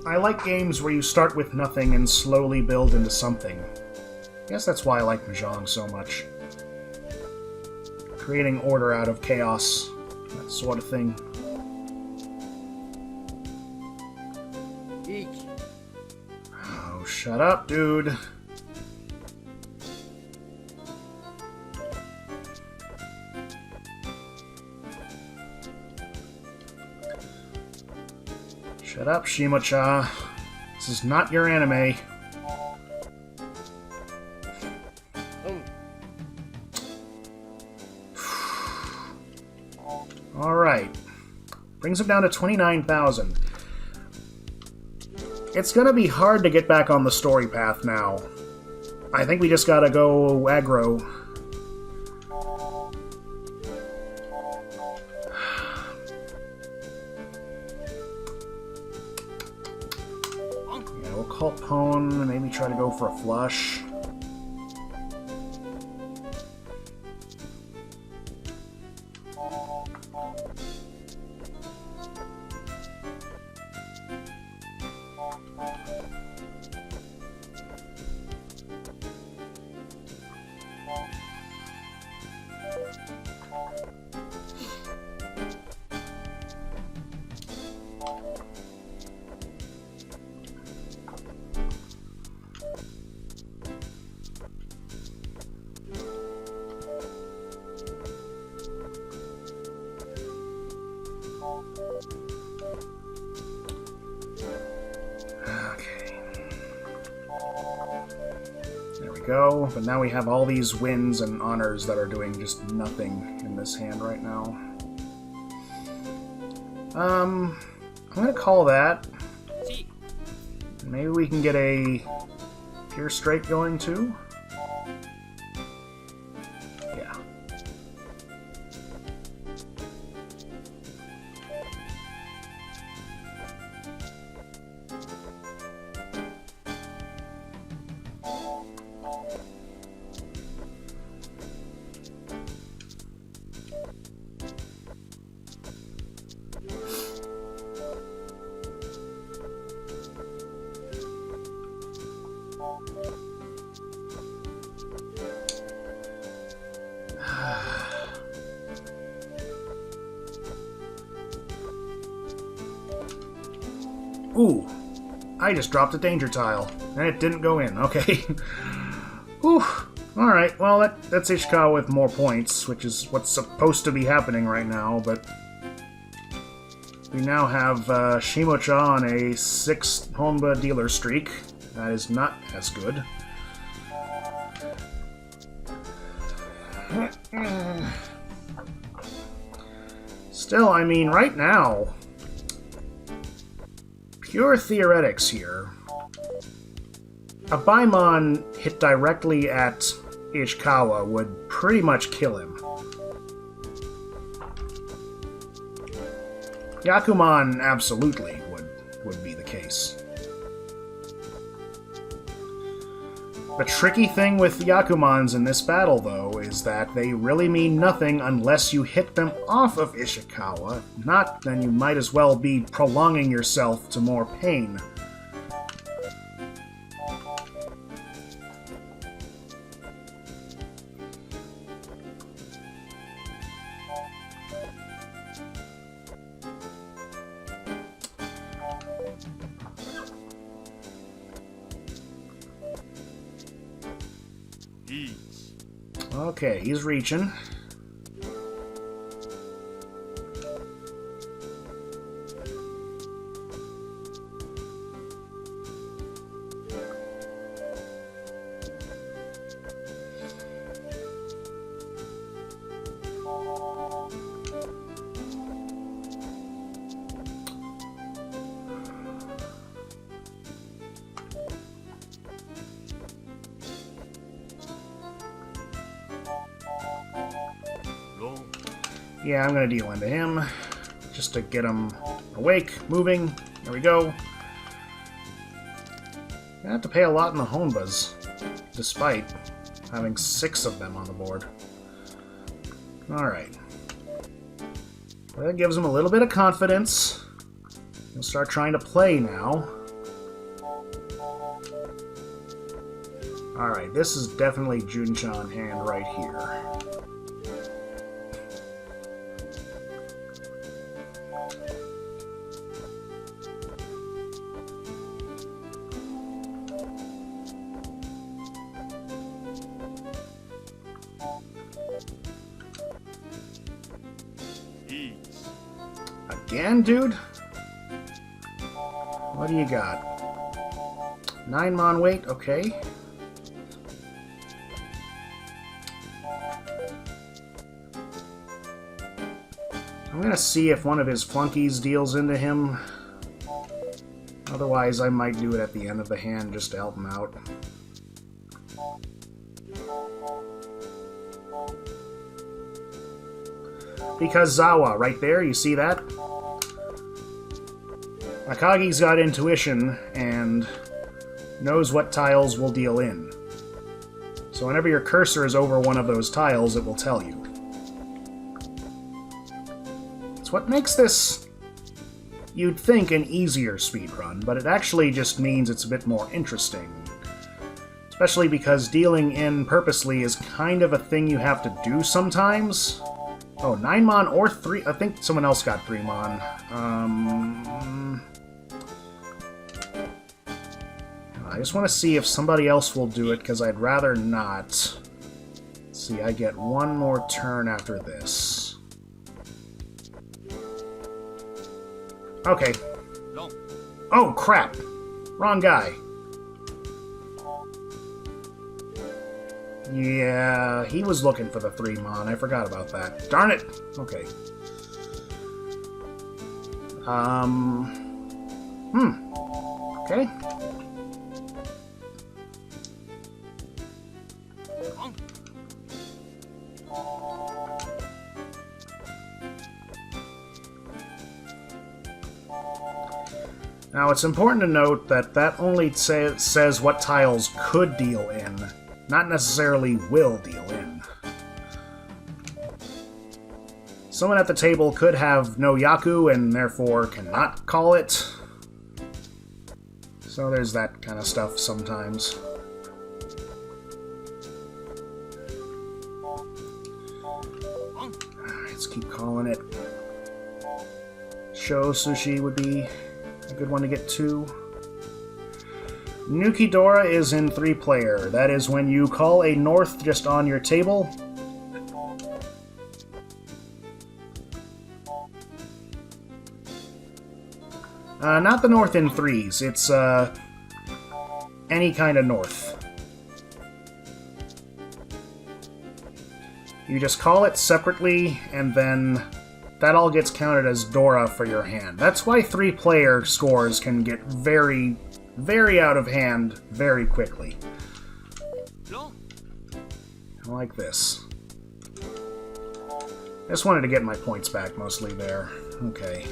I like games where you start with nothing and slowly build into something. I guess that's why I like mahjong so much. Creating order out of chaos, that sort of thing. Oh, shut up, dude. Shut up, Shimo-cha. This is not your anime. Alright. Brings him down to 29,000. It's gonna be hard to get back on the story path now. I think we just gotta go aggro. Yeah, we'll call Pwn and maybe try to go for a flush. Go, but now we have all these wins and honors that are doing just nothing in this hand right now. I'm gonna call that. Maybe we can get a pure straight going too? Yeah. Ooh, I just dropped a danger tile, and it didn't go in. Okay. Whew. Alright, well, that's Ishikawa with more points, which is what's supposed to be happening right now, but we now have Shimo-cha on a 6 Honba dealer streak. That is not as good. Still, I mean, right now, pure theoretics here. A Baimon hit directly at Ishikawa would pretty much kill him. Yakuman absolutely would be the case. The tricky thing with Yakumans in this battle, though, is that they really mean nothing unless you hit them off of Ishikawa. Not, then you might as well be prolonging yourself to more pain. Okay, he's reaching. Yeah, I'm gonna deal into him. Just to get him awake, moving. There we go. I have to pay a lot in the Honbas, despite having 6 of them on the board. Alright. Well, that gives him a little bit of confidence. He'll start trying to play now. Alright, this is definitely Junchan hand right here. Again, dude? What do you got? 9 mon weight, okay. I'm gonna see if one of his flunkies deals into him. Otherwise, I might do it at the end of the hand just to help him out. Because Zawa, right there, you see that? Akagi's got intuition and knows what tiles will deal in. So whenever your cursor is over one of those tiles, it will tell you. It's what makes this, you'd think, an easier speedrun, but it actually just means it's a bit more interesting. Especially because dealing in purposely is kind of a thing you have to do sometimes. Oh, 9 mon or 3... I think someone else got 3 mon. I just want to see if somebody else will do it, because I'd rather not. Let's see, I get 1 more turn after this. Okay. Oh, crap! Wrong guy. Yeah, he was looking for the 3 mon. I forgot about that. Darn it! Okay. Okay. Now, it's important to note that that only says what tiles could deal in, not necessarily will deal in. Someone at the table could have no Yaku and therefore cannot call it. So there's that kind of stuff sometimes. Alright, let's keep calling it. Sho Sushi would be a good one to get to. Nukidora is in 3-player. That is when you call a north just on your table. Not the north in 3s. It's any kind of north. You just call it separately, and then that all gets counted as Dora for your hand. That's why 3-player scores can get very, very out of hand very quickly. Like this. I just wanted to get my points back mostly there. Okay.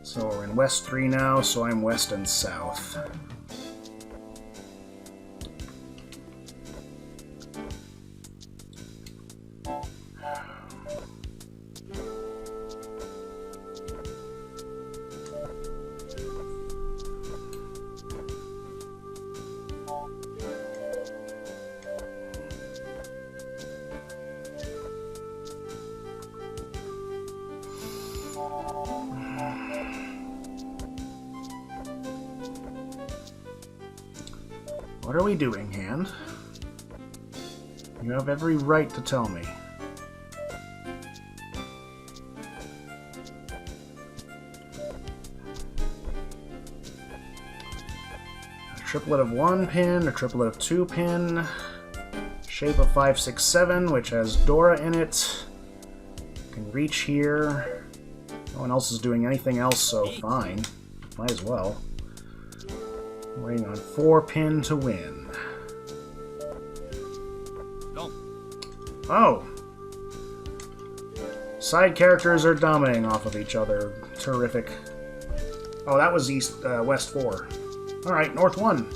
So we're in West 3 now, so I'm West and South. What are we doing, hand? You have every right to tell me. A triplet of 1 pin, a triplet of 2 pin, shape of 5, 6, 7, which has Dora in it. Can reach here. No one else is doing anything else, so fine. Might as well. Waiting on 4 pin to win. Oh! Side characters are dominating off of each other. Terrific. Oh, that was West 4. Alright, North 1.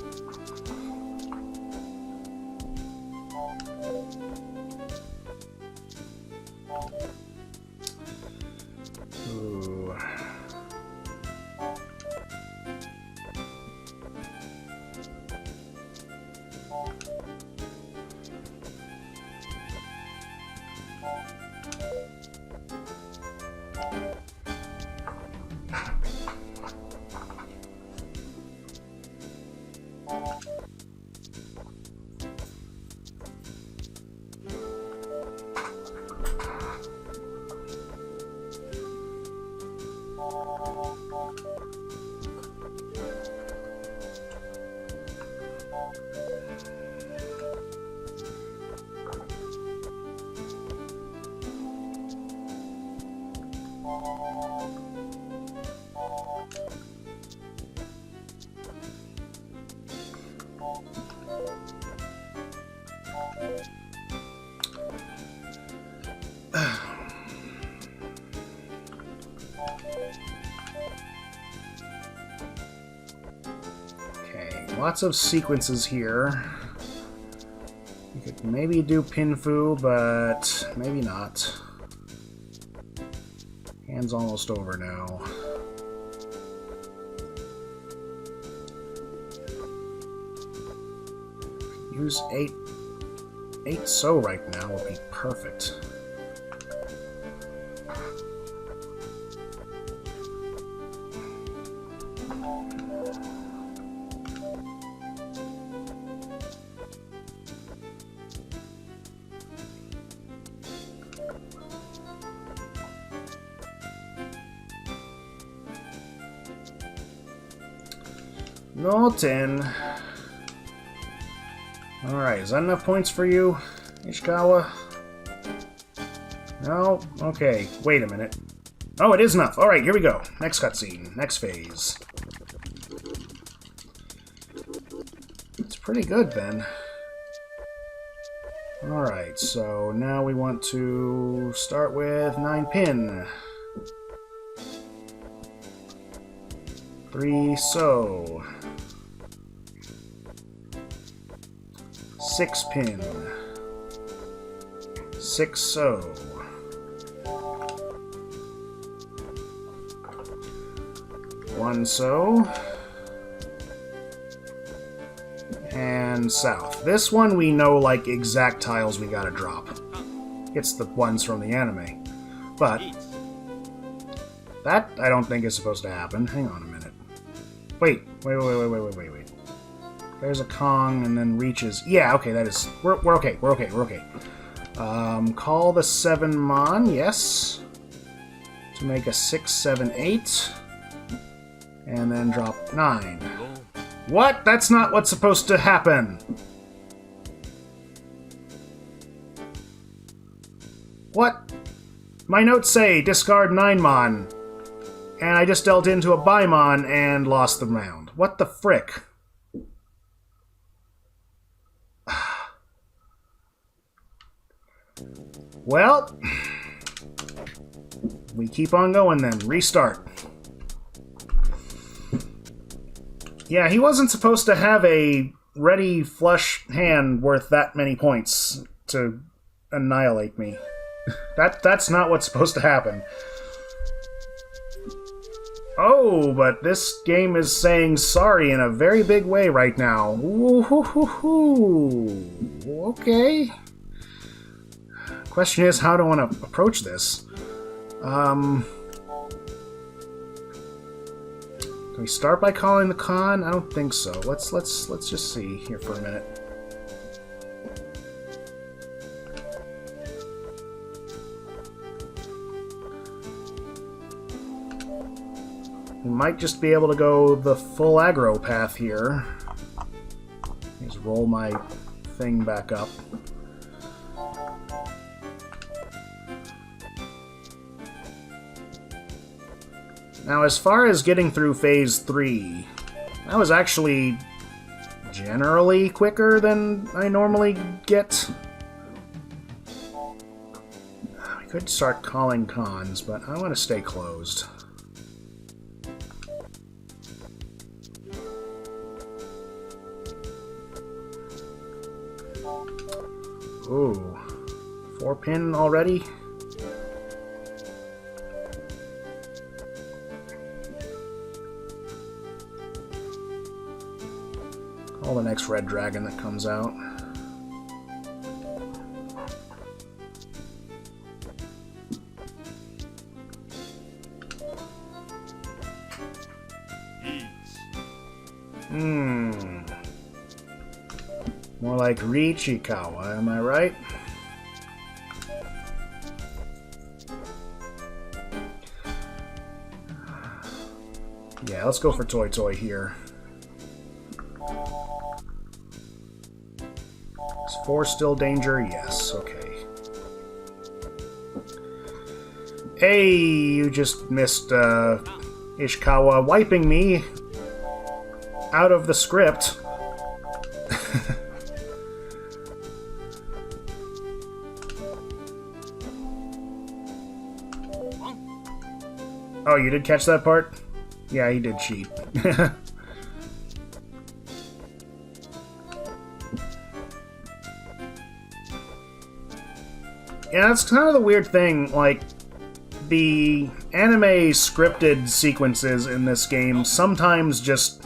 Ooh. Lots of sequences here. You could maybe do Pinfu, but maybe not. Hand's almost over now. Use 8 so right now would be perfect. No 10. Alright, is that enough points for you, Ishikawa? No? Okay, wait a minute. Oh, it is enough. Alright, here we go. Next cutscene. Next phase. It's pretty good, then. Alright, so now we want to start with 9 pin. 3 so. 6 pin. 6 so. 1 so. And south. This one we know like exact tiles we gotta drop. It's the ones from the anime. But that I don't think is supposed to happen. Hang on a minute. Wait. There's a Kong and then reaches. Yeah, okay, that is. We're okay. We're okay. Call the 7 Mon, yes. To make a 6, 7, 8. And then drop 9. What? That's not what's supposed to happen. What? My notes say discard 9 Mon. And I just dealt into a Baimon and lost the round. What the frick? Well, we keep on going then. Restart. Yeah, he wasn't supposed to have a ready flush hand worth that many points to annihilate me. That's not what's supposed to happen. Oh, but this game is saying sorry in a very big way right now. Ooh, okay. Question is, how do I want to approach this? Can we start by calling the Khan? I don't think so. Let's just see here for a minute. We might just be able to go the full aggro path here. Just roll my thing back up. Now, as far as getting through Phase 3, that was actually generally quicker than I normally get. I could start calling cons, but I want to stay closed. Ooh, 4-pin already? Call the next red dragon that comes out. More like riichi, am I right? Yeah, let's go for Toy here. Is 4 still danger? Yes, okay. Hey, you just missed Ishikawa wiping me out of the script. Oh, you did catch that part? Yeah, he did cheat. Yeah, that's kind of the weird thing, like, the anime scripted sequences in this game sometimes just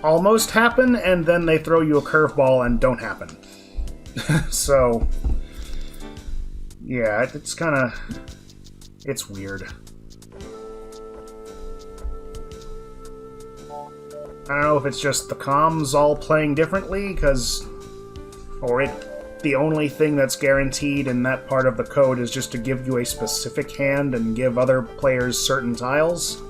almost happen, and then they throw you a curveball and don't happen. So, yeah, it's kind of... it's weird. I don't know if it's just the comms all playing differently, or the only thing that's guaranteed in that part of the code is just to give you a specific hand and give other players certain tiles.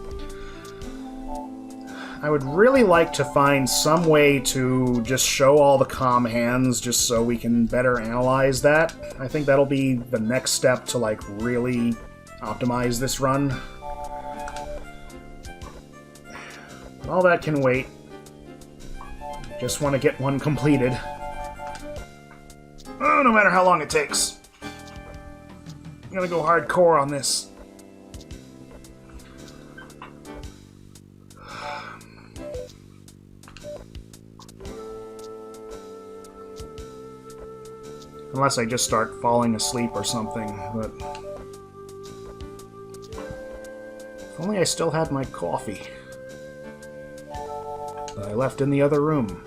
I would really like to find some way to just show all the comm hands just so we can better analyze that. I think that'll be the next step to, like, really optimize this run. All that can wait. Just want to get one completed. Oh, no matter how long it takes. I'm gonna go hardcore on this. Unless I just start falling asleep or something, but... if only I still had my coffee. That I left in the other room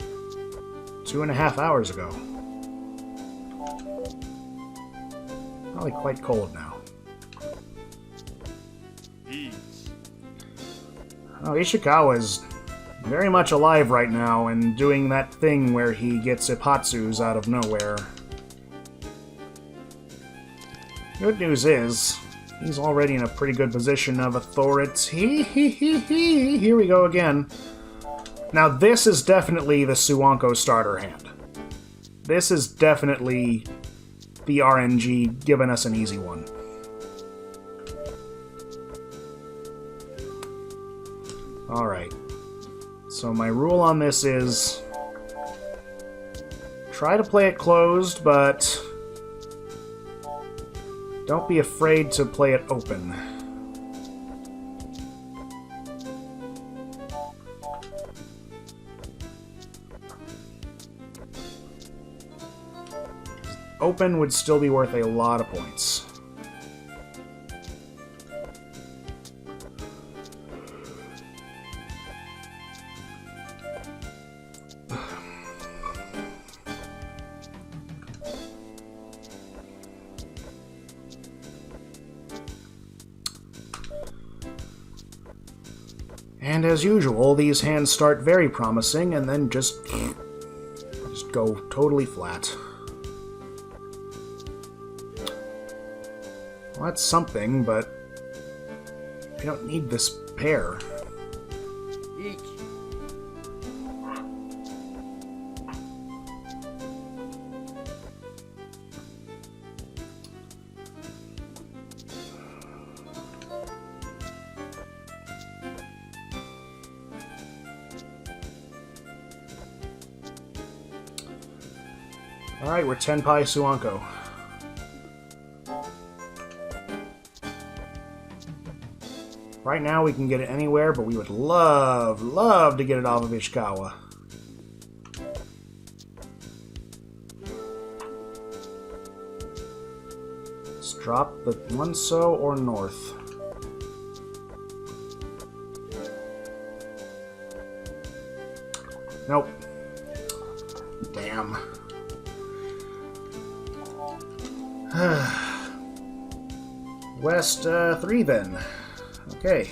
2.5 hours ago. Probably quite cold now. Oh, Ishikawa's very much alive right now and doing that thing where he gets Ipatsus out of nowhere. Good news is, he's already in a pretty good position of authority. Here we go again. Now this is definitely the Suwanko starter hand. This is definitely the RNG giving us an easy one. Alright. So my rule on this is... try to play it closed, but... don't be afraid to play it open. Open would still be worth a lot of points. And as usual, these hands start very promising and then just go totally flat. Well, that's something, but We don't need this pair. Riichi. Alright, we're Tenpai Suanko. Right now we can get it anywhere, but we would love to get it off of Ishikawa. Let's drop the one-so or north. Nope. Damn. West 3 then. Okay.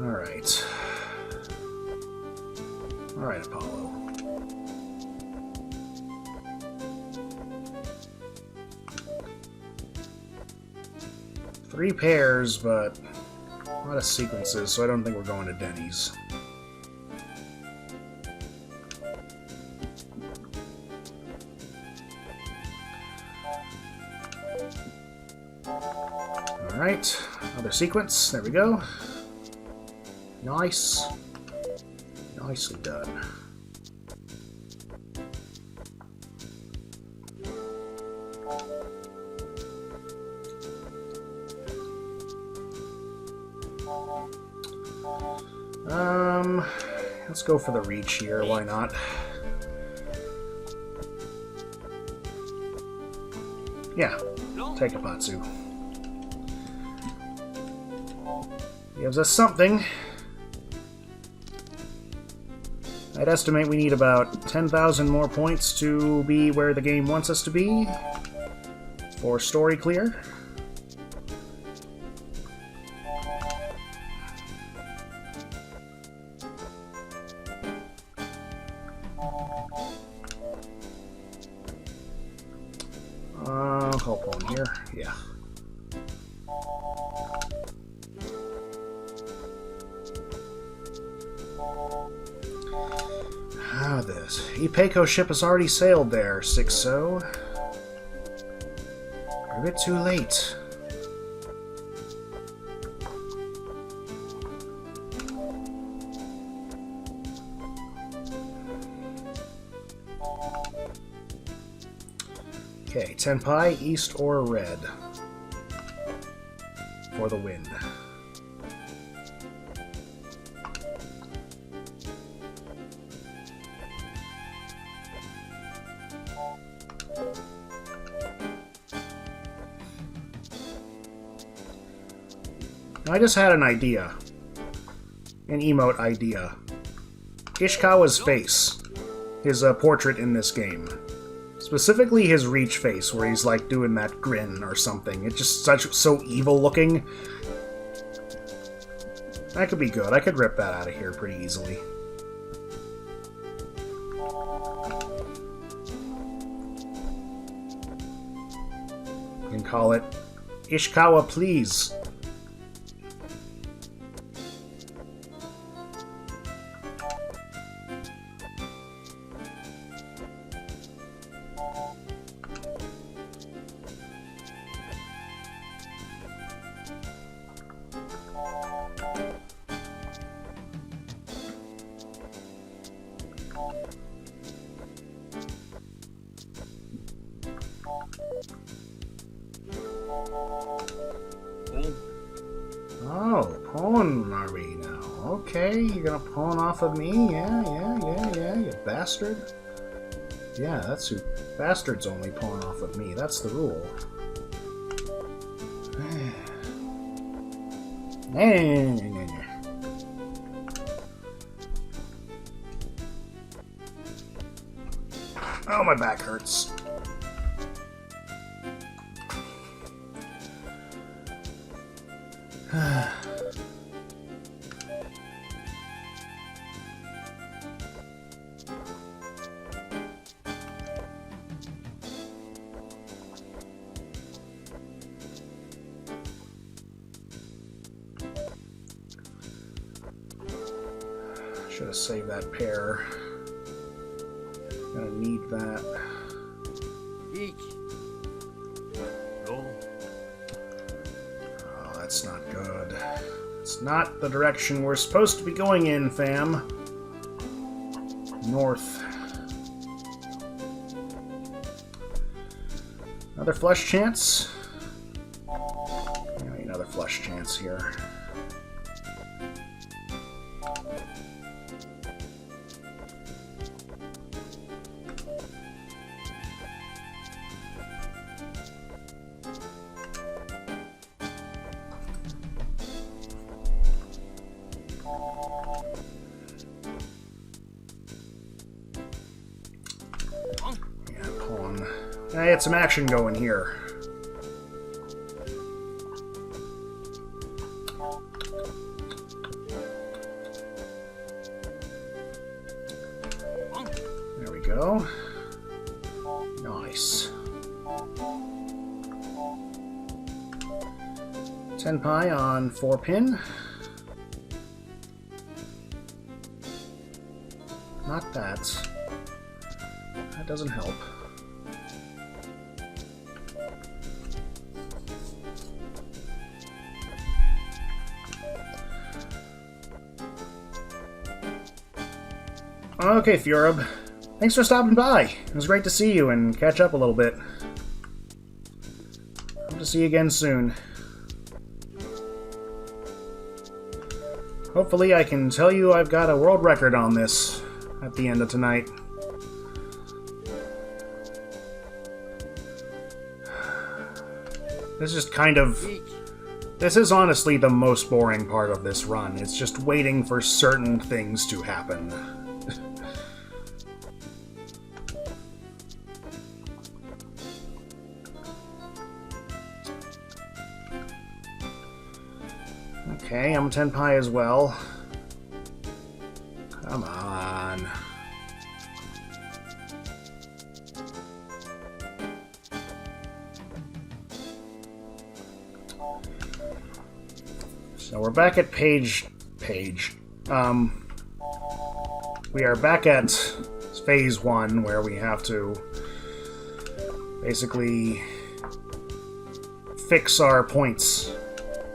Alright. Alright, Apollo. Three pairs, but a lot of sequences, so I don't think we're going to Denny's. Alright, other sequence. There we go. Nice. Nicely done. Let's go for the reach here, why not? Yeah, take a Patsu. Gives us something. I'd estimate we need about 10,000 more points to be where the game wants us to be for story clear. Hope on here, yeah. This Ipeco ship has already sailed there, 6-0. We're a bit too late. Okay, Tenpai, east or red for the win. I just had an idea. An emote idea. Ishikawa's face. His portrait in this game. Specifically his reach face, where he's like doing that grin or something. It's just so evil looking. That could be good. I could rip that out of here pretty easily. You can call it Ishikawa Please. Oh, pawn are we now? Okay. you're gonna pawn off of me? Yeah, you bastard. Yeah, that's who... Bastards only pawn off of me. That's the rule. Oh, my back hurts. Should have saved that pair. Gonna need that. riichi. Roll. Oh, that's not good. It's not the direction we're supposed to be going in, fam. North. Another flush chance? Another flush chance here. I had some action going here. There we go. Nice. Tenpai on 4-pin. Not that. That doesn't help. Okay, Fjorub. Thanks for stopping by. It was great to see you and catch up a little bit. Hope to see you again soon. Hopefully I can tell you I've got a world record on this at the end of tonight. This is kind of... This is honestly the most boring part of this run. It's just waiting for certain things to happen. Okay, I'm Tenpai as well. Come on. So we're back at page. We are back at phase 1, where we have to basically fix our points.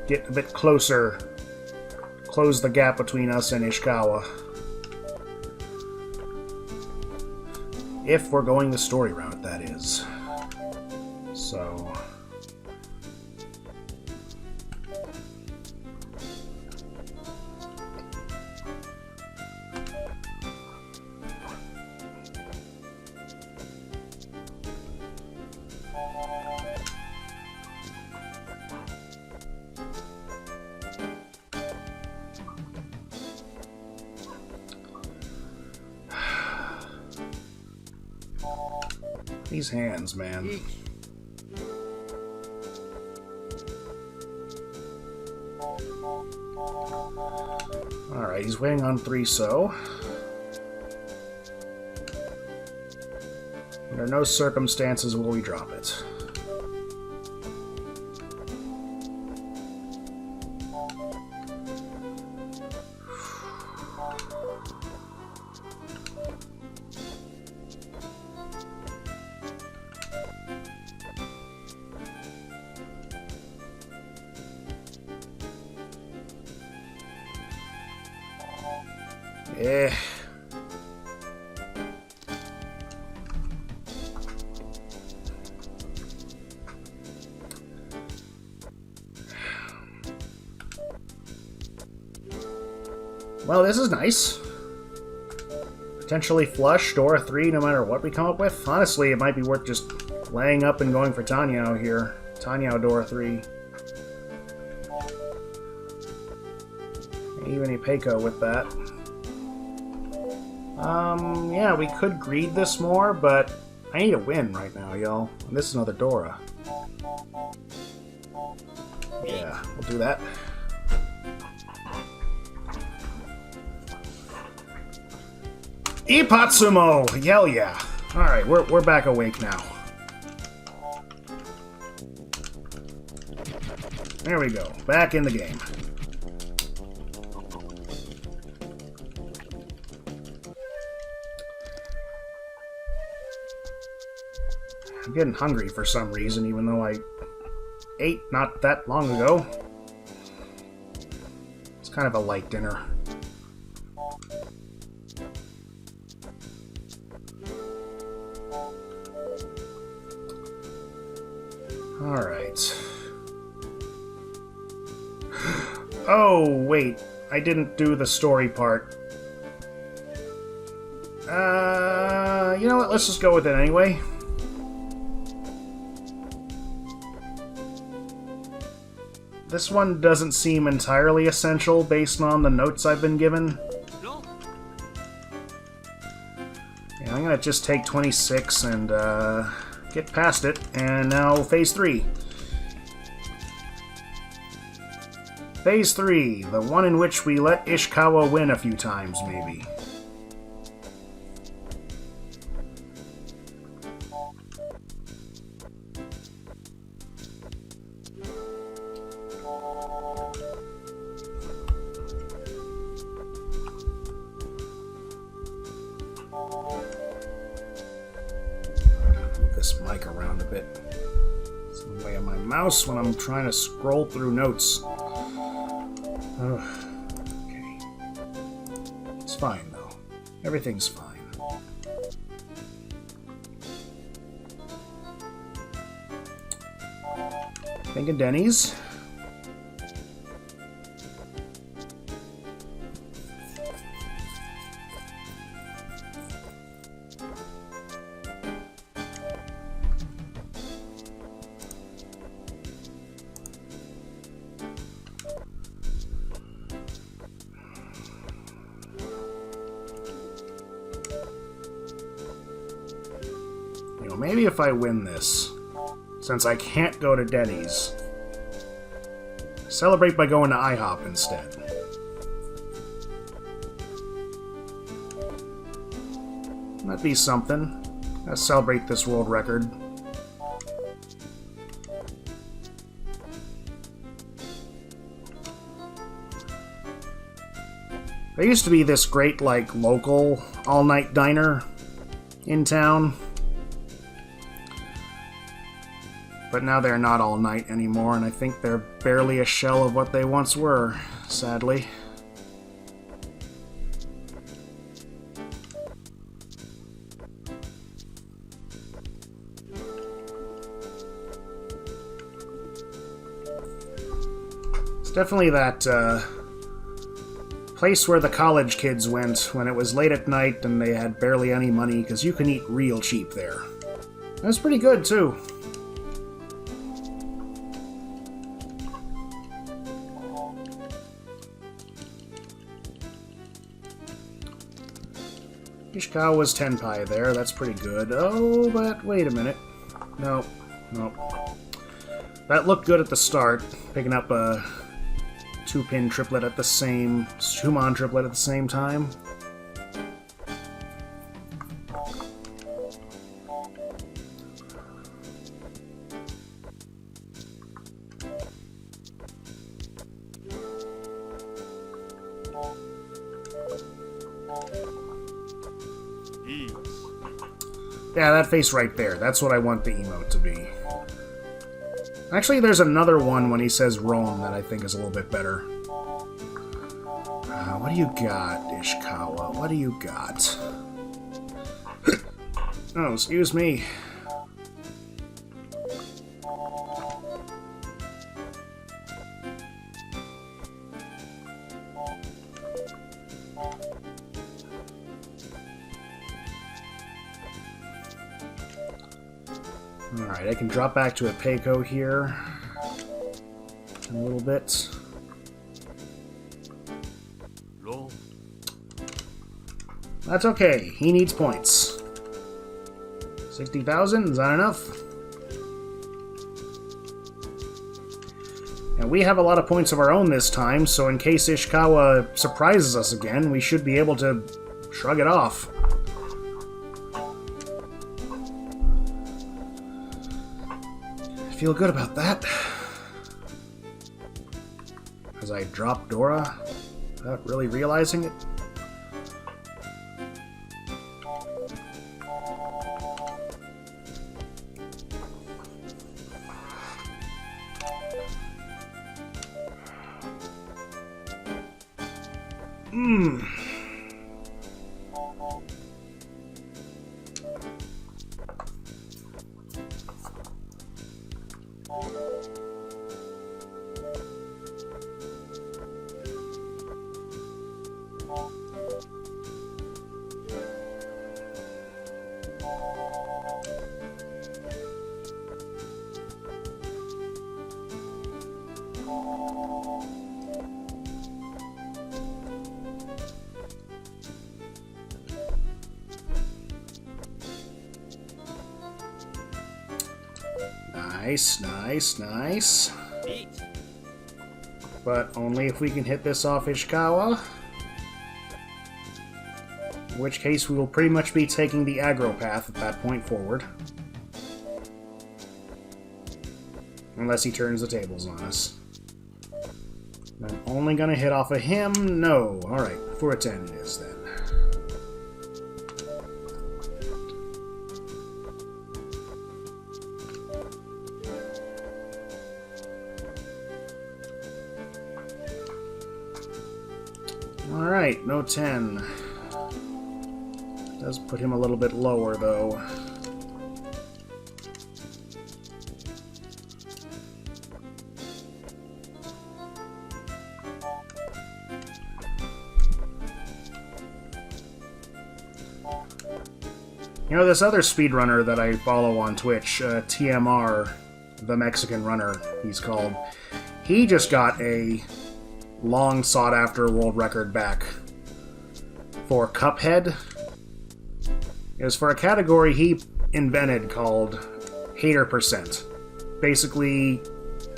Get a bit closer, close the gap between us and Ishikawa. If we're going the story route, that is. So... These hands, man. Alright, he's waiting on 3-so. Under no circumstances will we drop it. Eh. Well, this is nice. Potentially flush, door 3, no matter what we come up with. Honestly, it might be worth just laying up and going for Tanyao here. Tanyao door 3. Even Ipeko with that. Yeah, we could greed this more, but I need a win right now, y'all. This is another Dora. Yeah, we'll do that. Ipatsumo! Hell yeah. Alright, we're back awake now. There we go. Back in the game. I'm getting hungry for some reason, even though I ate not that long ago. It's kind of a light dinner. Alright. Oh, wait. I didn't do the story part. You know what? Let's just go with it anyway. This one doesn't seem entirely essential based on the notes I've been given. Yeah, I'm gonna just take 26 and get past it, and now Phase 3. Phase 3, the one in which we let Ishikawa win a few times, maybe. This mic around a bit. It's in the way of my mouse when I'm trying to scroll through notes. Ugh. Okay. It's fine, though. Everything's fine. Thinking Denny's. Maybe if I win this, since I can't go to Denny's, celebrate by going to IHOP instead. That'd be something. Let's celebrate this world record. There used to be this great, like, local all-night diner in town. But now they're not all night anymore, and I think they're barely a shell of what they once were, sadly. It's definitely that place where the college kids went when it was late at night and they had barely any money, because you can eat real cheap there. It was pretty good, too. Ishikawa's Tenpai there, that's pretty good. Oh, but wait a minute. Nope. That looked good at the start, picking up a 2-pin triplet at the same... Shumon triplet at the same time. Yeah, that face right there. That's what I want the emote to be. Actually, there's another one when he says Rome that I think is a little bit better. What do you got, Ishikawa? What do you got? Oh, excuse me. Alright, I can drop back to a Peiko here in a little bit. Low. That's okay. He needs points. 60,000? Is that enough? And we have a lot of points of our own this time, so in case Ishikawa surprises us again, we should be able to shrug it off. I feel good about that. As I drop Dora without really realizing it. Nice, nice, nice. Riichi. But only if we can hit this off Ishikawa. In which case we will pretty much be taking the aggro path at that point forward. Unless he turns the tables on us. I'm only gonna hit off of him? No. Alright, for a 10 it is then. Alright, no 10. Does put him a little bit lower, though. You know, this other speedrunner that I follow on Twitch, TMR, the Mexican runner, he's called, he just got a long sought-after world record back for Cuphead. It was for a category he invented called Hater Percent. Basically,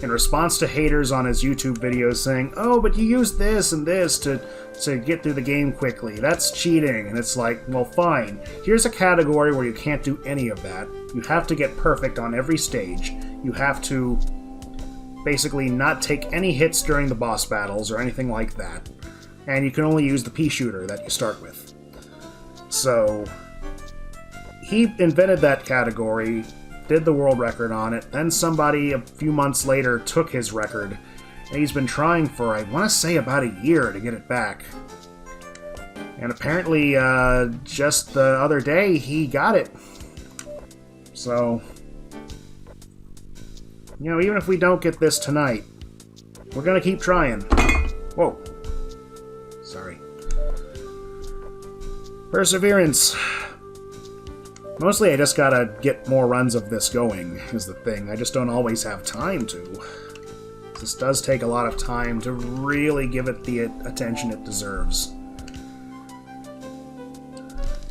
in response to haters on his YouTube videos saying, "Oh, but you used this and this to get through the game quickly. That's cheating." And it's like, well, fine. Here's a category where you can't do any of that. You have to get perfect on every stage. You have to basically not take any hits during the boss battles or anything like that. And you can only use the pea shooter that you start with. So he invented that category, did the world record on it, then somebody a few months later took his record, and he's been trying for, I want to say, about a year to get it back. And apparently, just the other day, he got it. So, you know, even if we don't get this tonight, we're gonna keep trying. Whoa. Sorry. Perseverance. Mostly I just gotta get more runs of this going, is the thing. I just don't always have time to. This does take a lot of time to really give it the attention it deserves.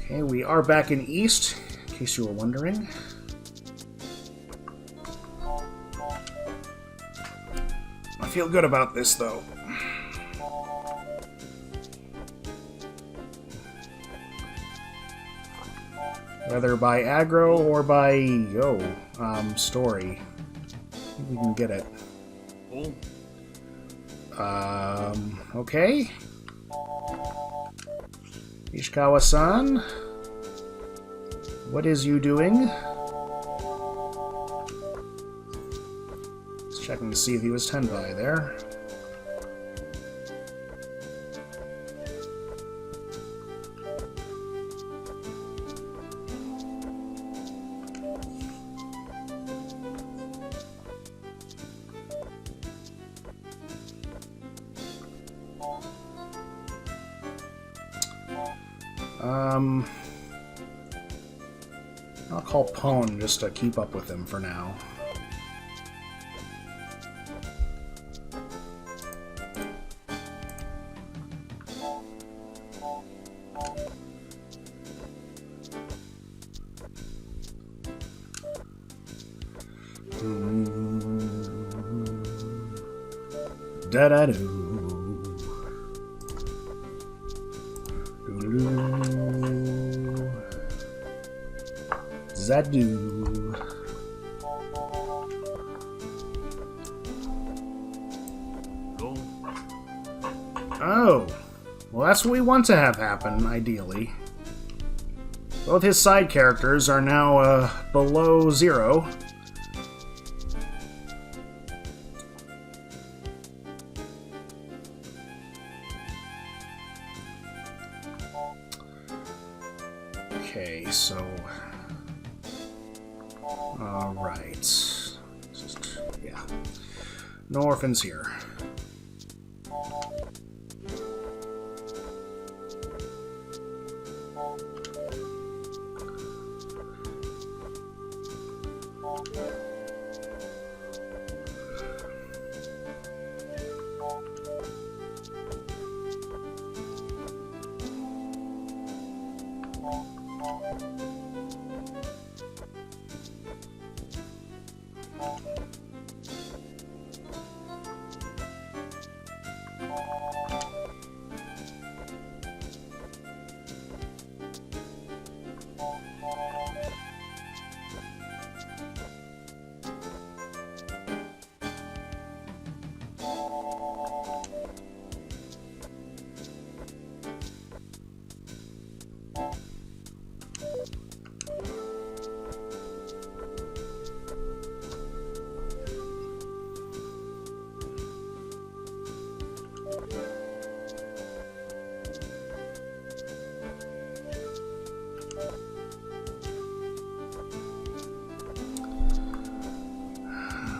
Okay, we are back in East, in case you were wondering. I feel good about this, though. Whether by aggro or by, story. I think we can get it. Okay. Ishikawa-san? What is you doing? Just checking to see if he was Tenpai there. I'll call Pone just to keep up with him for now. Da-da-doo. Do-do-do. Zadu. Oh. Well, that's what we want to have happen, ideally. Both his side characters are now below 0. Okay, so... Alright. Yeah. No orphans here.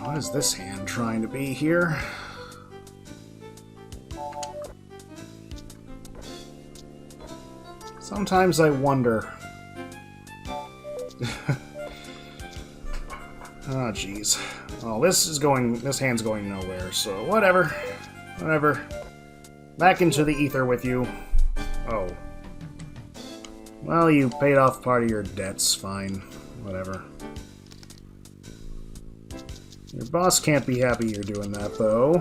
What is this hand trying to be here? Sometimes I wonder. Oh, jeez. Well, this hand's going nowhere, so whatever. Whatever. Back into the ether with you. Oh. Well, you paid off part of your debts, fine. Whatever. Your boss can't be happy you're doing that, though.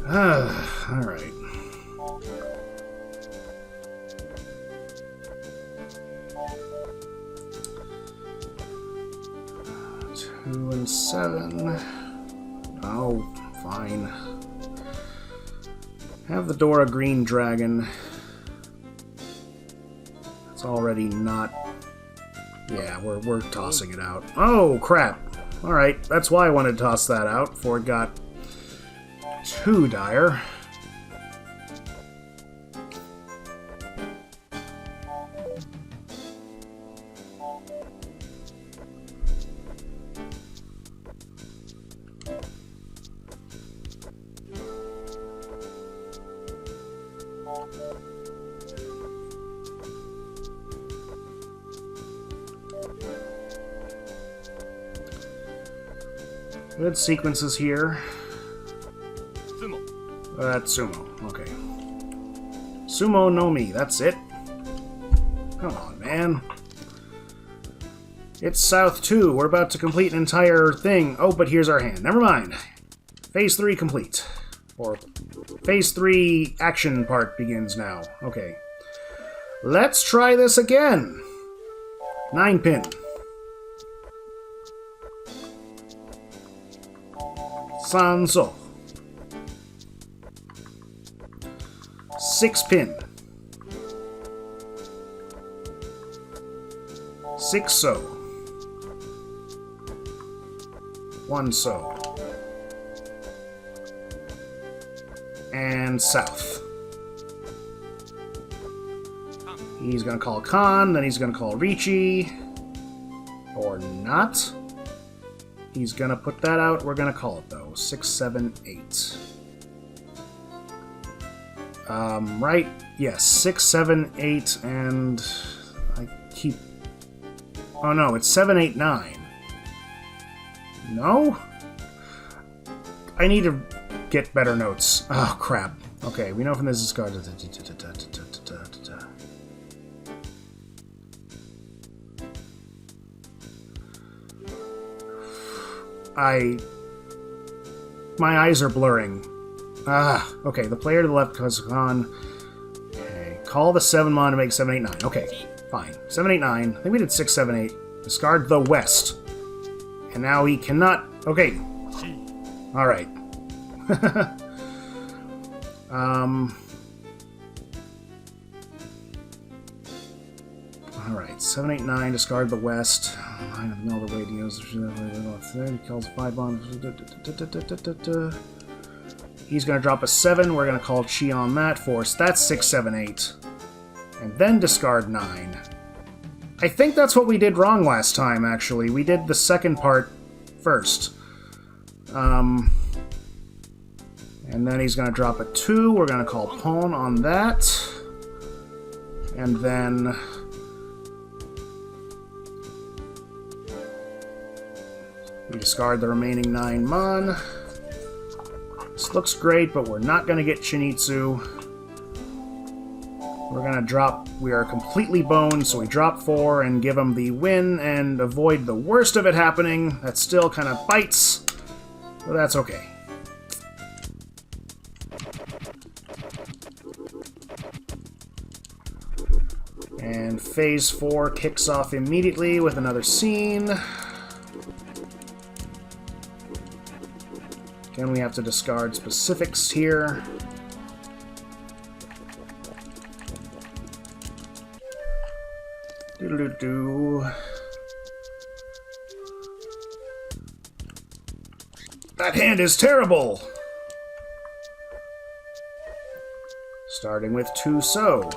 Alright. Two and 7. Oh, fine. Have the door a green dragon. It's already not... Yeah, we're tossing it out. Oh, crap. Alright, that's why I wanted to toss that out, before it got too dire. Good sequences here. That's Sumo. Okay. Sumo no Mi, that's it. Come on, man. It's South 2. We're about to complete an entire thing. Oh, but here's our hand. Never mind. Phase 3 complete. Or Phase 3 action part begins now. Okay. Let's try this again. 9-pin. Sanso. 6-pin. 6-so. 1-so. And south. He's gonna call Khan, then he's gonna call riichi. Or not. He's gonna put that out. We're gonna call it, though. 6, 7, 8. Right? Yes, 6, 7, 8, and I keep... Oh no, it's 7, 8, 9. No? I need to get better notes. Oh, crap. Okay, we know from this discard... My eyes are blurring. Okay, the player to the left has gone... Okay, call the 7-mon to make 7, 8, 9. Okay, fine. 7, 8, 9. I think we did 6, 7, 8. Discard the west. And now he cannot... Okay. Alright. Alright, 7, 8, 9, discard the west. Line of middle of the way to use he calls 5 on. He's gonna drop a 7, we're gonna call Chi on that, force. That's 6, 7, 8. And then discard 9. I think that's what we did wrong last time, actually. We did the second part first. And then he's gonna drop a 2, we're gonna call pawn on that. And then... we discard the remaining 9 mon. This looks great, but we're not going to get Shinichi. We're going to drop... We are completely boned, so we drop 4 and give him the win and avoid the worst of it happening. That still kind of bites, but that's okay. And Phase 4 kicks off immediately with another scene. Again, we have to discard specifics here. Doo-doo-doo. That hand is terrible! Starting with 2 so.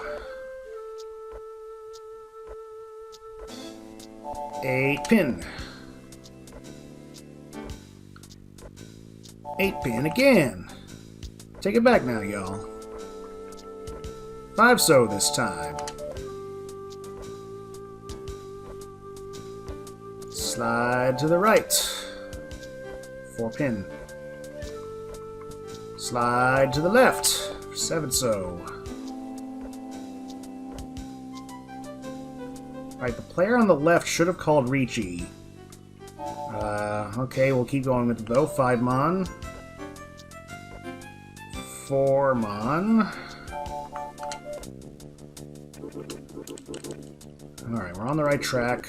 A pin. 8 pin again. Take it back now, y'all. 5 so this time. Slide to the right. 4 pin. Slide to the left. 7 so. Alright, the player on the left should have called riichi. Okay, we'll keep going with it though. 5 mon. 4 mon. Alright, we're on the right track.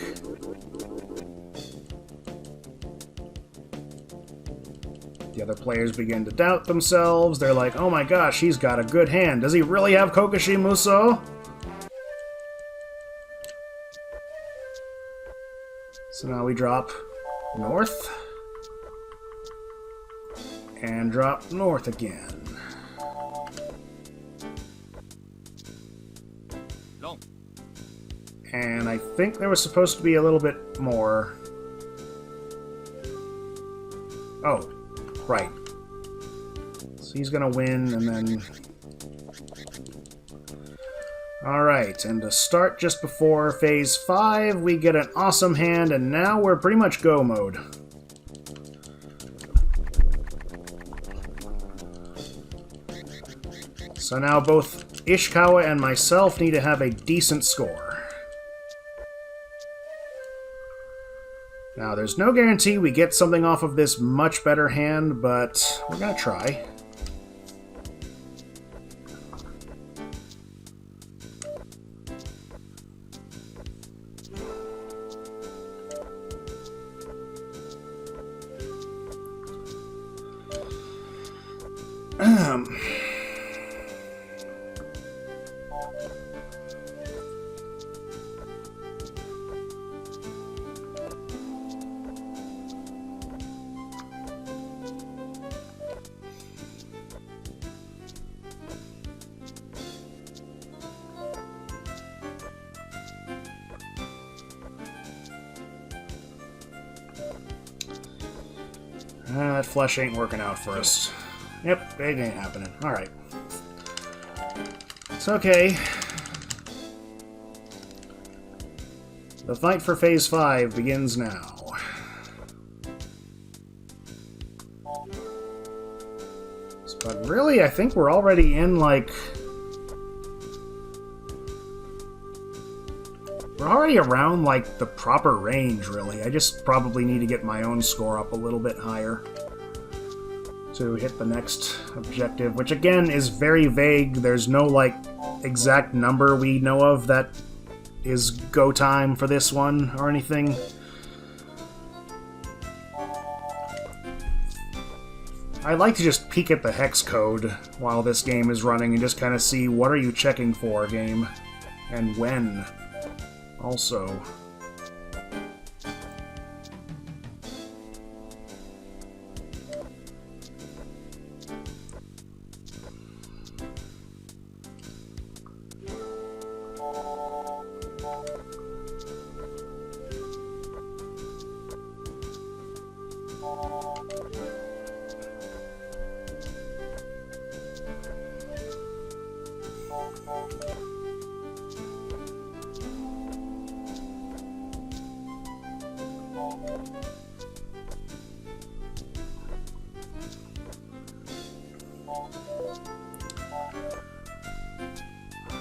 The other players begin to doubt themselves. They're like, oh my gosh, he's got a good hand. Does he really have Kokushi Muso? So now we drop north. And drop north again. Long. And I think there was supposed to be a little bit more. Oh, right. So he's gonna win, and then... Alright, and to start just before Phase 5, we get an awesome hand, and now we're pretty much go mode. So now both Ishikawa and myself need to have a decent score. Now, there's no guarantee we get something off of this much better hand, but we're gonna try. That flush ain't working out for us. Yep, it ain't happening. Alright. It's okay. The fight for Phase 5 begins now. But really, I think we're already in, like... We're already around, like, the proper range, really. I just probably need to get my own score up a little bit higher to hit the next objective, which, again, is very vague. There's no, like, exact number we know of that is go time for this one or anything. I like to just peek at the hex code while this game is running and just kind of see what are you checking for, game, and when. Also.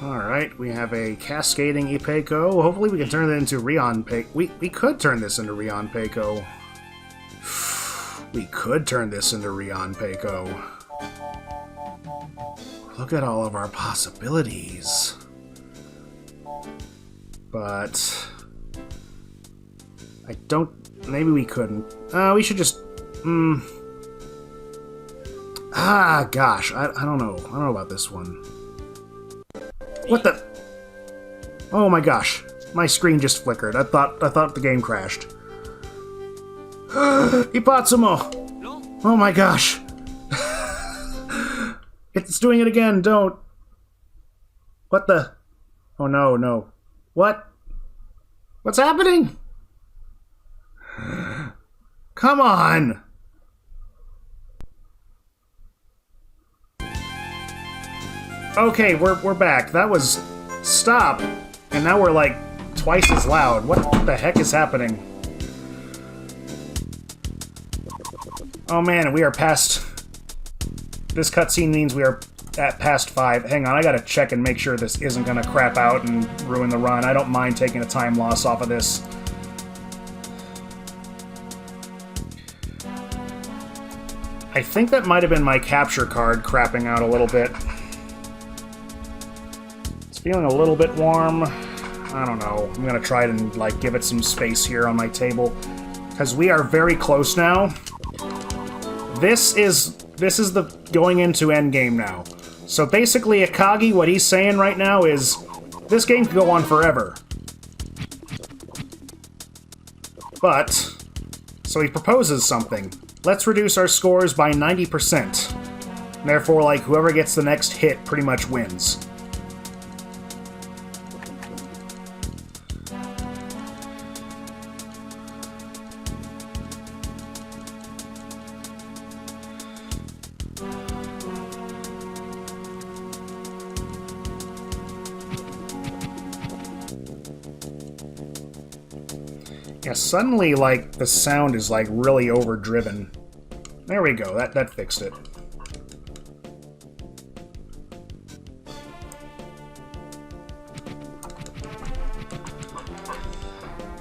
Alright, we have a cascading Ipeiko. Hopefully we can turn it into Rion Peiko. We could turn this into Rion Peiko. We could turn this into Rion Peiko. Look at all of our possibilities. But... I don't... Maybe we couldn't. We should just... Ah, gosh. I don't know. I don't know about this one. What the... Oh my gosh. My screen just flickered. I thought the game crashed. Ipatsumo! Oh my gosh. It's doing it again, don't. What the... Oh no, no. What? What's happening? Come on! Okay, we're back. That was... Stop! And now we're like twice as loud. What the heck is happening? Oh man, we are past... This cutscene means we are at past 5. Hang on, I gotta check and make sure this isn't gonna crap out and ruin the run. I don't mind taking a time loss off of this. I think that might have been my capture card crapping out a little bit. It's feeling a little bit warm. I don't know. I'm gonna try and like give it some space here on my table. Because we are very close now. This is the going into endgame now. So basically Akagi, what he's saying right now is, this game could go on forever. But, so he proposes something. Let's reduce our scores by 90%. Therefore, like, whoever gets the next hit pretty much wins. Yeah, suddenly, like, the sound is, like, really overdriven. There we go, that fixed it.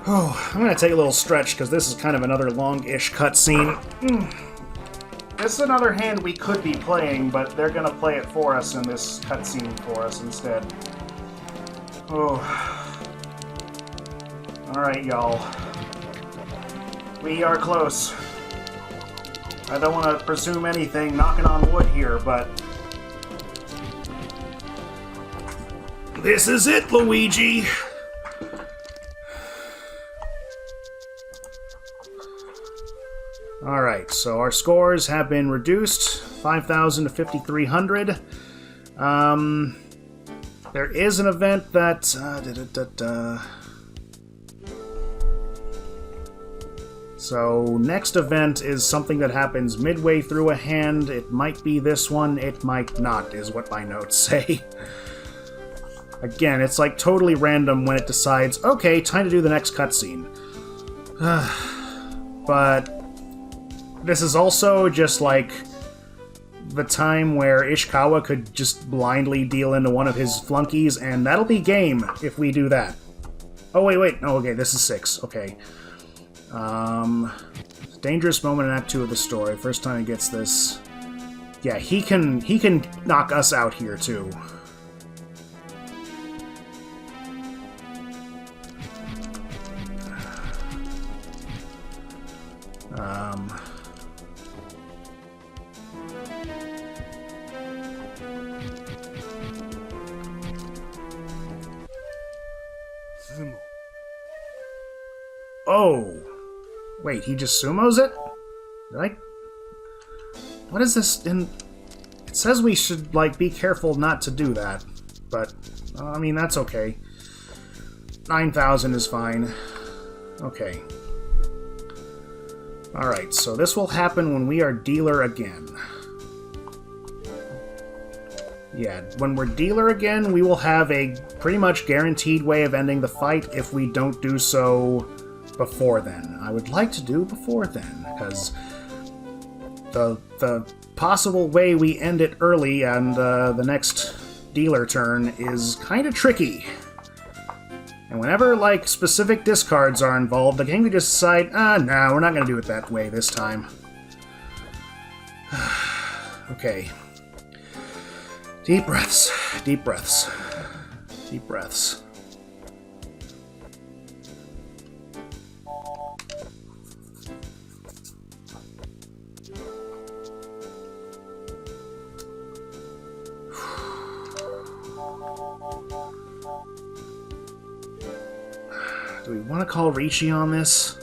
Oh, I'm gonna take a little stretch, because this is kind of another long-ish cutscene. This is another hand we could be playing, but they're gonna play it for us in this cutscene for us instead. Oh. Alright, y'all. We are close. I don't want to presume anything, knocking on wood here, but... This is it, Luigi! Alright, so our scores have been reduced, 5,000 to 5,300. There is an event that... So, next event is something that happens midway through a hand. It might be this one, it might not, is what my notes say. Again, it's like totally random when it decides, okay, time to do the next cutscene. But this is also just like the time where Ishikawa could just blindly deal into one of his flunkies, and that'll be game if we do that. Oh, wait. Oh, okay, this is 6. Okay. Dangerous moment in Act 2 of the story. First time he gets this. Yeah, he can knock us out here, too. Oh! Wait, he just sumos it? Did I... What is this in... It says we should, like, be careful not to do that. But, I mean, that's okay. 9,000 is fine. Okay. Alright, so this will happen when we are dealer again. Yeah, when we're dealer again, we will have a pretty much guaranteed way of ending the fight if we don't do so before then. I would like to do before then, because the possible way we end it early and the next dealer turn is kind of tricky. And whenever, like, specific discards are involved, the game could just decide, nah, we're not going to do it that way this time. Okay. Deep breaths. Deep breaths. Deep breaths. Do we want to call Riichi on this?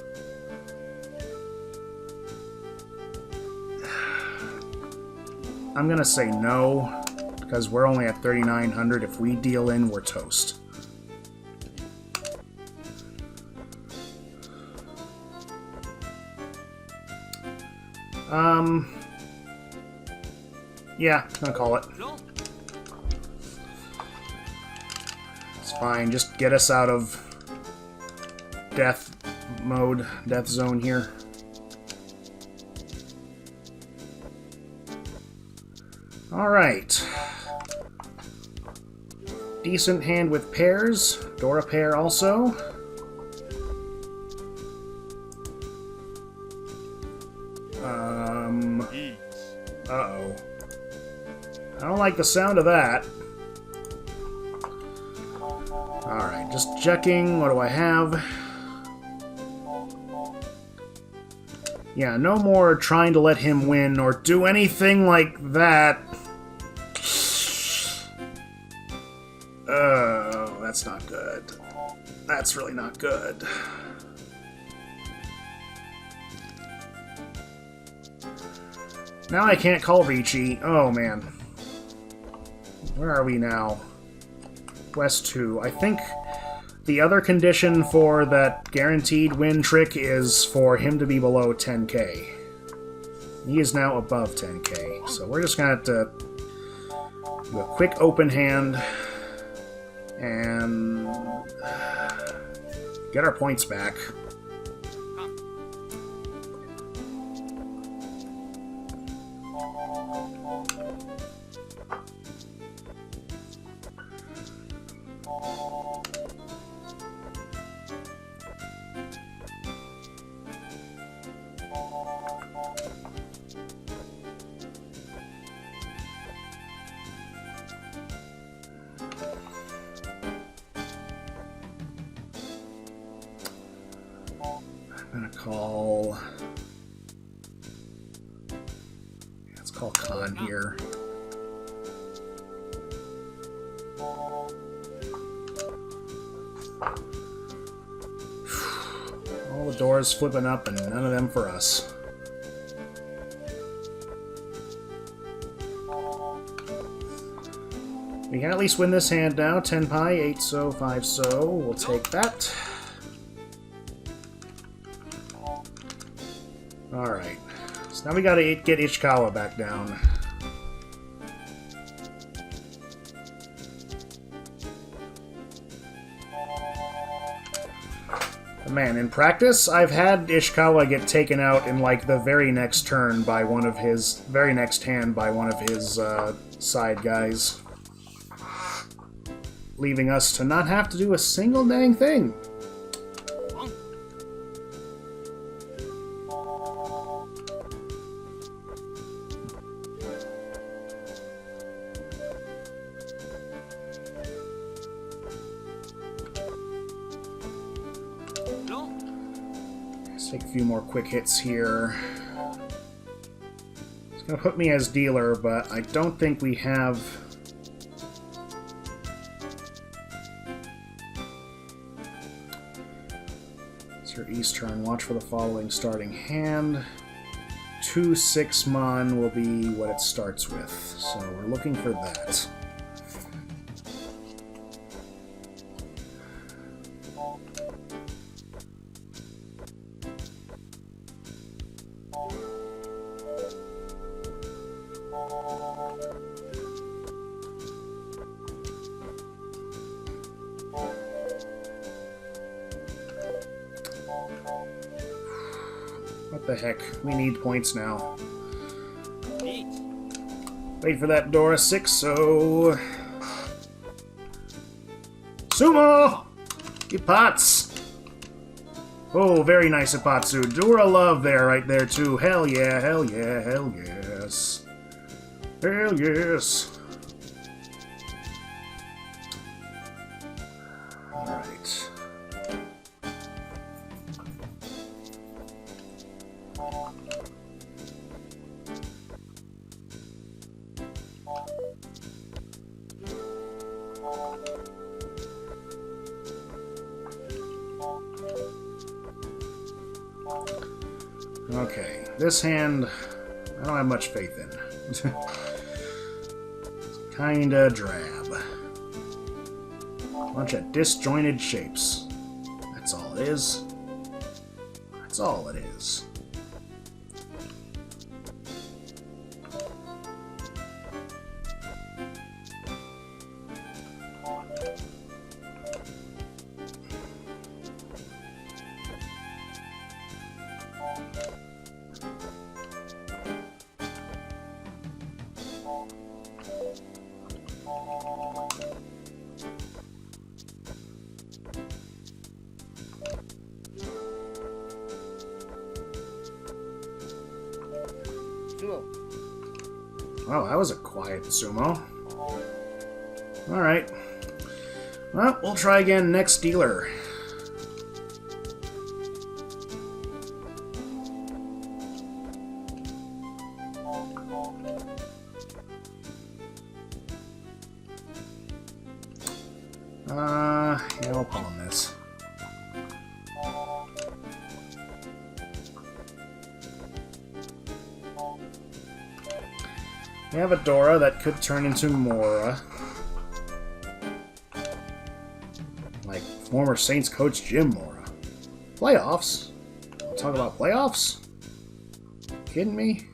I'm gonna say no, because we're only at 3,900. If we deal in, we're toast. Yeah, gonna call it. It's fine, just get us out of death mode, death zone here. Alright. Decent hand with pairs. Dora pair also. Uh-oh. I don't like the sound of that. Alright, just checking. What do I have? Yeah, no more trying to let him win or do anything like that. Oh, that's not good. That's really not good. Now I can't call Riichi. Oh, man. Where are we now? Quest 2. I think the other condition for that guaranteed win trick is for him to be below 10k. He is now above 10k, so we're just gonna have to do a quick open hand and get our points back. Let's call Khan here. All the doors flipping up and none of them for us. We can at least win this hand now. 10 pi, 8 so, 5 so. We'll take that. Alright. So now we gotta get Ishikawa back down. Man, in practice, I've had Ishikawa get taken out in, like, the very next turn by one of his... very next hand by one of his, side guys. Leaving us to not have to do a single dang thing. Take a few more quick hits here. It's gonna put me as dealer, but I don't think we have... It's your East turn. Watch for the following starting hand. 2 6-mon will be what it starts with, so we're looking for that. What the heck? We need points now. Wait for that Dora 6-0. Sumo! Ipats! Oh, very nice Ipatsu. Dora love there, right there, too. Hell yeah, hell yeah, hell yes. Hell yes. Alright. Okay, this hand, I don't have much faith in. Kinda drab. Bunch of disjointed shapes. That's all it is. That's all it is. Well, that was a quiet sumo. Alright. Well, we'll try again next dealer. Yeah, we'll pawn this. We have a Dora that could turn into Mora. Like former Saints coach Jim Mora. Playoffs? I'll talk about playoffs? Kidding me?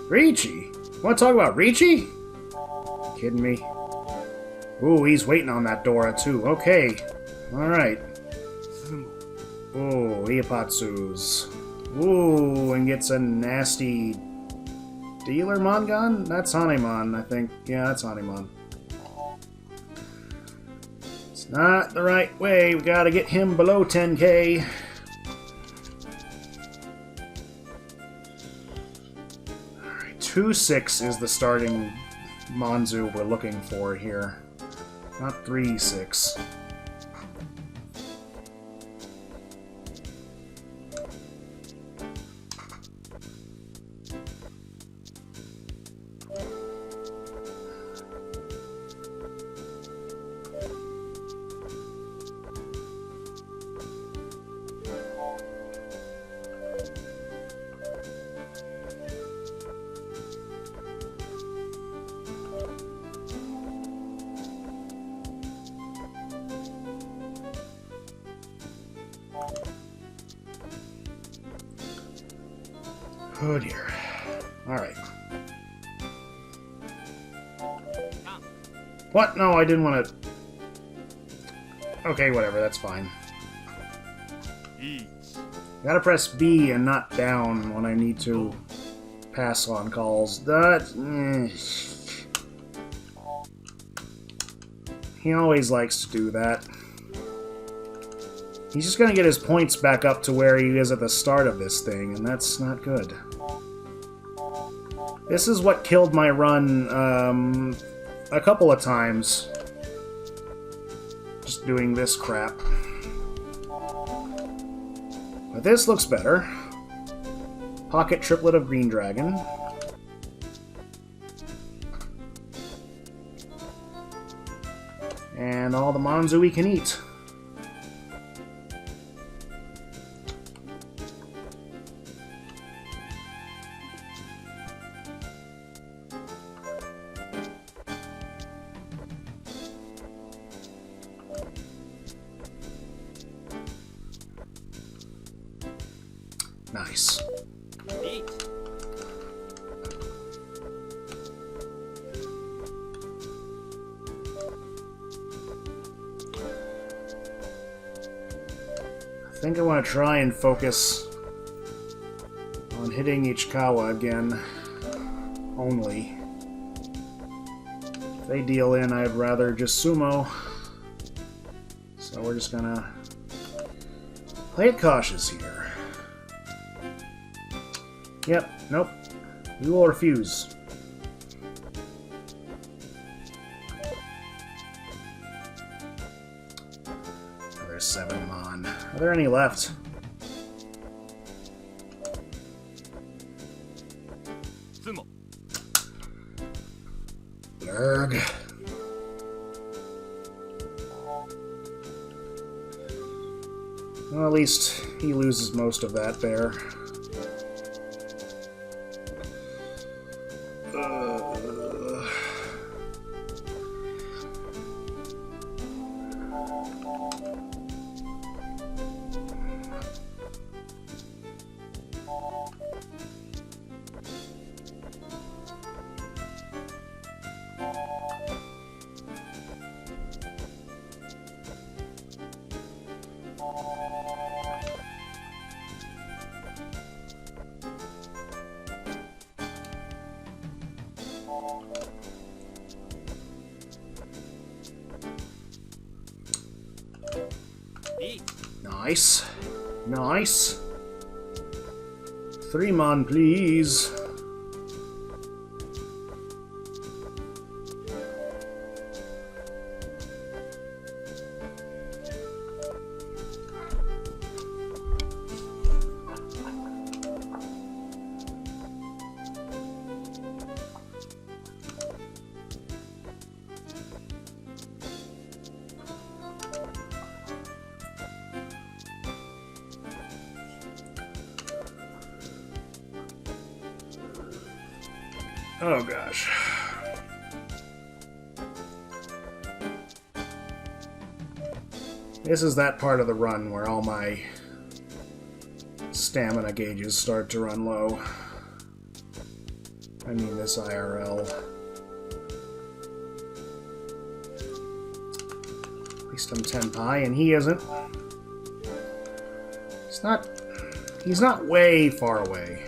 Riichi? Want to talk about Riichi? Kidding me? Ooh, he's waiting on that Dora too. Okay. Alright. Ooh, Iapatsu's. Ooh, and gets a nasty dealer Mongon? That's Hanemon, I think. Yeah, that's Hanemon. It's not the right way. We gotta get him below 10k. Alright, 2-6 is the starting Monzu we're looking for here. Not 3-6. Oh dear. Alright. What? No, I didn't want to... Okay, whatever, that's fine. riichi, Gotta press B and not down when I need to pass on calls. That... He always likes to do that. He's just gonna get his points back up to where he is at the start of this thing, and that's not good. This is what killed my run, a couple of times. Just doing this crap. But this looks better. Pocket triplet of Green Dragon. And all the Manzu we can eat. Nice. riichi, I think I want to try and focus on hitting Ichikawa again, only. If they deal in, I'd rather just sumo. So we're just gonna play it cautious here. Yep, nope. We will refuse. Oh, there's 7 on. Are there any left? tsumo, Blurg. Well, at least he loses most of that there. riichi, Nice. Nice. 3 mon, please. Oh gosh. This is that part of the run where all my stamina gauges start to run low. I mean this IRL. At least I'm Tenpai and he isn't. He's not way far away.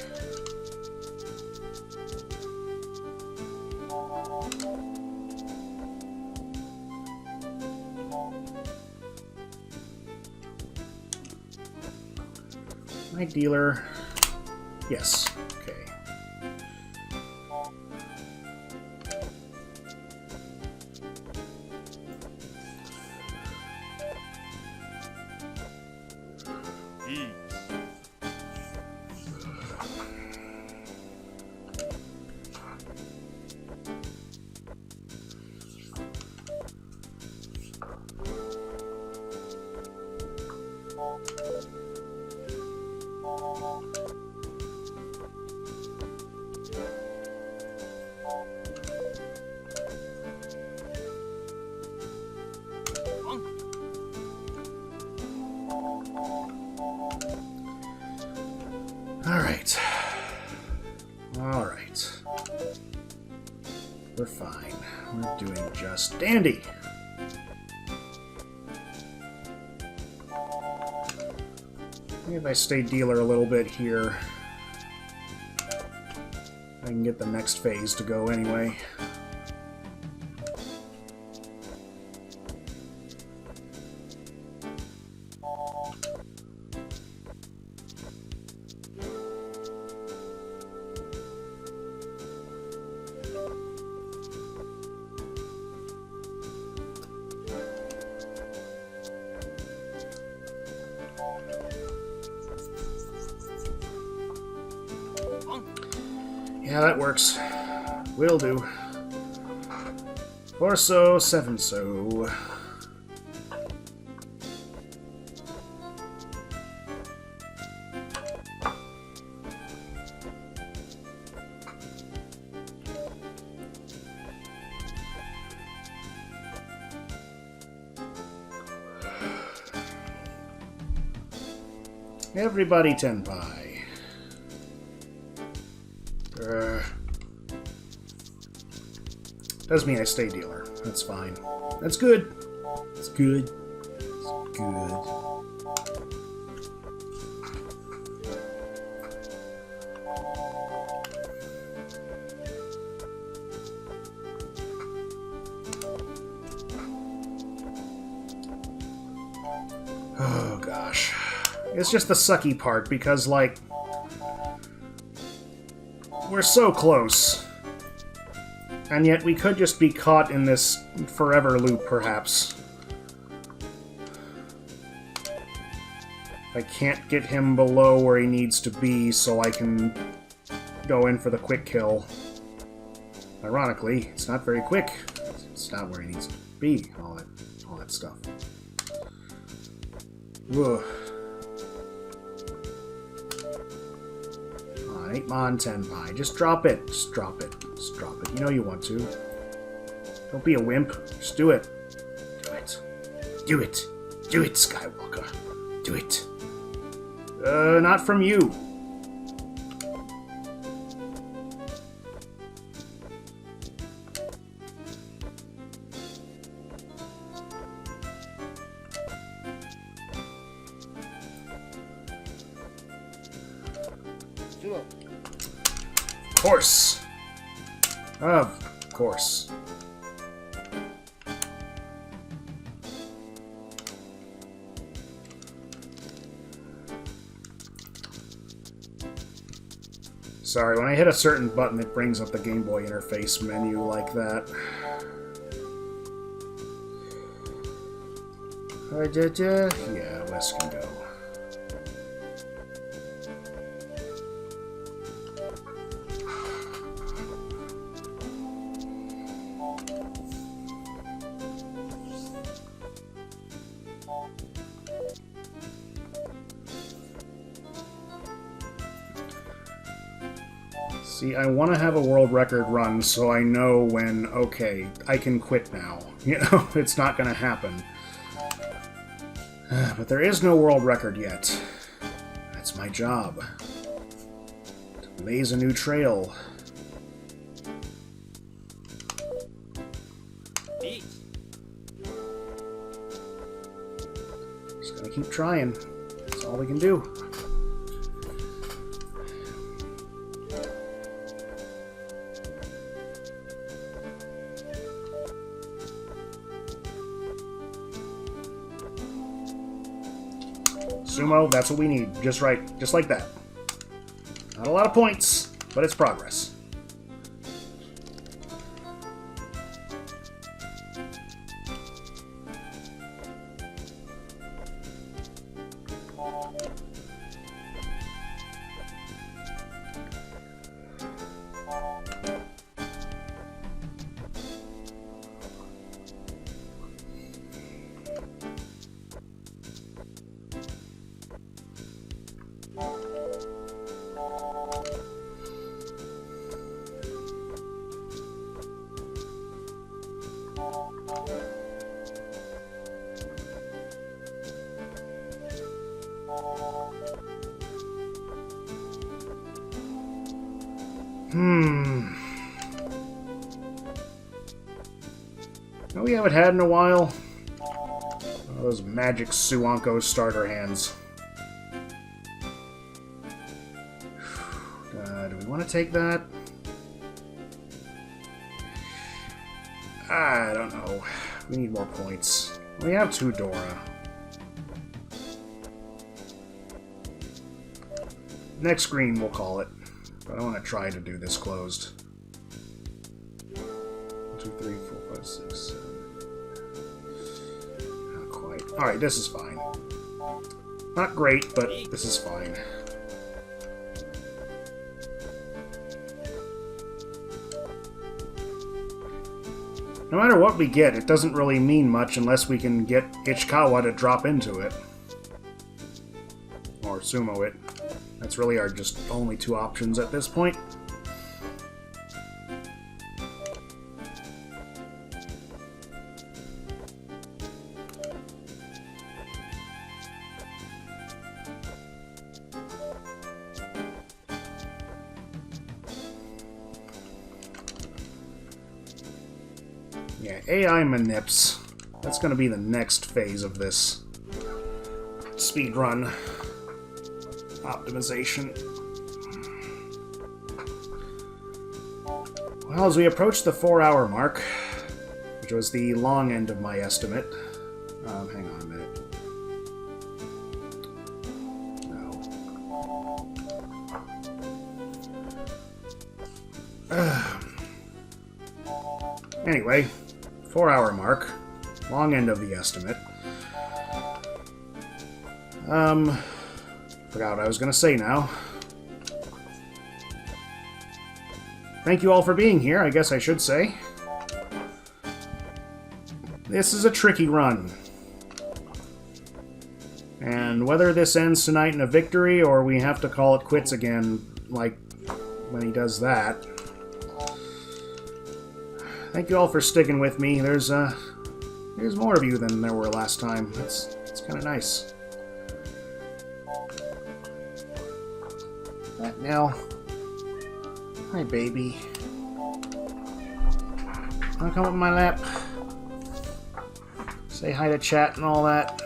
My dealer. Yes. Okay. riichi, We're fine. We're doing just dandy. Maybe if I stay dealer a little bit here, I can get the next phase to go anyway. Yeah, that works. Will do. 4-so, 7-so. Everybody tenpai. Does mean I stay dealer. That's fine. That's good. It's good. It's good. Oh, gosh. It's just the sucky part, because, like, we're so close. And yet we could just be caught in this forever loop, perhaps. I can't get him below where he needs to be, so I can go in for the quick kill. Ironically, it's not very quick. It's not where he needs to be, all that stuff. Ugh. 8-mon, 10-pi. Just drop it. Just drop it. Just drop it. You know you want to. Don't be a wimp. Just do it. Do it. Do it. Do it, Skywalker. Do it. Not from you. Of course. Of course. Sorry, when I hit a certain button, it brings up the Game Boy interface menu like that. Yeah, Wes can go. See, I want to have a world record run so I know when, okay, I can quit now. You know, it's not going to happen. But there is no world record yet. That's my job. To blaze a new trail. Just gotta keep trying. That's all we can do. Sumo, that's what we need. Just right. Just like that. Not a lot of points, but it's progress. No, we haven't had in a while. Oh, those magic Suanko starter hands. Do we want to take that? I don't know. We need more points. We have 2 Dora. Next screen, we'll call it. But I want to try to do this closed. 1, 2, 3, 4, 5, 6, 7. Not quite. Alright, this is fine. Not great, but this is fine. No matter what we get, it doesn't really mean much unless we can get Ichikawa to drop into it. Or sumo it. That's really our just only 2 options at this point. Yeah, AI manips. That's going to be the next phase of this speedrun optimization. Well, as we approach the 4-hour mark, which was the long end of my estimate... hang on a minute. No. Anyway, 4-hour mark. Long end of the estimate. Forgot what I was going to say now. Thank you all for being here, I guess I should say. This is a tricky run. And whether this ends tonight in a victory, or we have to call it quits again, like when he does that. Thank you all for sticking with me. There's more of you than there were last time. It's kind of nice. That Nell. Hi, baby. Wanna come up in my lap? Say hi to chat and all that.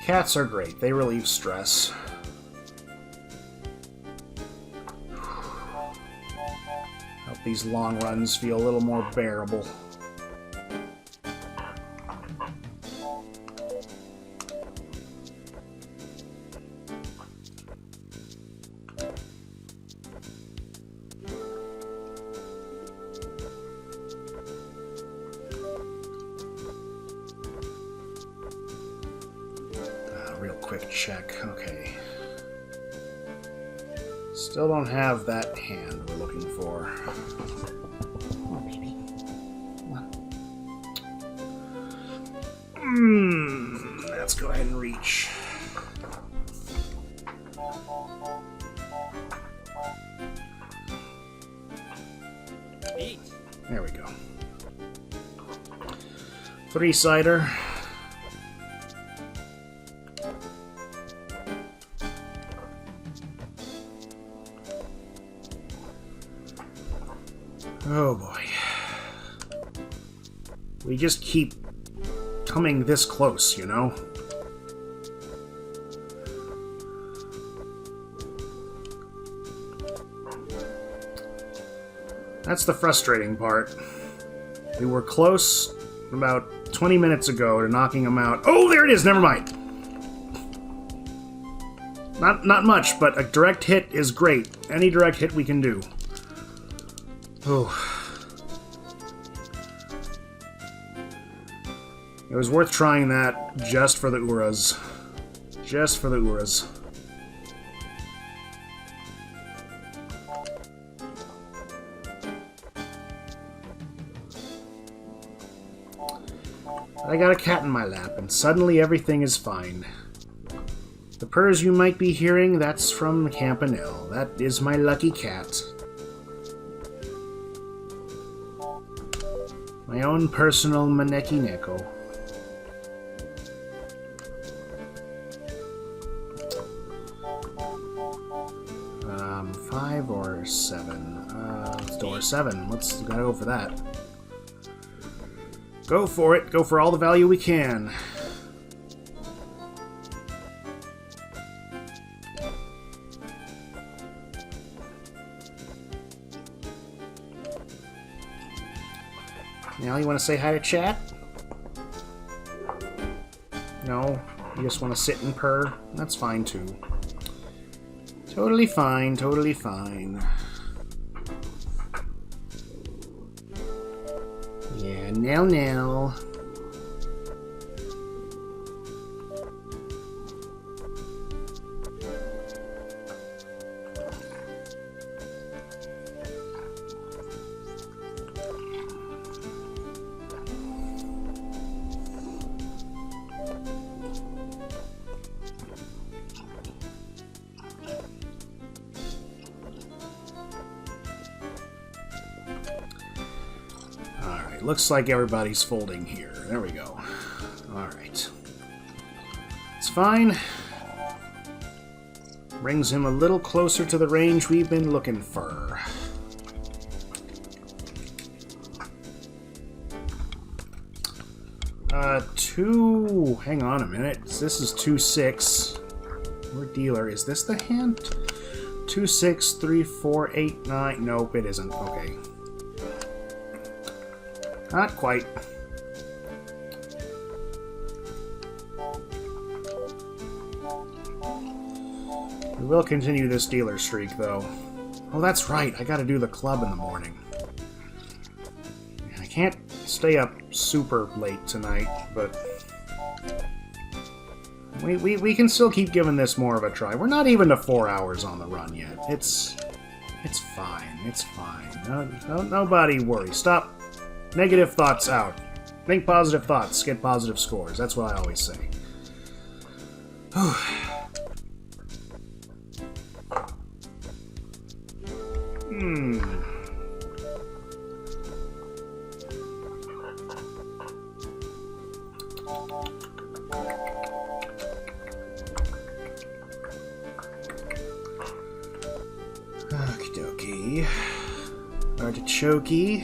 Cats are great. They relieve stress. Help these long runs feel a little more bearable. Real quick check. Okay. Still don't have that hand we're looking for. Come on, baby. Come on. Let's go ahead and reach. There we go. 3-sider. Oh boy. We just keep coming this close, you know? That's the frustrating part. We were close about 20 minutes ago to knocking him out. Oh, there it is! Never mind! Not much, but a direct hit is great. Any direct hit we can do. Oh. It was worth trying that just for the Uras. Just for the Uras. I got a cat in my lap, and suddenly everything is fine. The purrs you might be hearing, that's from Campanile. That is my lucky cat. My own personal Maneki Neko. 5 or Where's 7? It's door 7. Gotta go for that. Go for it. Go for all the value we can. Now you want to say hi to chat? No? You just want to sit and purr? That's fine too. Totally fine, totally fine. Yeah, now. Looks like everybody's folding here. There we go. Alright. It's fine. Brings him a little closer to the range we've been looking for. Hang on a minute. This is 2-6. We're dealer. Is this the hand? 2, 6, 3, 4, 8, 9. Nope, it isn't. Okay. Not quite. We will continue this dealer streak, though. Oh, that's right. I gotta do the club in the morning. I can't stay up super late tonight, but... We can still keep giving this more of a try. We're not even to 4 hours on the run yet. It's fine. It's fine. Nobody worry. Stop. Negative thoughts out. Think positive thoughts, get positive scores. That's what I always say. Okie dokie. Artichoke.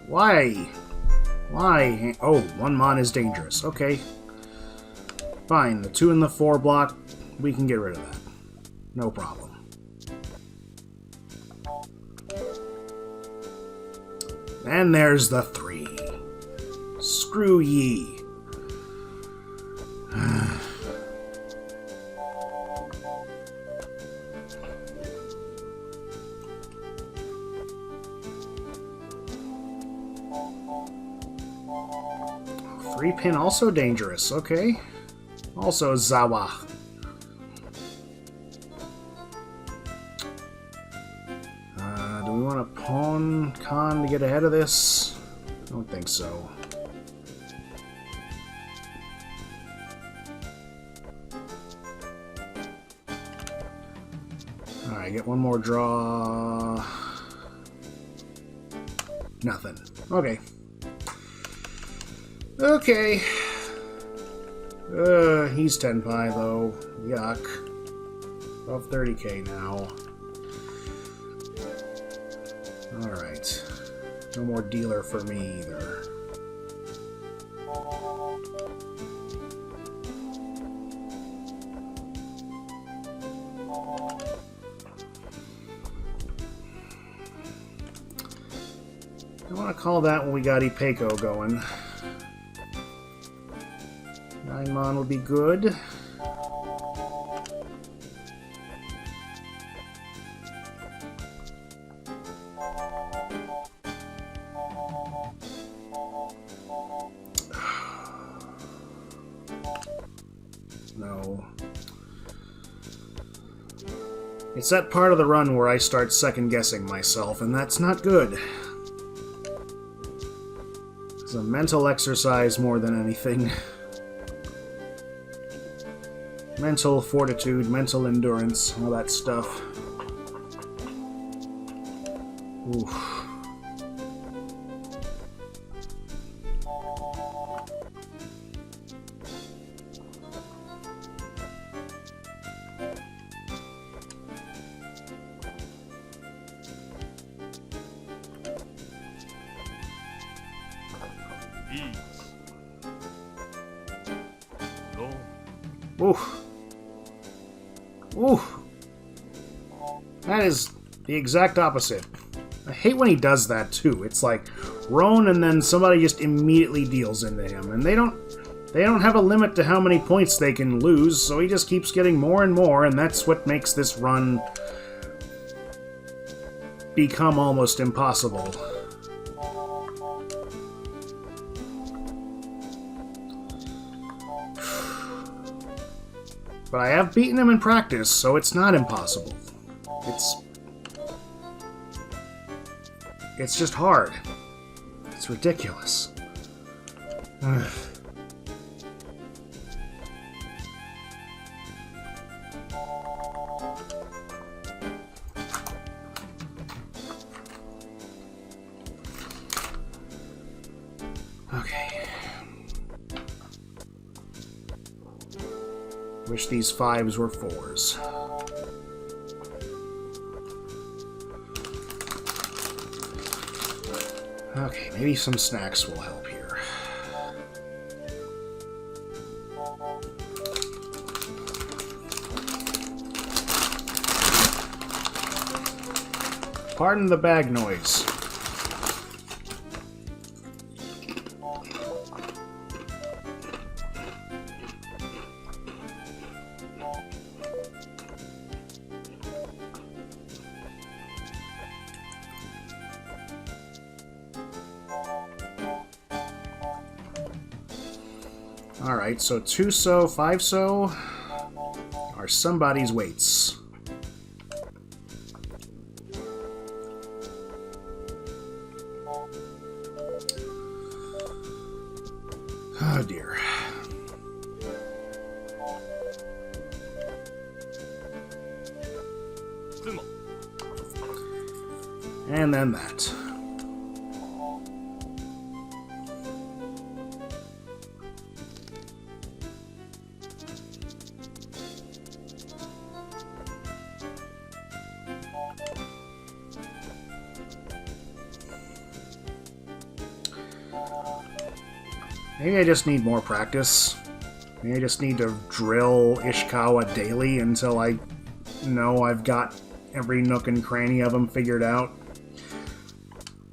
Why? Oh, 1 mon is dangerous. Okay. Fine, the 2 and the 4 block, we can get rid of that. No problem. And there's the 3. Screw ye. Pin also dangerous, okay. Also Zawa. Do we want to pawn Khan to get ahead of this? I don't think so. Alright, get one more draw. Nothing. Okay. Okay. He's Tenpai, though. Yuck. Above 30k now. Alright. No more dealer for me, either. I want to call that when we got Ipeko going. 9 mon would be good. No. It's that part of the run where I start second-guessing myself, and that's not good. It's a mental exercise more than anything. Mental fortitude, mental endurance, all that stuff. Oof. Oof. Oof. That is the exact opposite. I hate when he does that too. It's like roan and then somebody just immediately deals into him. And they don't have a limit to how many points they can lose, so he just keeps getting more and more, and that's what makes this run become almost impossible. But I have beaten him in practice, so it's not impossible. It's just hard. It's ridiculous. Ugh. Okay. Wish these 5s were 4s. Okay, maybe some snacks will help here. Pardon the bag noise. Alright, so 2-so, 5-so are somebody's weights. Oh dear. And then that. Maybe I just need more practice. Maybe I just need to drill Ishikawa daily until I know I've got every nook and cranny of them figured out.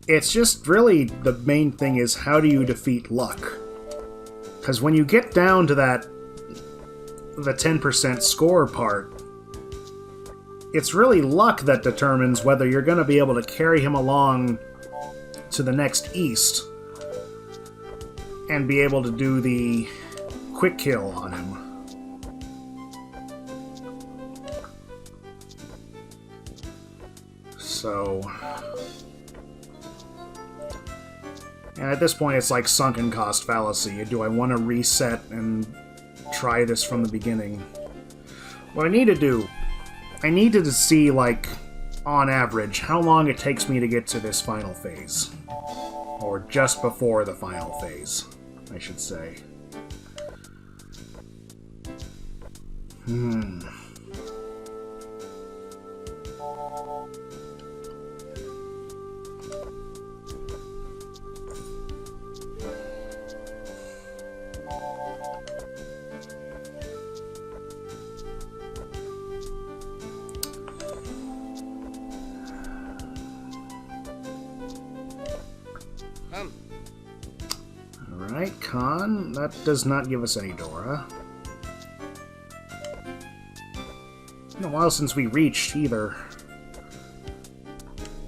It's just really the main thing is how do you defeat luck? Because when you get down to that, the 10% score part, it's really luck that determines whether you're going to be able to carry him along to the next east and be able to do the quick kill on him. So... and at this point it's like sunken cost fallacy. Do I want to reset and try this from the beginning? What I need to do, I needed to see, like, on average, how long it takes me to get to this final phase. Or just before the final phase, I should say. Alright, Khan. That does not give us any Dora. Been a while since we reached, either.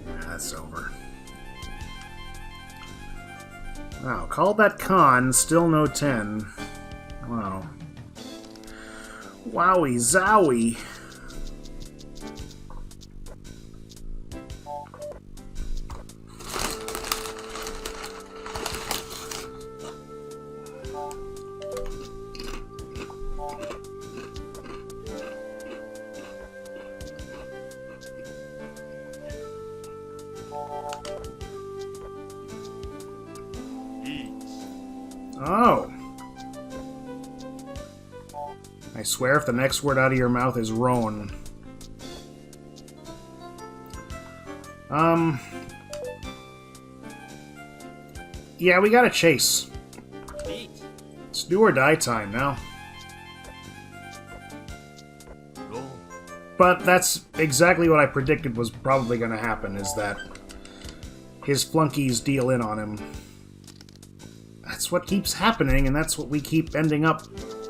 Yeah, that's over. Wow, called that Khan, still no 10. Wow. Wowie zowie! I swear if the next word out of your mouth is Roan. Yeah, we gotta chase. Riichi. It's do or die time now. Roll. But that's exactly what I predicted was probably gonna happen, is that his flunkies deal in on him. That's what keeps happening, and that's what we keep ending up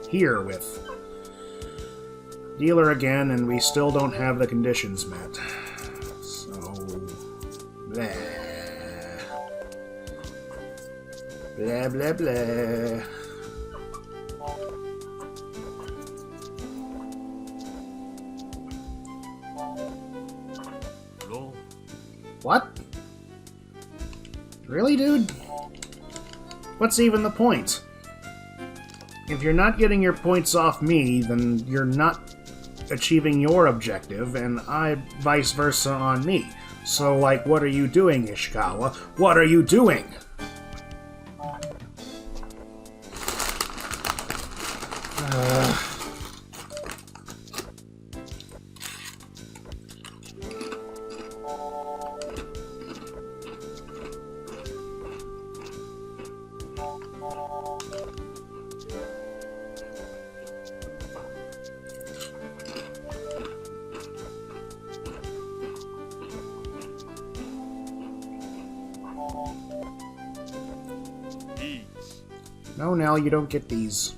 here with. Dealer again, and we still don't have the conditions met. So... blah. Blah, blah, blah. Roll. What? Really, dude? What's even the point? If you're not getting your points off me, then you're not achieving your objective, and I vice versa on me. So, like, what are you doing, Ishikawa? What are you doing? Riichi. No, Nell, you don't get these.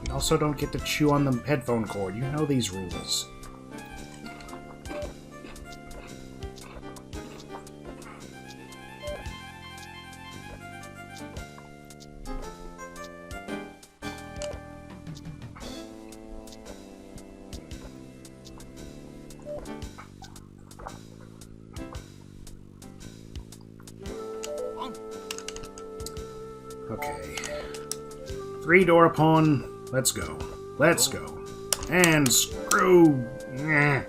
You also don't get to chew on the headphone cord. You know these rules. Okay. 3-door pawn. Let's go. Let's go. And screw. Nyeh.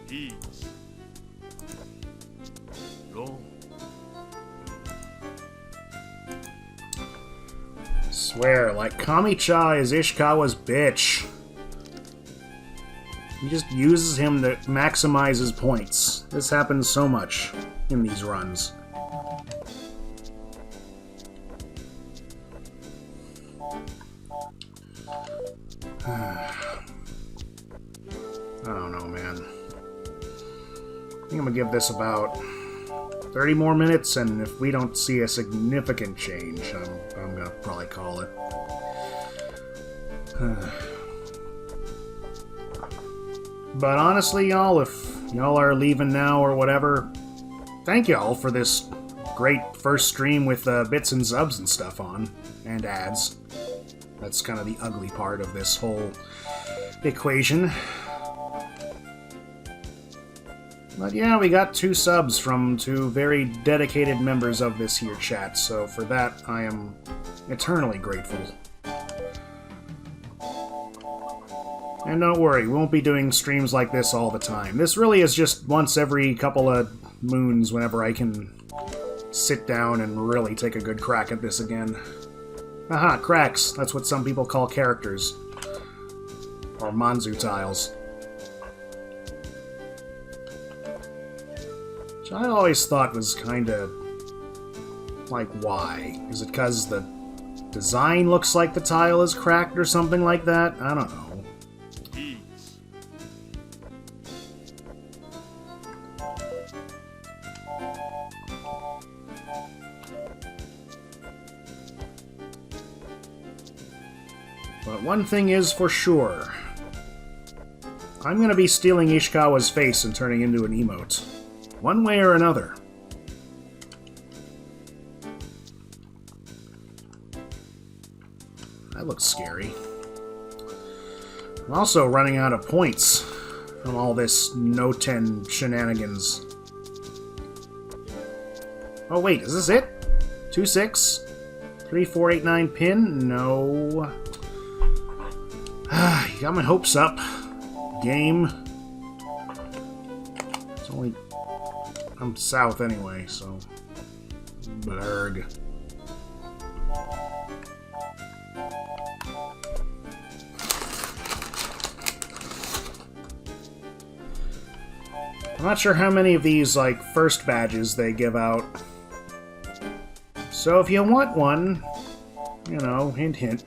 Riichi. Roll. Swear, like Kami-cha is Ishikawa's bitch. He just uses him to maximize his points. This happens so much in these runs. I don't know, man. I think I'm gonna give this about 30 more minutes, and if we don't see a significant change, I'm gonna probably call it. But honestly, y'all, if y'all are leaving now or whatever, thank y'all for this great first stream with bits and subs and stuff on, and ads. That's kind of the ugly part of this whole equation. But yeah, we got 2 subs from 2 very dedicated members of this here chat, so for that I am eternally grateful. And don't worry, we won't be doing streams like this all the time. This really is just once every couple of moons whenever I can sit down and really take a good crack at this again. Aha, cracks. That's what some people call characters. Or Manzu tiles. Which I always thought was kinda Like, why? Is it because the design looks like the tile is cracked or something like that? I don't know. リーチ But one thing is for sure. I'm gonna be stealing Ishikawa's face and turning into an emote. One way or another. That looks scary. I'm also running out of points from all this no-10 shenanigans. Oh wait, is this it? 2-6? 3-4-8-9 pin? No. You got my hopes up. Game. It's only... I'm south anyway, so... Blurg. I'm not sure how many of these, like, first badges they give out. So if you want one, you know, hint hint.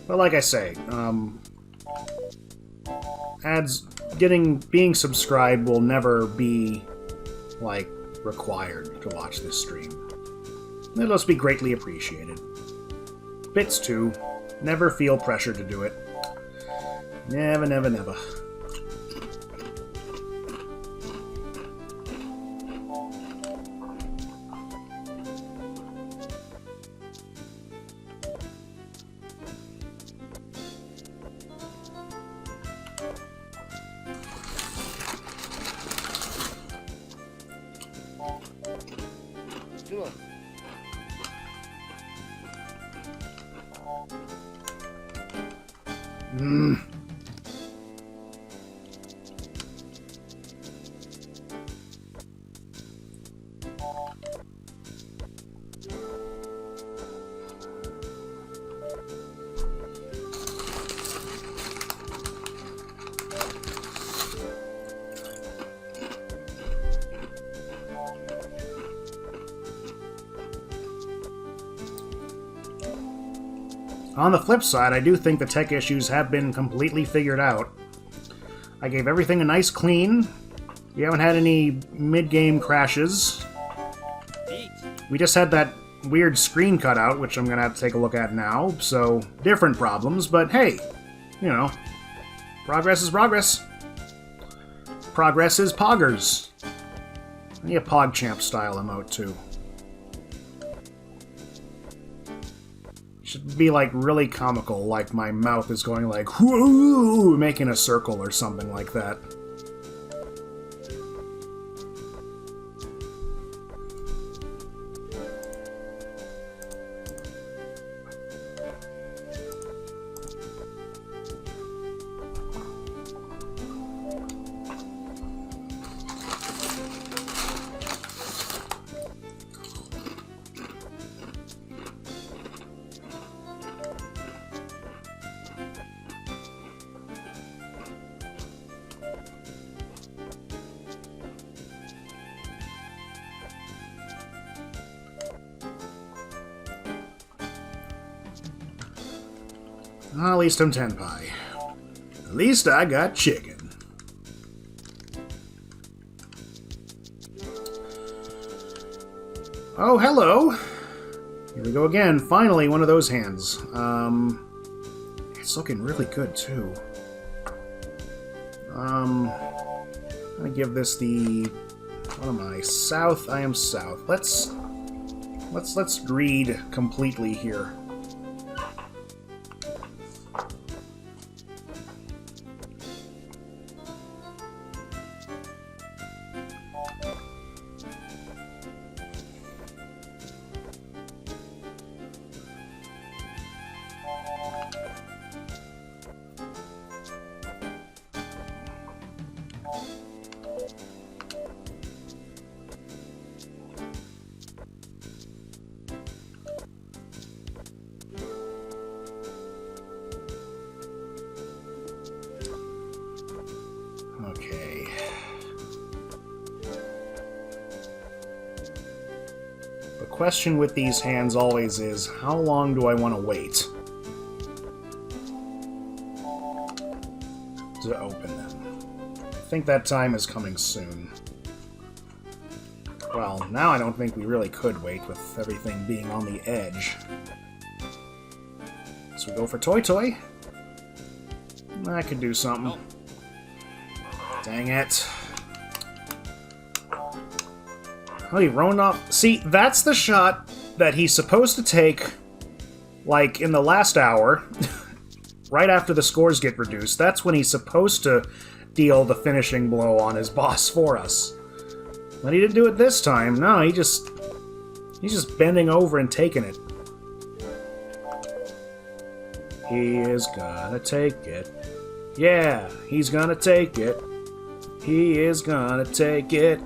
But like I say, being subscribed will never be, like, required to watch this stream. It'll just be greatly appreciated. Bits too. Never feel pressure to do it. Never, never, never. On the flip side, I do think the tech issues have been completely figured out. I gave everything a nice clean. We haven't had any mid-game crashes. リーチ We just had that weird screen cutout, which I'm gonna have to take a look at now, so different problems, but hey, you know, progress is progress. Progress is poggers. I need a PogChamp style emote too. Should be like really comical, like my mouth is going like whoo, making a circle or something like that. At least I'm Tenpai. At least I got chicken. Oh, hello! Here we go again. Finally, one of those hands. It's looking really good, too. I'm gonna give this the... What am I? South? I am south. Let's read completely here. The question with these hands always is, how long do I want to wait to open them? I think that time is coming soon. Well, now I don't think we really could wait with everything being on the edge. So we go for Toy. I could do something. Dang it. Oh, he run off. See, that's the shot that he's supposed to take, like, in the last hour, right after the scores get reduced. That's when he's supposed to deal the finishing blow on his boss for us. But he didn't do it this time. No, he's just bending over and taking it. He is gonna take it. Yeah, he's gonna take it. He is gonna take it.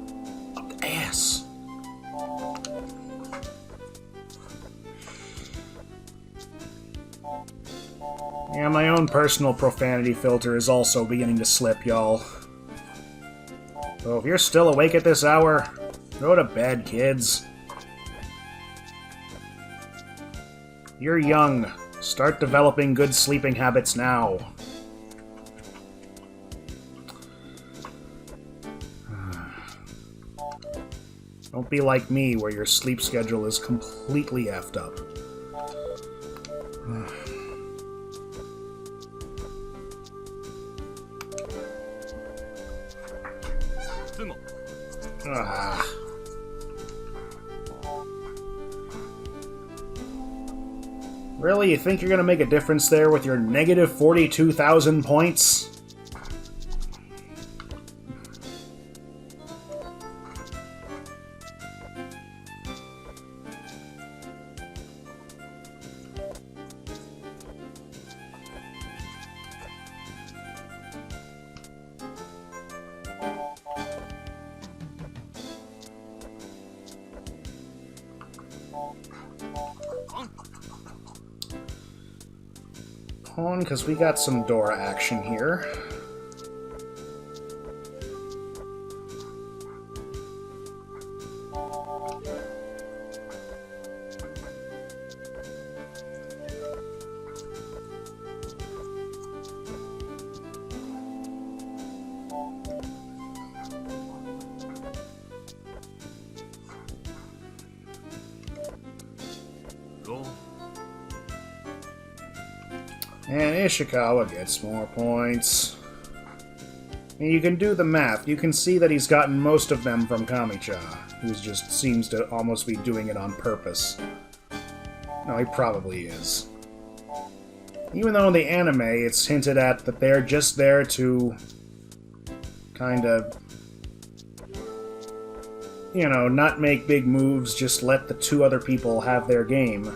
Up the ass. Yeah, my own personal profanity filter is also beginning to slip, y'all. So if you're still awake at this hour, go to bed, kids. You're young. Start developing good sleeping habits now. Don't be like me, where your sleep schedule is completely effed up. Really? You think you're gonna make a difference there with your negative 42,000 points? Because we got some Dora action here. And Ishikawa gets more points. And you can do the math. You can see that he's gotten most of them from Kamicha, who just seems to almost be doing it on purpose. No, he probably is. Even though in the anime it's hinted at that they're just there to kinda, you know, not make big moves, just let the two other people have their game.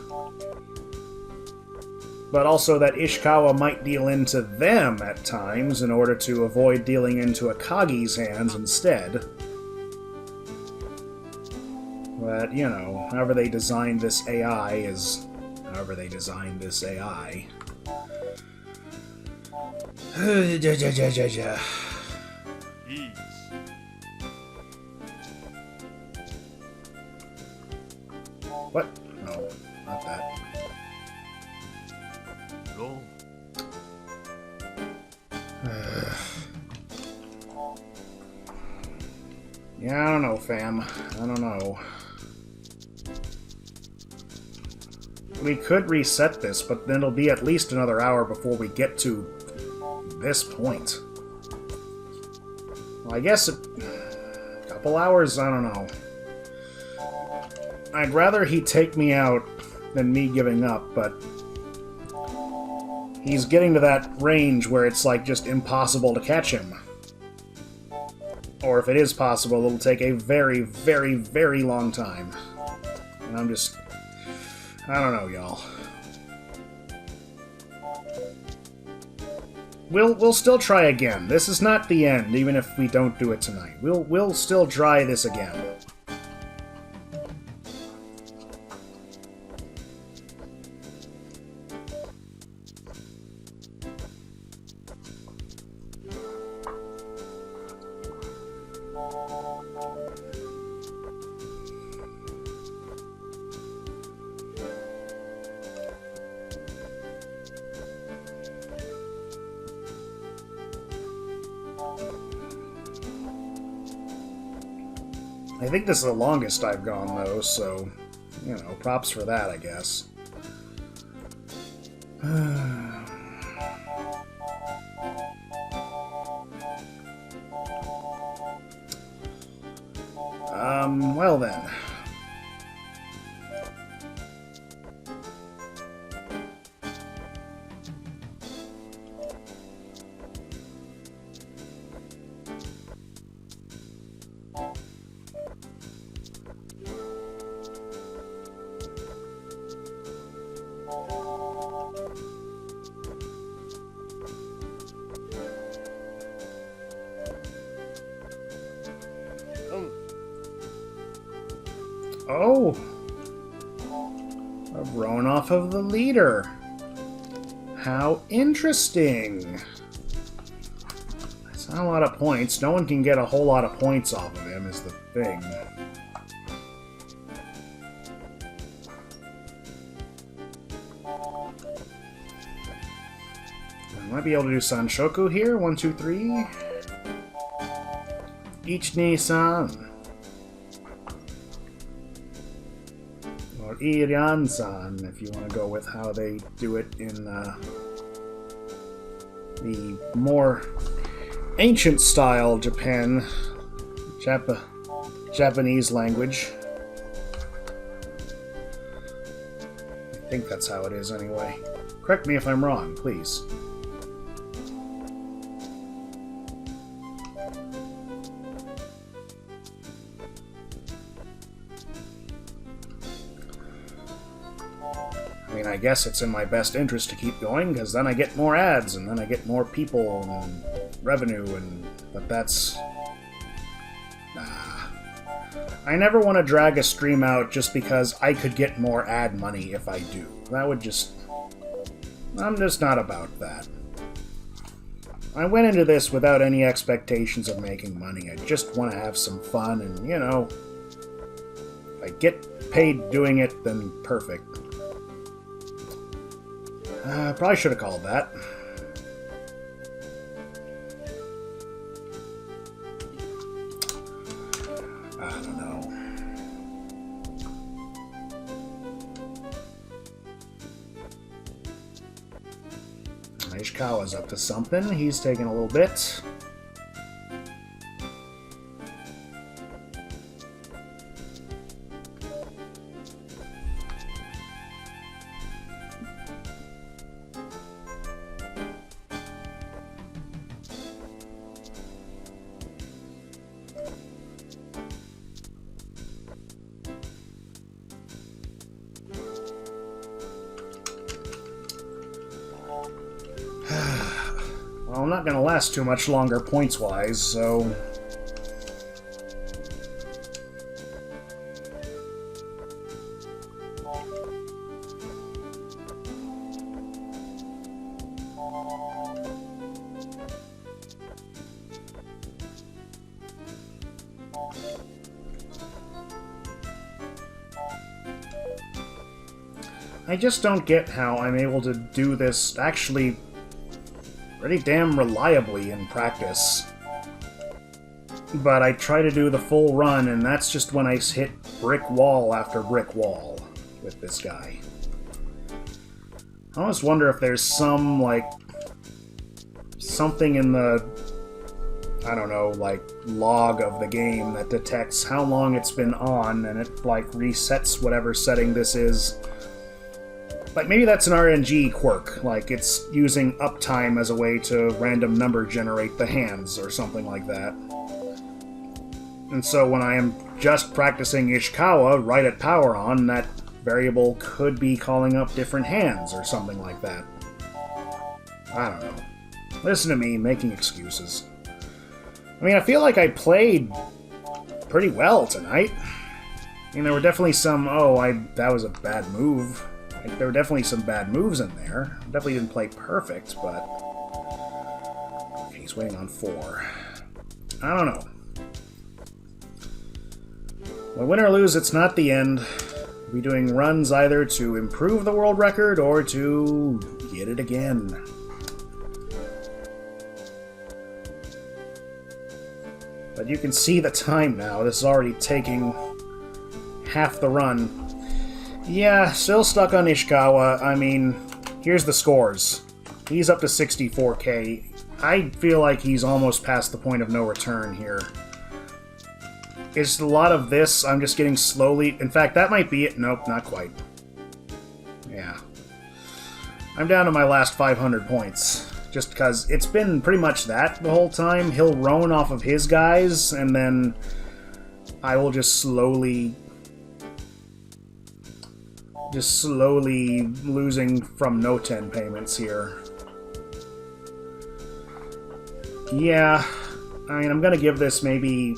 But also that Ishikawa might deal into them at times in order to avoid dealing into Akagi's hands instead. But, you know, however they designed this AI is however they designed this AI. What? No, not that. Yeah, I don't know, fam. I don't know. We could reset this, but then it'll be at least another hour before we get to this point. Well, I guess a couple hours? I don't know. I'd rather he take me out than me giving up, but he's getting to that range where it's like just impossible to catch him. Or if it is possible, it'll take a very, very, very long time. And I'm just... I don't know, y'all. We'll still try again. This is not the end, even if we don't do it tonight. We'll still try this again. I think this is the longest I've gone, though, so, you know, props for that, I guess. Well then. Oh! I've run off of the leader. How interesting. That's not a lot of points. No one can get a whole lot of points off of him, is the thing. I might be able to do Sanshoku here. 1, 2, 3. Ichni-san. Or Irian-san, if you want to go with how they do it in the more ancient style Japanese language. I think that's how it is anyway. Correct me if I'm wrong, please. I mean, I guess it's in my best interest to keep going, because then I get more ads, and then I get more people, and revenue, but that's... Nah. I never want to drag a stream out just because I could get more ad money if I do. That would just... I'm just not about that. I went into this without any expectations of making money. I just want to have some fun, and, you know... If I get paid doing it, then perfect. Probably should have called that. I don't know. Ishikawa's up to something. He's taking a little bit. Well, I'm not going to last too much longer points-wise, so... I just don't get how I'm able to do this actually pretty damn reliably in practice. But I try to do the full run, and that's just when I hit brick wall after brick wall with this guy. I almost wonder if there's some, like, something in the, I don't know, like, log of the game that detects how long it's been on, and it, like, resets whatever setting this is. Like, maybe that's an RNG quirk, like it's using uptime as a way to random number generate the hands, or something like that. And so when I am just practicing Ishikawa right at power on, that variable could be calling up different hands, or something like that. I don't know. Listen to me making excuses. I mean, I feel like I played pretty well tonight. I mean, there were definitely some, that was a bad move. Like, there were definitely some bad moves in there. Definitely didn't play perfect, but... Okay, he's waiting on 4. I don't know. Well, win or lose, it's not the end. We'll be doing runs either to improve the world record or to get it again. But you can see the time now. This is already taking half the run. Yeah, still stuck on Ishikawa. I mean, here's the scores. He's up to 64k. I feel like he's almost past the point of no return here. It's a lot of this. I'm just getting slowly... In fact, that might be it. Nope, not quite. Yeah. I'm down to my last 500 points. Just because it's been pretty much that the whole time. He'll roam off of his guys, and then I will just slowly losing from no 10 payments here. Yeah, I mean, I'm gonna give this maybe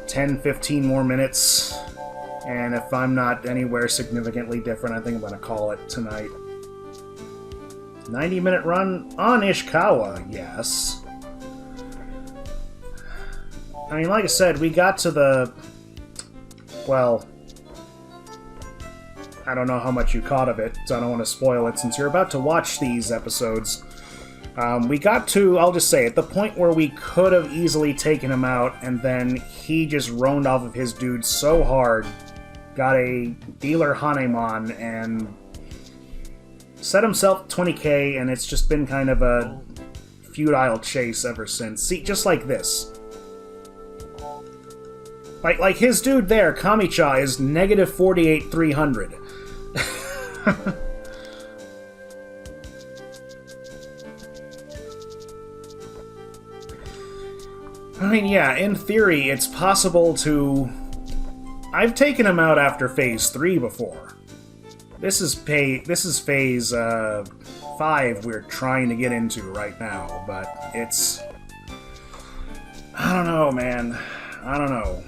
10-15 more minutes, and if I'm not anywhere significantly different, I think I'm gonna call it tonight. 90-minute run on Ishikawa, yes. I mean, like I said, we got to the... Well, I don't know how much you caught of it, so I don't want to spoil it since you're about to watch these episodes. We got to, I'll just say, at the point where we could have easily taken him out, and then he just roamed off of his dude so hard, got a dealer Hanemon, and set himself 20k, and it's just been kind of a futile chase ever since. See, just like this. Like his dude there, Kamicha, is negative 48,300. I mean, yeah, in theory, it's possible to... I've taken him out after Phase 3 before. This is Phase 5 we're trying to get into right now, but it's... I don't know, man. I don't know.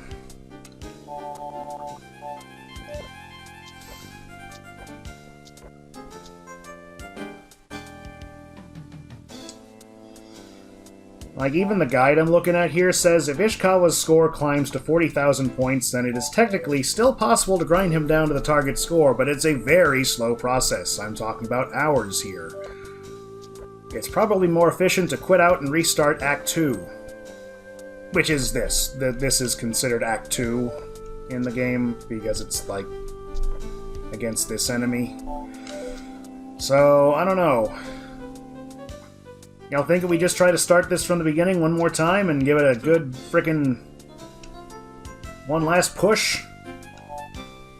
Like, even the guide I'm looking at here says if Ishikawa's score climbs to 40,000 points, then it is technically still possible to grind him down to the target score, but it's a very slow process. I'm talking about hours here. It's probably more efficient to quit out and restart Act 2. Which is this. This is considered Act 2 in the game, because it's, like, against this enemy. So, I don't know. Y'all think if we just try to start this from the beginning one more time and give it a good frickin' one last push?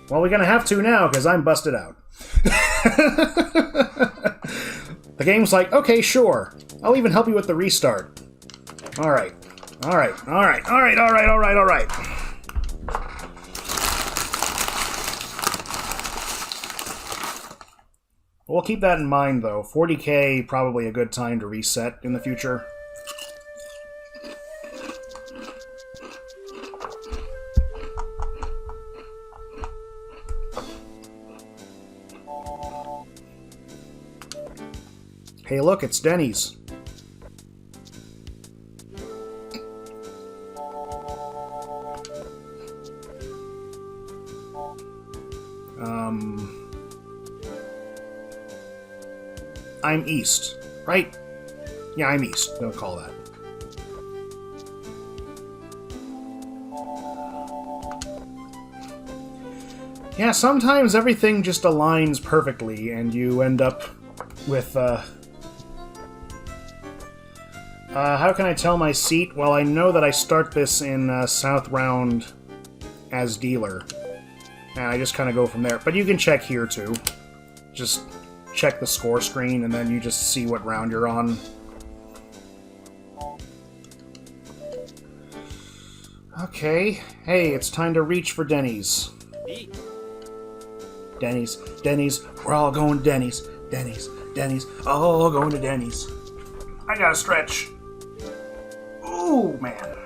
Well, we're gonna have to now, because I'm busted out. The game's like, okay, sure. I'll even help you with the restart. Alright. Alright. Alright. Alright. Alright. Alright. Alright. We'll keep that in mind, though. 40k, probably a good time to reset in the future. Hey, look, it's Denny's. I'm east, right? Yeah, I'm east. Don't call that. Yeah, sometimes everything just aligns perfectly, and you end up with, how can I tell my seat? Well, I know that I start this in, South Round as dealer. And I just kind of go from there. But you can check here, too. Just check the score screen, and then you just see what round you're on. Okay. Hey, it's time to reach for Denny's. Denny's. Denny's. We're all going to Denny's. Denny's. Denny's. All going to Denny's. I gotta stretch. Ooh, man.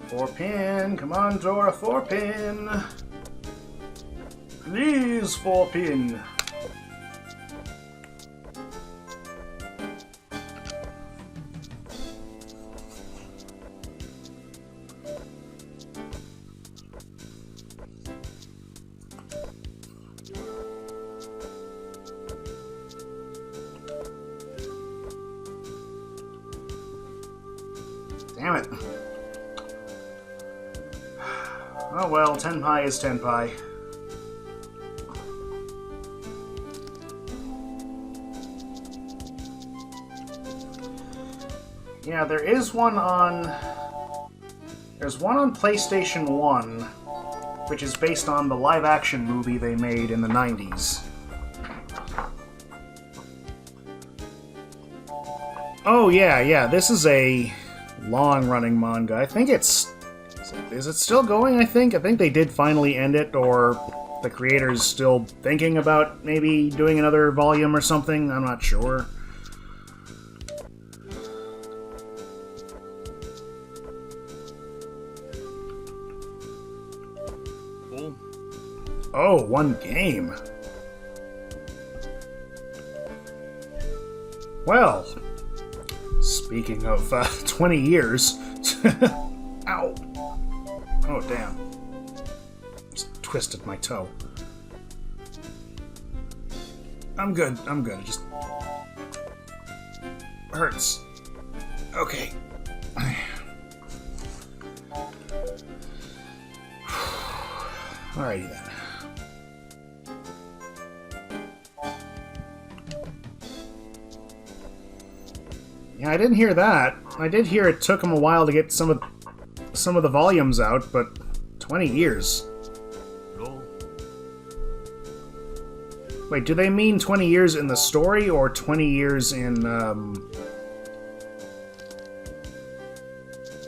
Four pin, come on, Dora, 4 pin. Please, 4 pin. Damn it. Oh well, tenpai is tenpai. Yeah, there is one on... There's one on PlayStation 1, which is based on the live-action movie they made in the 90s. Oh, yeah, this is a long-running manga. I think it's... Is it still going, I think? I think they did finally end it, or the creator's still thinking about maybe doing another volume or something. I'm not sure. Oh, one game. Well, speaking of 20 years... Ow! Oh, damn. Just twisted my toe. I'm good. It just... hurts. Okay. Alrighty then. Yeah, I didn't hear that. I did hear it took him a while to get some of the volumes out, but 20 years. Roll. Wait, do they mean 20 years in the story or 20 years in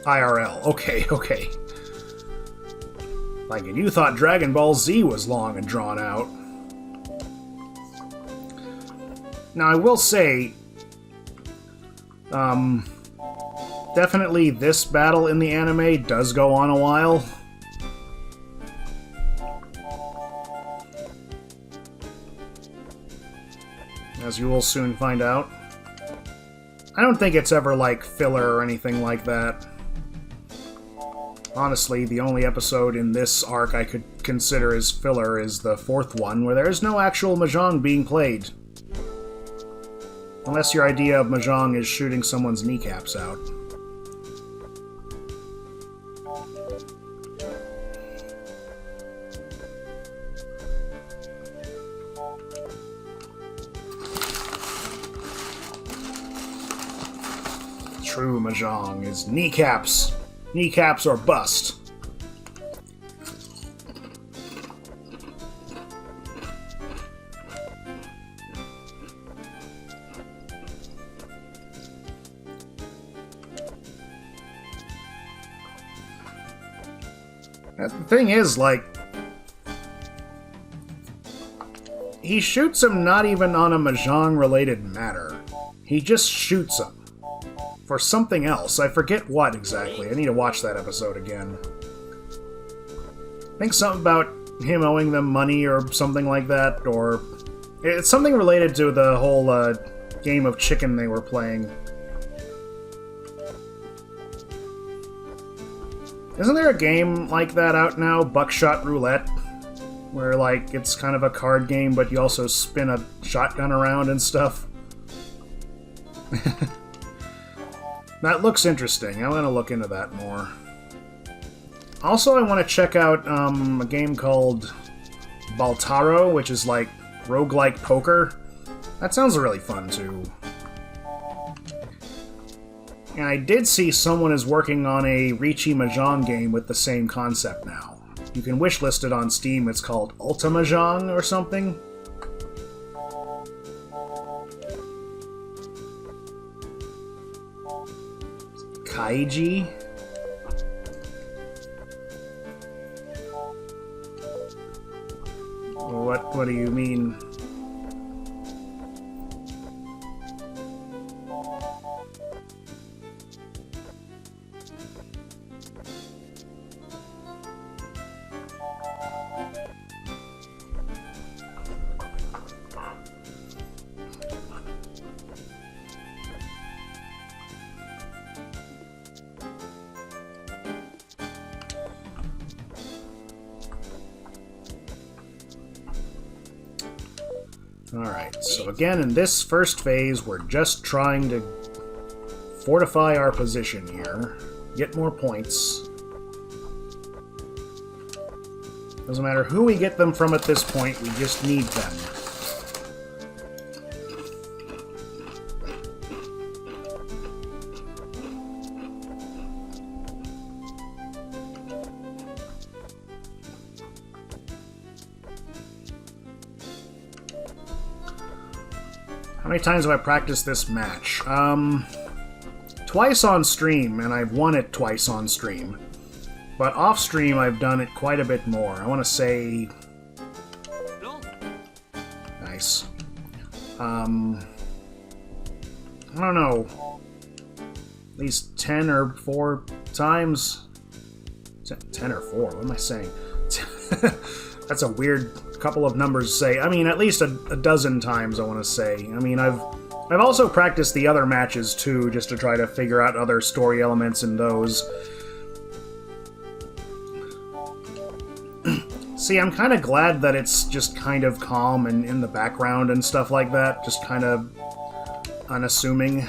IRL? Okay. Like, and you thought Dragon Ball Z was long and drawn out. Now, I will say, definitely this battle in the anime does go on a while. As you will soon find out. I don't think it's ever like filler or anything like that. Honestly, the only episode in this arc I could consider as filler is the 4th one, where there is no actual mahjong being played. Unless your idea of mahjong is shooting someone's kneecaps out. True mahjong is kneecaps. Kneecaps or bust. The thing is, like, he shoots him not even on a mahjong-related matter. He just shoots him. For something else. I forget what exactly. I need to watch that episode again. I think something about him owing them money or something like that, or... It's something related to the whole game of chicken they were playing. Isn't there a game like that out now? Buckshot Roulette? Where, like, it's kind of a card game, but you also spin a shotgun around and stuff? That looks interesting. I'm going to look into that more. Also, I want to check out a game called Baltaro, which is like roguelike poker. That sounds really fun, too. And I did see someone is working on a riichi mahjong game with the same concept now. You can wishlist it on Steam. It's called Ulta Mahjong or something. Kaiji? What do you mean? Alright, so again, in this first phase, we're just trying to fortify our position here. get more points. Doesn't matter who we get them from at this point, we just need them. How many times have I practiced this match? Twice on stream, and I've won it twice on stream. But off stream, I've done it quite a bit more. I want to say... Nice. I don't know. At least 10 or 4 times? 10 or 4? What am I saying? That's a weird couple of numbers to say. I mean, at least a dozen times, I want to say. I mean, I've also practiced the other matches, too, just to try to figure out other story elements in those. See, I'm kind of glad that it's just kind of calm and in the background and stuff like that. Just kind of unassuming.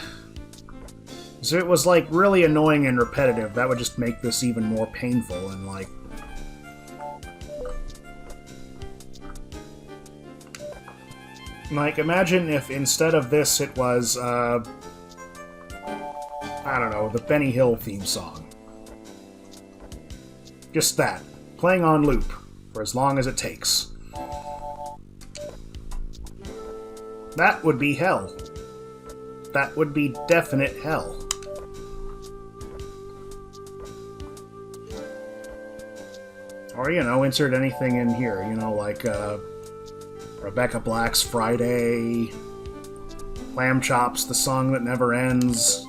So if it was, like, really annoying and repetitive, that would just make this even more painful and, like... Like, imagine if instead of this it was, I don't know, the Benny Hill theme song. Just that. Playing on loop. For as long as it takes. That would be hell. That would be definite hell. Or, you know, insert anything in here, you know, like, Rebecca Black's Friday, Lamb Chops, The Song That Never Ends.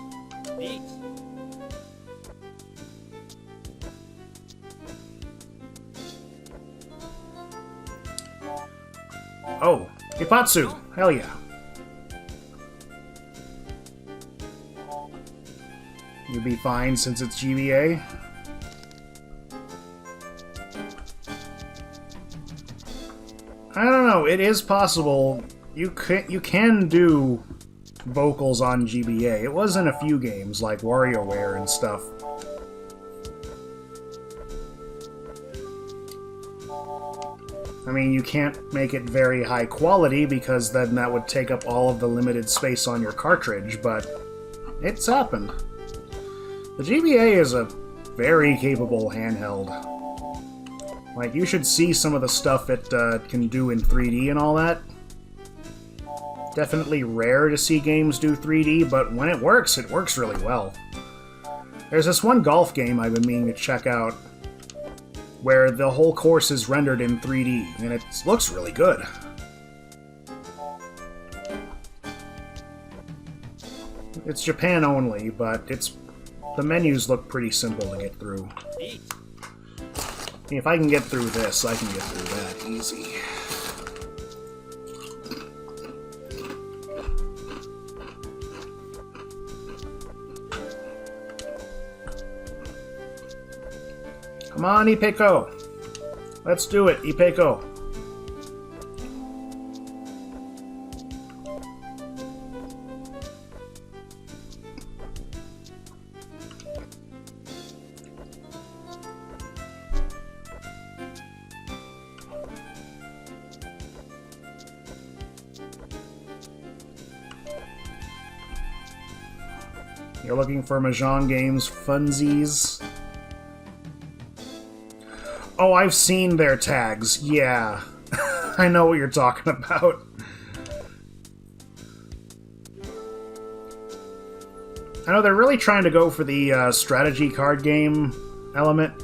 Oh, Ipatsu! Hell yeah. You'll be fine since it's GBA. I don't know, it is possible. You can do vocals on GBA. It was in a few games, like WarioWare and stuff. I mean, you can't make it very high quality, because then that would take up all of the limited space on your cartridge, but it's happened. The GBA is a very capable handheld. Like, you should see some of the stuff it can do in 3D and all that. Definitely rare to see games do 3D, but when it works really well. There's this one golf game I've been meaning to check out, where the whole course is rendered in 3D, and it looks really good. It's Japan only, but the menus look pretty simple to get through. If I can get through this, I can get through that easy. Come on, Ipeko! Let's do it, Ipeko! You're looking for mahjong games, funsies? Oh, I've seen their tags, yeah. I know what you're talking about. I know they're really trying to go for the strategy card game element.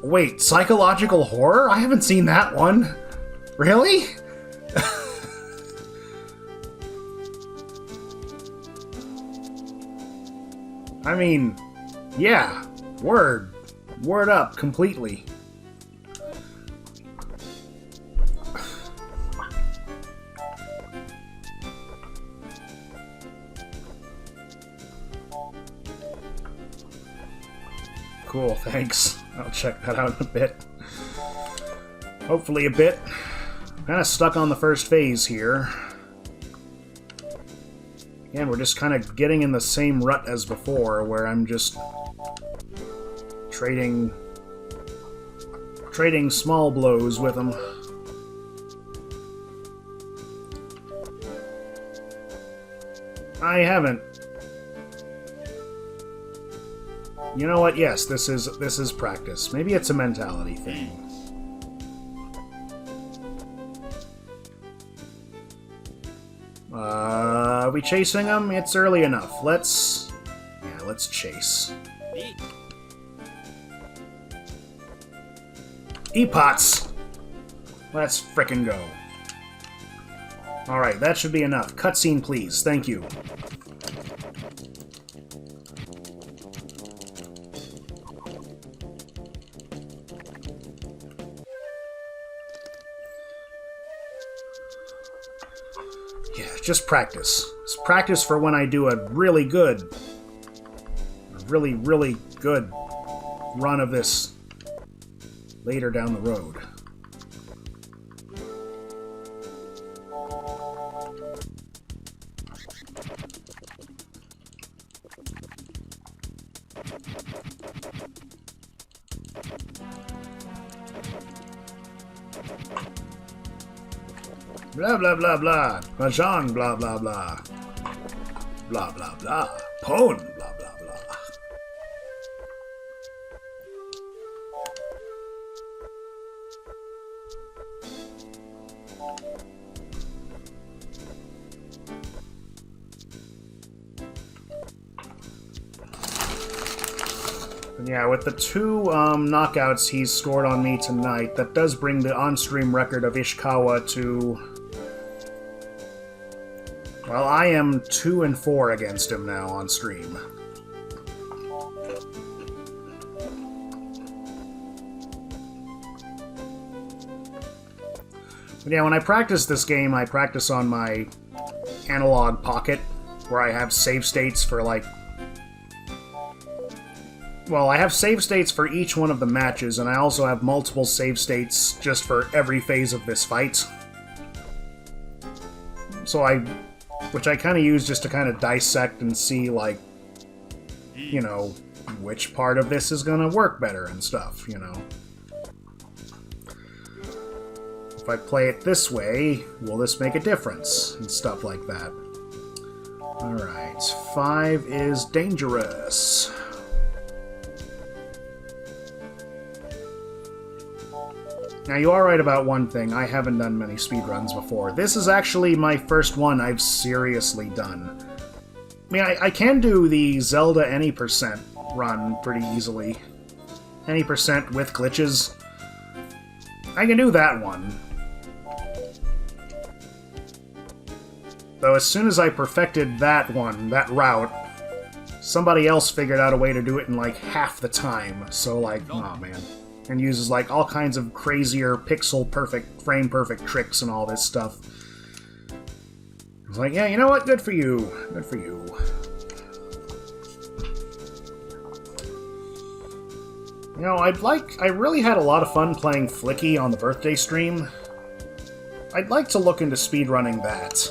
Wait, psychological horror? I haven't seen that one. Really? I mean, yeah, word up completely. Cool, thanks. I'll check that out in a bit. Hopefully a bit. I'm kind of stuck on the first phase here. Again, we're just kind of getting in the same rut as before, where I'm just trading small blows with him. I haven't. You know what? Yes, this is practice. Maybe it's a mentality thing. Are we chasing him? It's early enough. Let's chase. E-pots! Let's frickin' go. Alright, that should be enough. Cutscene, please. Thank you. Yeah, just practice. It's practice for when I do a really good run of this later down the road. Blah blah blah blah. Mahjong blah blah blah. Blah blah blah. Pwn blah blah blah. Yeah, with the 2 knockouts he's scored on me tonight, that does bring the on-stream record of Ishikawa to... Well, I am 2-4 against him now on stream. But yeah, when I practice this game, I practice on my analog pocket, where I have save states for, like... Well, I have save states for each one of the matches, and I also have multiple save states just for every phase of this fight. So which I kind of use just to kind of dissect and see, like, you know, which part of this is going to work better and stuff, you know. If I play it this way, will this make a difference? And stuff like that. Alright, 5 is dangerous. Now, you are right about one thing. I haven't done many speedruns before. This is actually my first one I've seriously done. I mean, I can do the Zelda any percent run pretty easily. Any percent with glitches. I can do that one. Though as soon as I perfected that one, that route, somebody else figured out a way to do it in like half the time. So like, oh man. And uses like all kinds of crazier pixel-perfect, frame-perfect tricks and all this stuff. It's like, yeah, you know what? Good for you. Good for you. You know, I really had a lot of fun playing Flicky on the birthday stream. I'd like to look into speedrunning that.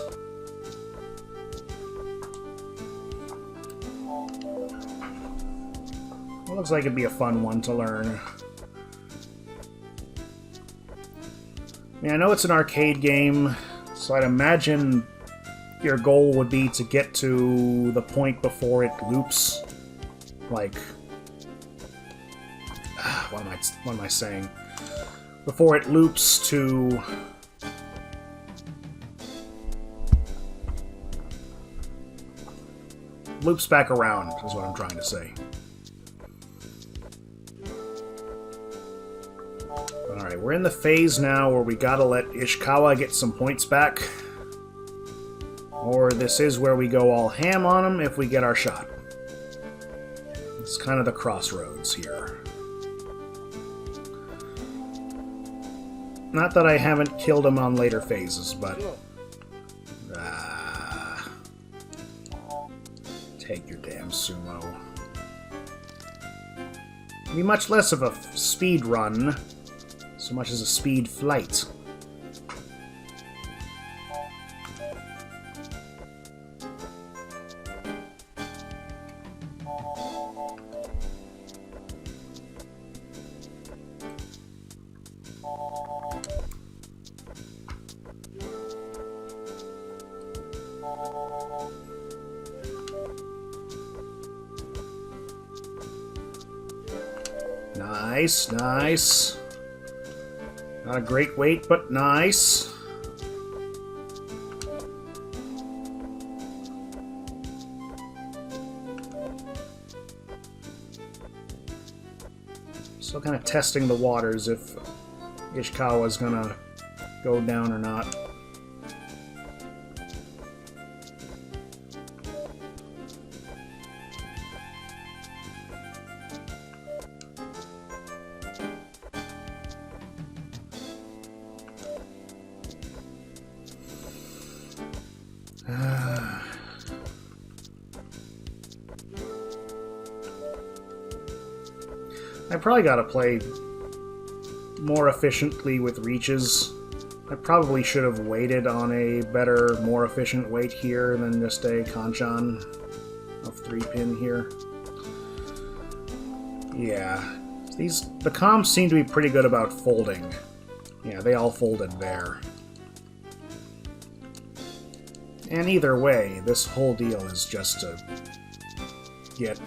It looks like it'd be a fun one to learn. I mean, I know it's an arcade game, so I'd imagine your goal would be to get to the point before it loops. Like... What am I saying? Before it loops to... Loops back around, is what I'm trying to say. Alright, we're in the phase now where we gotta let Ishikawa get some points back. Or this is where we go all ham on him if we get our shot. It's kind of the crossroads here. Not that I haven't killed him on later phases, but... Take your damn sumo. Be much less of a speed run, so much as a speed flight. Nice, nice. Not a great weight, but nice. Still kind of testing the waters if Ishikawa's gonna go down or not. I probably gotta play more efficiently with reaches. I probably should have waited on a better, more efficient weight here than just a kanchan of 3-pin here. Yeah. The comms seem to be pretty good about folding. Yeah, they all folded there. And either way, this whole deal is just to get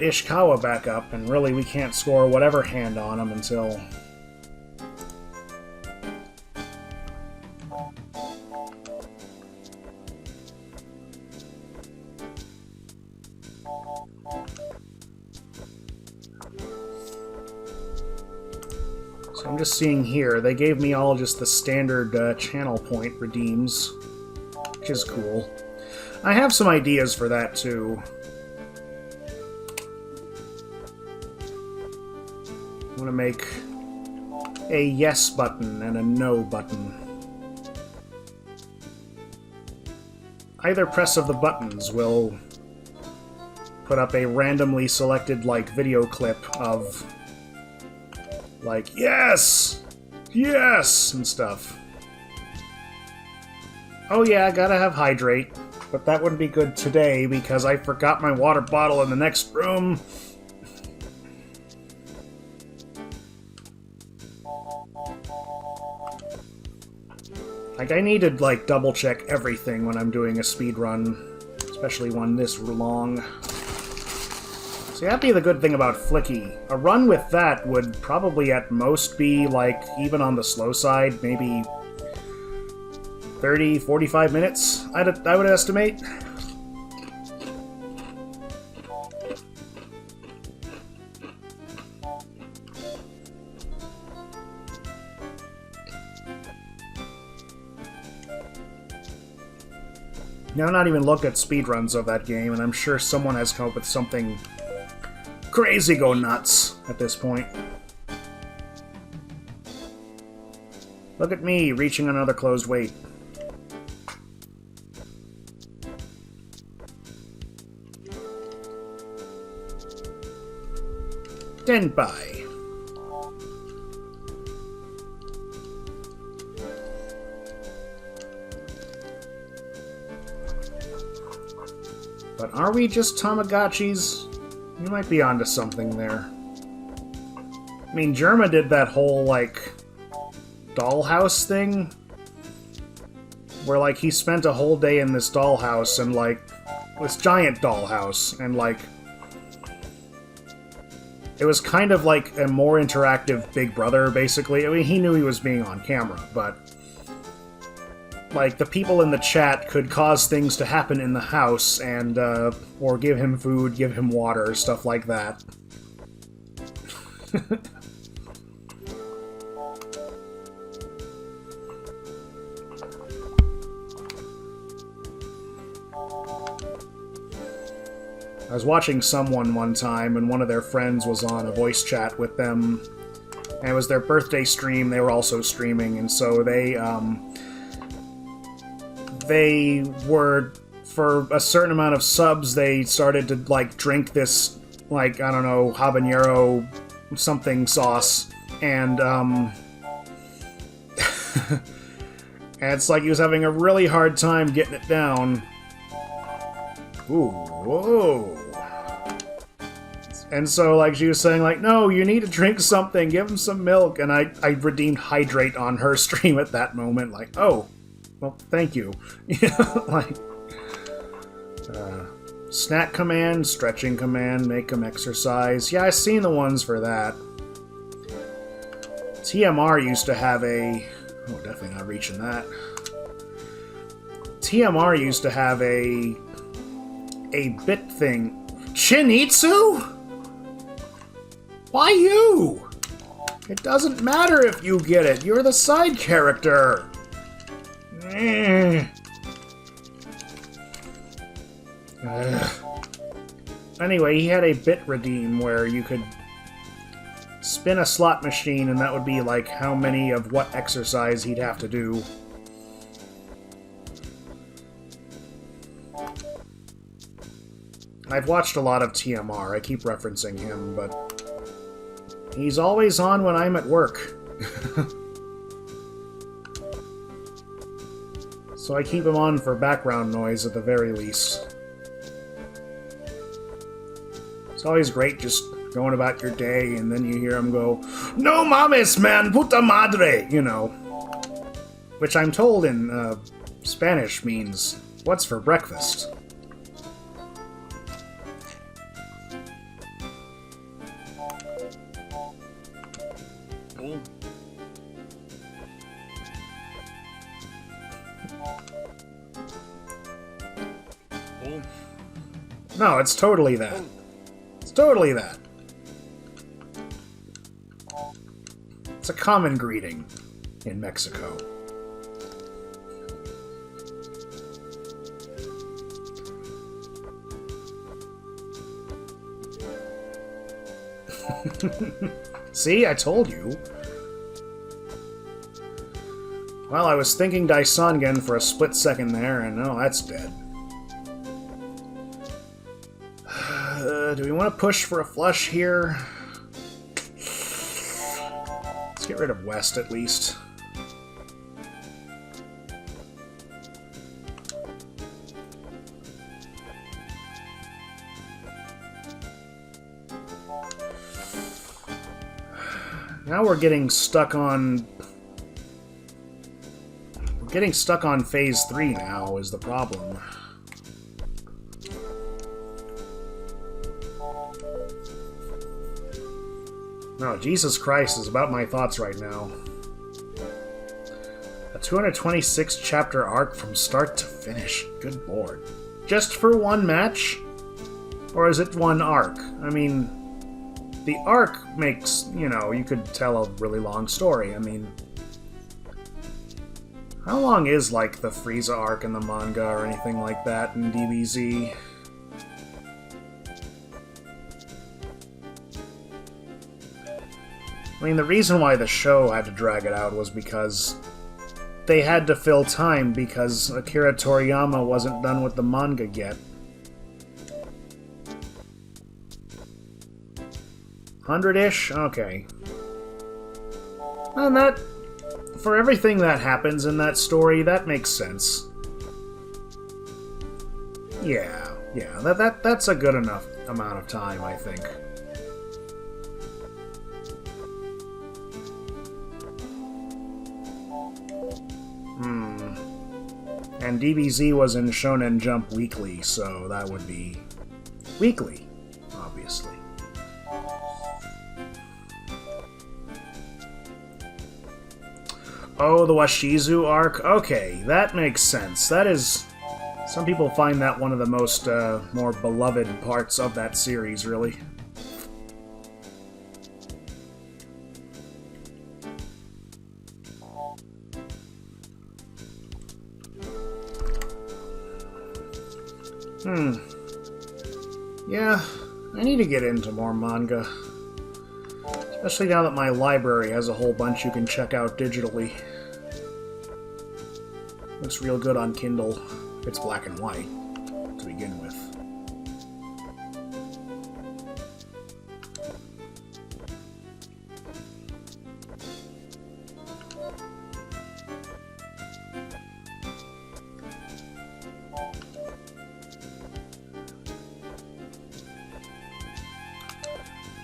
Ishikawa back up, and really we can't score whatever hand on him until... So I'm just seeing here, they gave me all just the standard channel point redeems, which is cool. I have some ideas for that too. I'm going to make a yes button and a no button. Either press of the buttons will put up a randomly selected, like, video clip of, like, yes! Yes! And stuff. Oh yeah, gotta have hydrate. But that wouldn't be good today because I forgot my water bottle in the next room. Like, I need to, like, double-check everything when I'm doing a speedrun, especially one this long. See, that'd be the good thing about Flicky. A run with that would probably at most be, like, even on the slow side, maybe 30, 45 minutes, I would estimate. Now, I've not even looked at speedruns of that game, and I'm sure someone has come up with something crazy go nuts at this point. Look at me, reaching another closed weight. Denpai. But are we just Tamagotchis? You might be onto something there. I mean, Germa did that whole, like, dollhouse thing, where, like, he spent a whole day in this dollhouse, and, like, this giant dollhouse, and, like, it was kind of like a more interactive Big Brother, basically. I mean, he knew he was being on camera, but like, the people in the chat could cause things to happen in the house, and, or give him food, give him water, stuff like that. I was watching someone one time, and one of their friends was on a voice chat with them, and it was their birthday stream. They were also streaming, and so they were, for a certain amount of subs, they started to, like, drink this, like, I don't know, habanero something sauce, and, and it's like he was having a really hard time getting it down. Ooh, whoa. And so, like, she was saying, like, no, you need to drink something, give him some milk, and I redeemed hydrate on her stream at that moment, like, oh. Well, thank you. You know, like, Snack command, stretching command, make them exercise. Yeah, I've seen the ones for that. TMR used to have a... Oh, definitely not reaching that. TMR used to have a bit thing. Shinitsu? Why you? It doesn't matter if you get it. You're the side character. Anyway, he had a bit redeem where you could spin a slot machine and that would be like how many of what exercise he'd have to do. I've watched a lot of TMR, I keep referencing him, but he's always on when I'm at work. So I keep him on for background noise at the very least. It's always great just going about your day and then you hear him go, "No mames, man, puta madre," you know. Which I'm told in Spanish means, "What's for breakfast?" Boom. Boom. No, it's totally that. It's totally that. It's a common greeting in Mexico. See, I told you. Well, I was thinking Daisangen for a split second there, and no, that's dead. Do we want to push for a flush here? Let's get rid of West, at least. Now we're getting stuck on... We're getting stuck on Phase 3 now, is the problem. No, Jesus Christ is about my thoughts right now. A 226 chapter arc from start to finish. Good lord. Just for one match? Or is it one arc? I mean, the arc makes, you know, you could tell a really long story. I mean, how long is, like, the Frieza arc in the manga or anything like that in DBZ? I mean, the reason why the show had to drag it out was because they had to fill time because Akira Toriyama wasn't done with the manga yet. 100-ish? Okay. And that... For everything that happens in that story, that makes sense. Yeah, that's a good enough amount of time, I think. And DBZ was in Shonen Jump Weekly, so that would be... weekly, obviously. Oh, the Washizu arc? Okay, that makes sense. That is... Some people find that one of the most, more beloved parts of that series, really. Yeah, I need to get into more manga. Especially now that my library has a whole bunch you can check out digitally. Looks real good on Kindle. It's black and white, to begin with.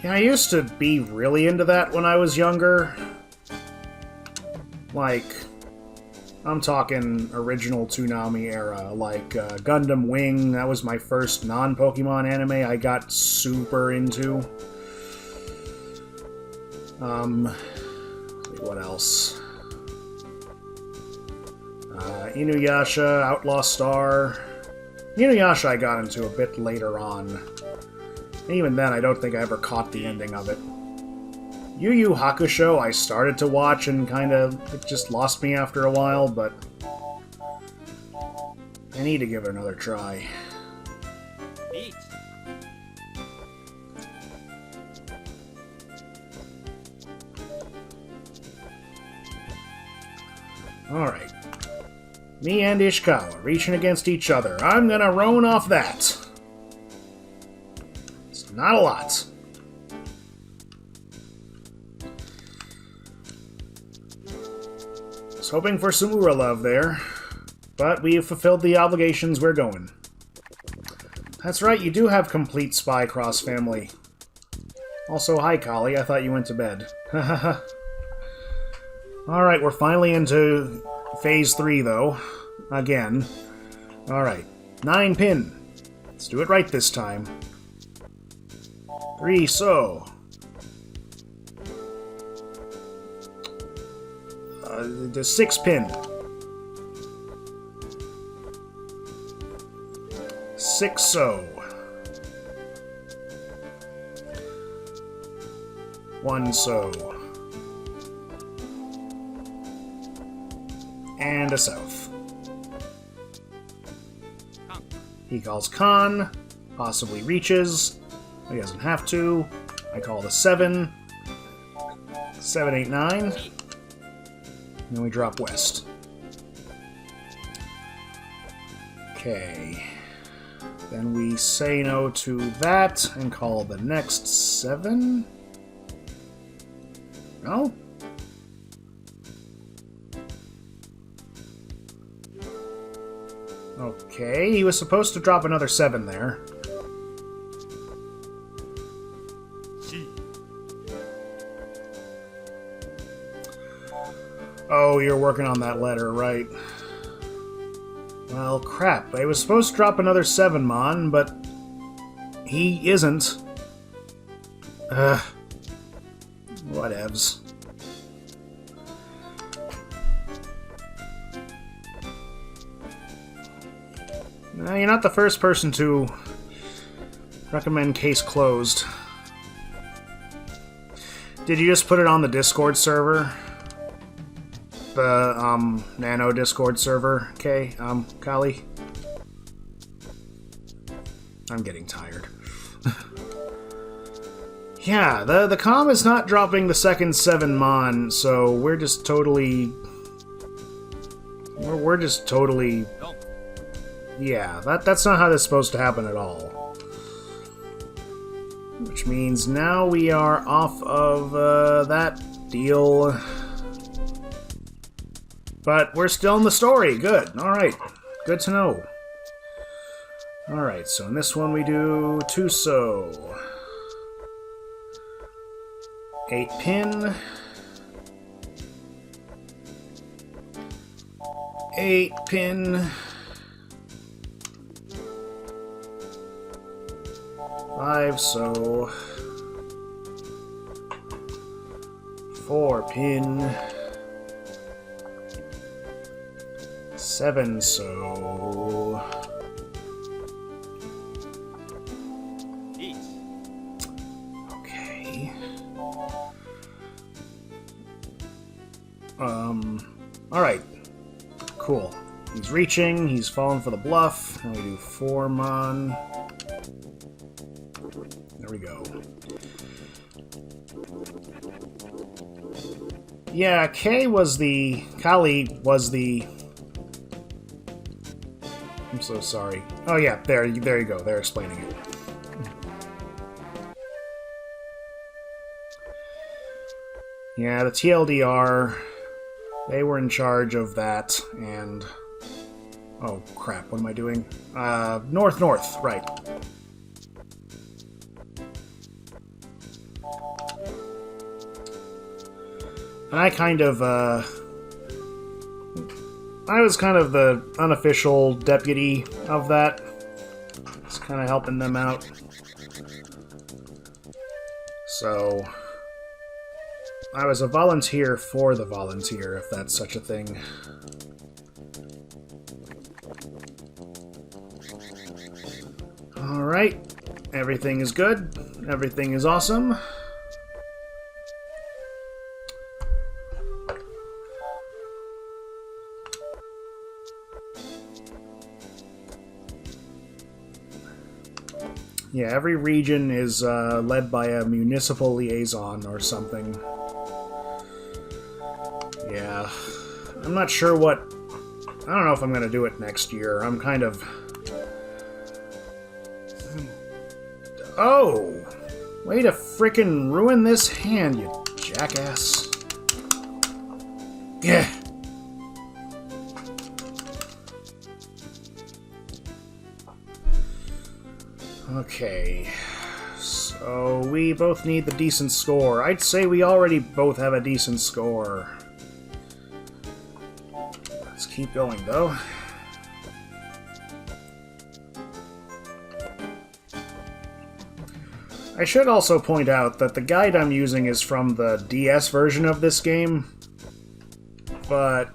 Yeah, I used to be really into that when I was younger. Like, I'm talking original Toonami era, like Gundam Wing. That was my first non-Pokemon anime I got super into. What else? Inuyasha, Outlaw Star. Inuyasha I got into a bit later on. Even then, I don't think I ever caught the ending of it. Yu Yu Hakusho I started to watch and it just lost me after a while, but I need to give it another try. Eat. Alright. Me and Ishikawa reaching against each other. I'm gonna roan off that. It's not a lot. Was hoping for some Ura love there, but we have fulfilled the obligations we're going. That's right, you do have complete Spy Cross family. Also, hi Kali, I thought you went to bed. Hahaha. Alright, we're finally into Phase 3, though. Again. Alright. 9 pin. Let's do it right this time. 3 so. The 6 pin. 6 so. 1 so. And a south. He calls Khan, possibly reaches. He doesn't have to. I call the 7. 7, 8, 9. And then we drop west. Okay. Then we say no to that and call the next 7. No? Okay, he was supposed to drop another 7 there. Oh, you're working on that letter, right. Well, crap. I was supposed to drop another 7, Mon, but he isn't. Whatevs. You're not the first person to recommend case closed. Did you just put it on the Discord server? The, Nano Discord server, okay, Kali? I'm getting tired. Yeah, the comm is not dropping the second 7 Mon, so we're just totally... We're just totally... Yeah, that's not how that's supposed to happen at all. Which means now we are off of, that deal. But we're still in the story. Good. Alright. Good to know. Alright, so in this one we do 2 so. 8 pin. 8 pin. 5 so. 4 pin. 7 so. Okay. Alright. Cool. He's reaching, he's falling for the bluff. Now we do 4 Mon. There we go. Yeah, Kali was the... I'm so sorry. Oh yeah, there you go. They're explaining it. Yeah, the TLDR, they were in charge of that, and... Oh, crap, what am I doing? North, right. And I kind of, I was kind of the unofficial deputy of that. Just kind of helping them out. So, I was a volunteer for the volunteer, if that's such a thing. Alright, everything is good. Everything is awesome. Yeah, every region is led by a municipal liaison or something. Yeah. I'm not sure what... I don't know if I'm gonna do it next year. I'm kind of... Oh! Way to frickin' ruin this hand, you jackass. Yeah. Okay, so we both need the decent score. I'd say we already both have a decent score. Let's keep going, though. I should also point out that the guide I'm using is from the DS version of this game, but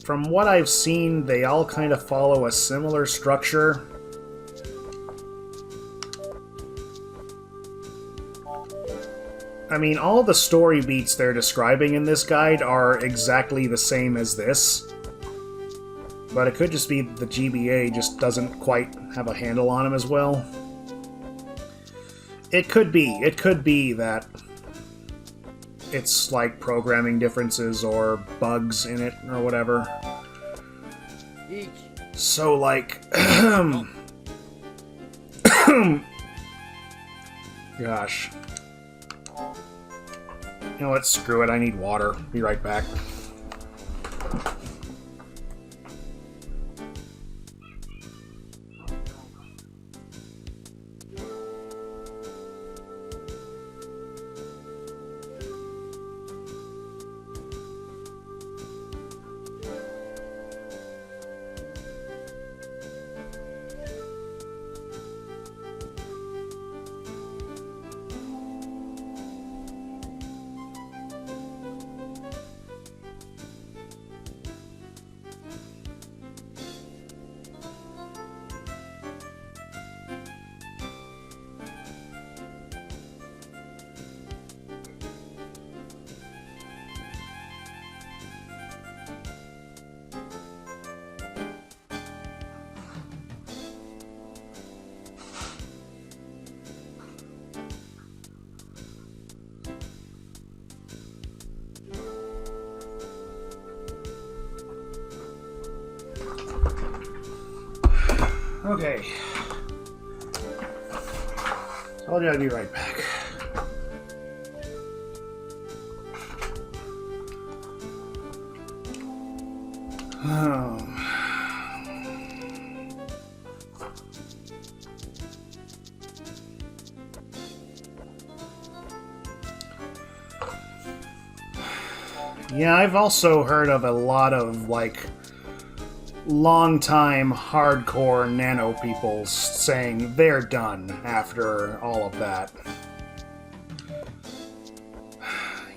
from what I've seen, they all kind of follow a similar structure. I mean, all the story beats they're describing in this guide are exactly the same as this. But it could just be the GBA just doesn't quite have a handle on them as well. It could be that it's like programming differences or bugs in it or whatever. So, like... Gosh. You know what? Screw it. I need water. Be right back. Okay. Told you I'd be right back. Oh. Yeah, I've also heard of a lot of, like, long-time hardcore nano people saying they're done after all of that.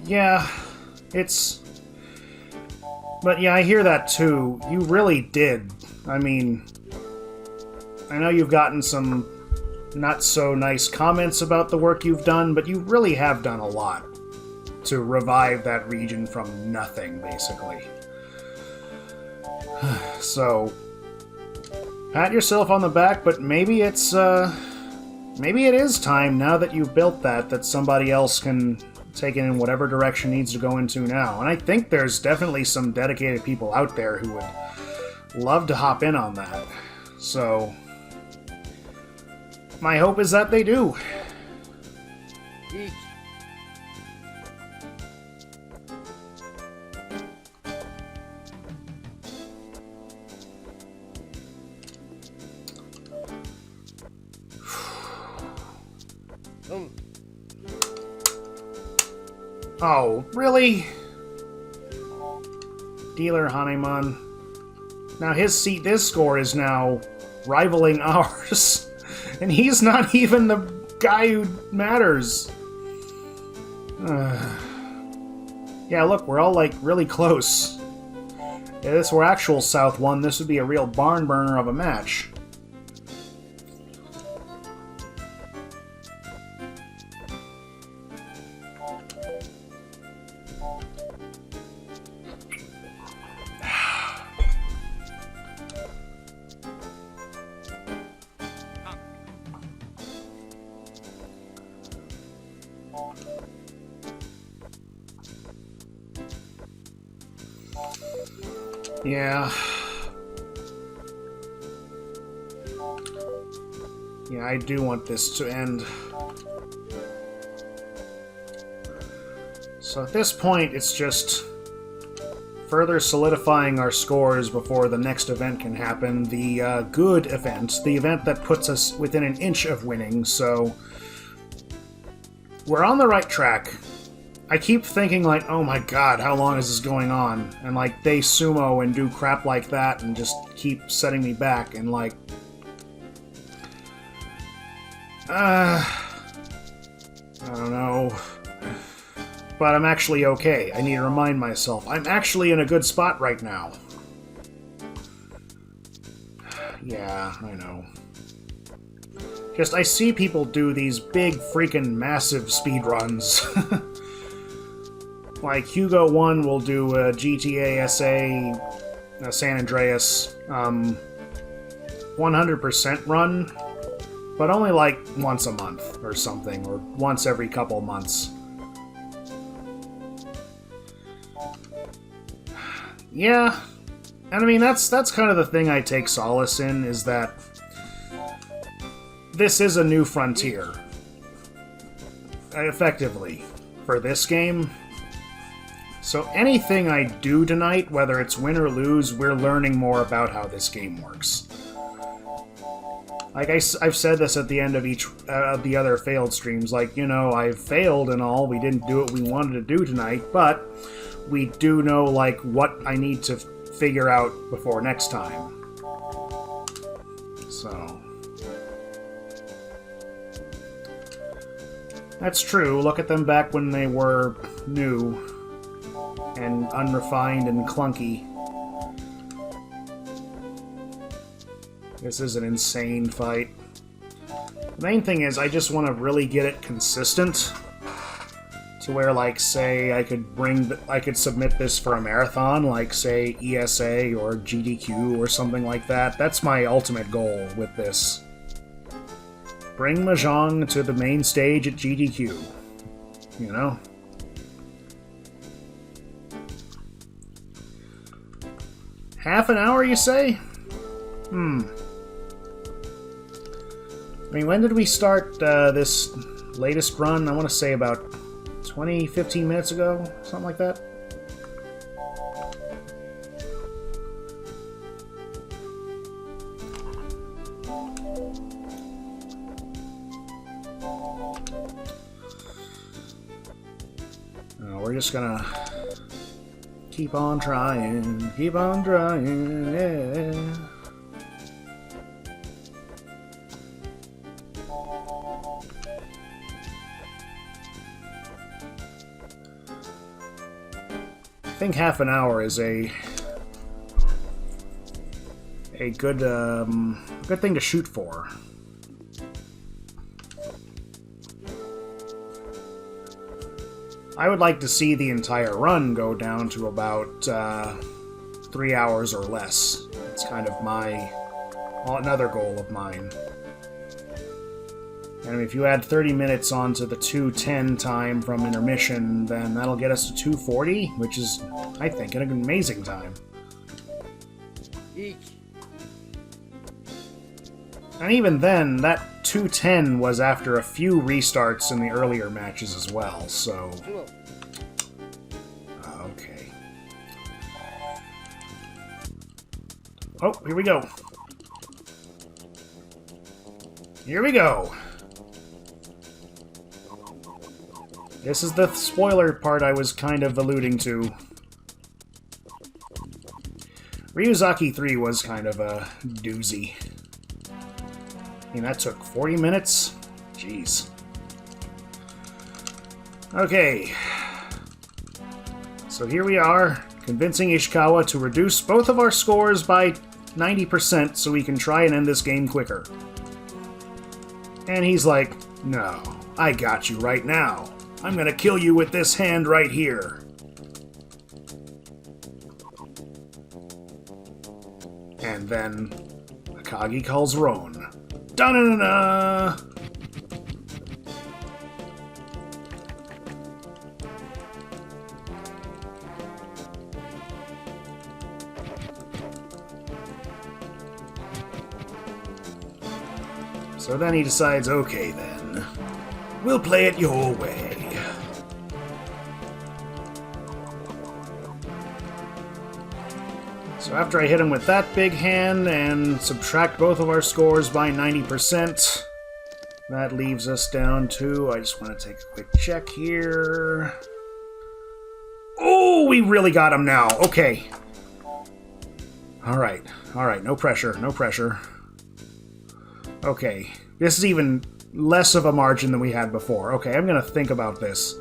Yeah, it's... But yeah, I hear that too. You really did. I mean, I know you've gotten some not-so-nice comments about the work you've done, but you really have done a lot to revive that region from nothing, basically. So, pat yourself on the back, but maybe it's, maybe it is time, now that you've built that somebody else can take it in whatever direction needs to go into now. And I think there's definitely some dedicated people out there who would love to hop in on that. So, my hope is that they do. Oh, really? Dealer Hanemon. Now this score is now rivaling ours. And he's not even the guy who matters. Yeah, look, we're all, like, really close. If this were actual South 1, this would be a real barn burner of a match. Yeah. Yeah, I do want this to end. So at this point, it's just further solidifying our scores before the next event can happen. The good event, the event that puts us within an inch of winning, so we're on the right track. I keep thinking, like, oh my god, how long is this going on? And, like, they sumo and do crap like that and just keep setting me back, and, like... I don't know. But I'm actually okay. I need to remind myself. I'm actually in a good spot right now. Yeah, I know. Just, I see people do these big, freaking massive speedruns. Like, Hugo1 will do a GTA SA San Andreas 100% run, but only like once a month or something, or once every couple months. Yeah, and I mean, that's kind of the thing I take solace in, is that this is a new frontier, effectively, for this game. So anything I do tonight, whether it's win or lose, we're learning more about how this game works. Like, I've said this at the end of each of the other failed streams, like, you know, I've failed and all, we didn't do what we wanted to do tonight, but we do know, like, what I need to figure out before next time. So... that's true, look at them back when they were new and unrefined and clunky. This is an insane fight. The main thing is, I just want to really get it consistent to where, like, say, I could submit this for a marathon, like, say, ESA or GDQ or something like that. That's my ultimate goal with this. Bring mahjong to the main stage at GDQ. You know? Half an hour, you say? I mean, when did we start this latest run? I want to say about 15 minutes ago, something like that. We're just gonna keep on trying, yeah. I think half an hour is a good good thing to shoot for. I would like to see the entire run go down to about 3 hours or less. It's kind of another goal of mine. And if you add 30 minutes onto the 2:10 time from intermission, then that'll get us to 2:40, which is, I think, an amazing time. Eek. And even then, that 2:10 was after a few restarts in the earlier matches as well, so... okay. Oh, here we go. Here we go. This is the spoiler part I was kind of alluding to. Ryuzaki 3 was kind of a doozy. I mean, that took 40 minutes? Jeez. Okay. So here we are, convincing Ishikawa to reduce both of our scores by 90% so we can try and end this game quicker. And he's like, no, I got you right now. I'm gonna kill you with this hand right here. And then Akagi calls Roan. Da-na-na-na! So then he decides, okay then, we'll play it your way. So after I hit him with that big hand and subtract both of our scores by 90%, that leaves us down to, I just want to take a quick check here. Oh, we really got him now. Okay. Alright, no pressure, no pressure. Okay, this is even less of a margin than we had before. Okay, I'm gonna think about this.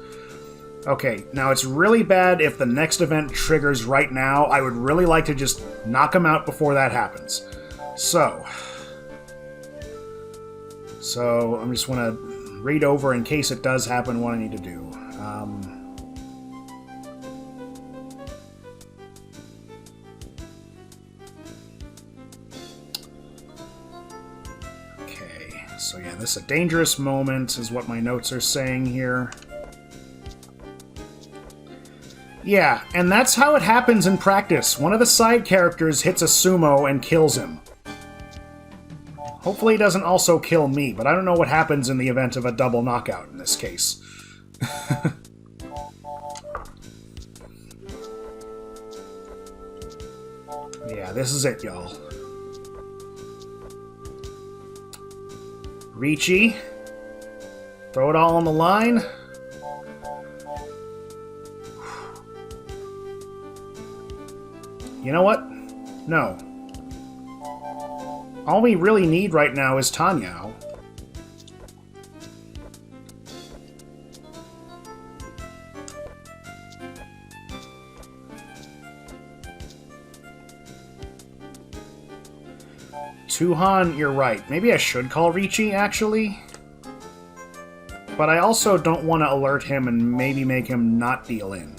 Okay, now it's really bad if the next event triggers right now. I would really like to just knock him out before that happens. So I'm just want to read over in case it does happen what I need to do. Okay, so yeah, this is a dangerous moment is what my notes are saying here. Yeah, and that's how it happens in practice. One of the side characters hits a sumo and kills him. Hopefully he doesn't also kill me, but I don't know what happens in the event of a double knockout in this case. Yeah, this is it, y'all. Riichi. Throw it all on the line. You know what? No. All we really need right now is Tanyao. Tuhan, you're right. Maybe I should call Riichi, actually. But I also don't want to alert him and maybe make him not deal in.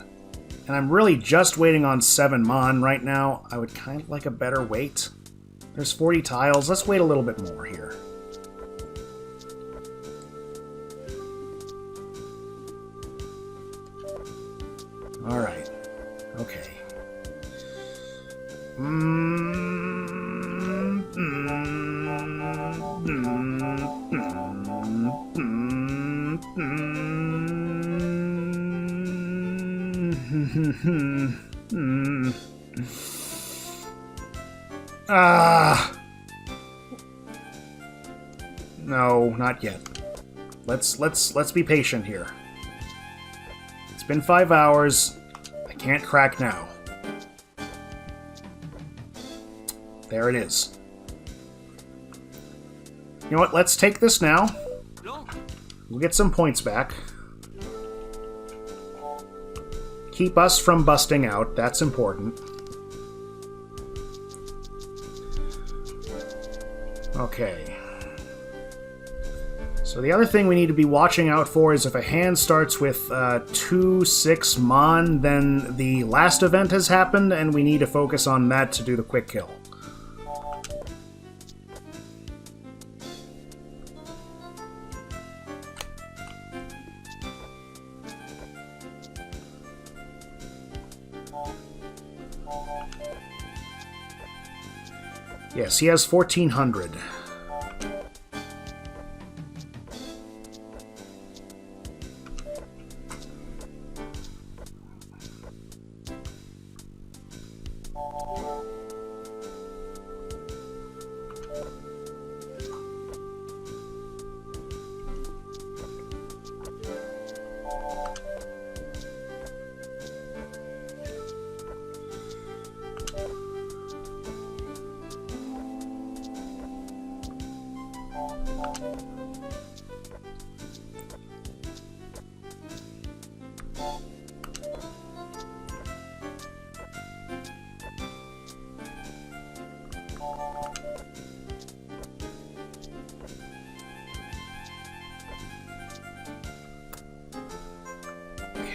And I'm really just waiting on 7 Mon right now. I would kind of like a better wait. There's 40 tiles. Let's wait a little bit more here. Alright. Okay. No, not yet. Let's be patient here. It's been 5 hours. I can't crack now. There it is. You know what? Let's take this now. We'll get some points back. Keep us from busting out. That's important. Okay. So the other thing we need to be watching out for is if a hand starts with 2-6 Mon, then the last event has happened, and we need to focus on that to do the quick kill. Yes, he has 1400.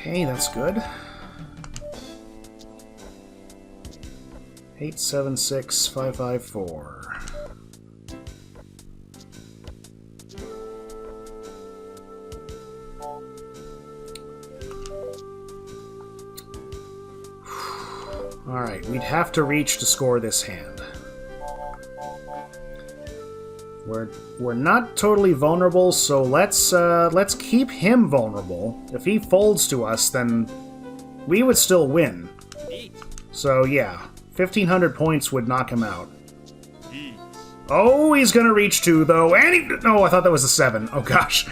Okay, that's good. 876554. Alright, we'd have to reach to score this hand. We're not totally vulnerable, so let's keep him vulnerable. If he folds to us, then we would still win. So yeah, 1,500 points would knock him out. Oh, he's gonna reach 2 though, and he... No, I thought that was a 7. Oh gosh.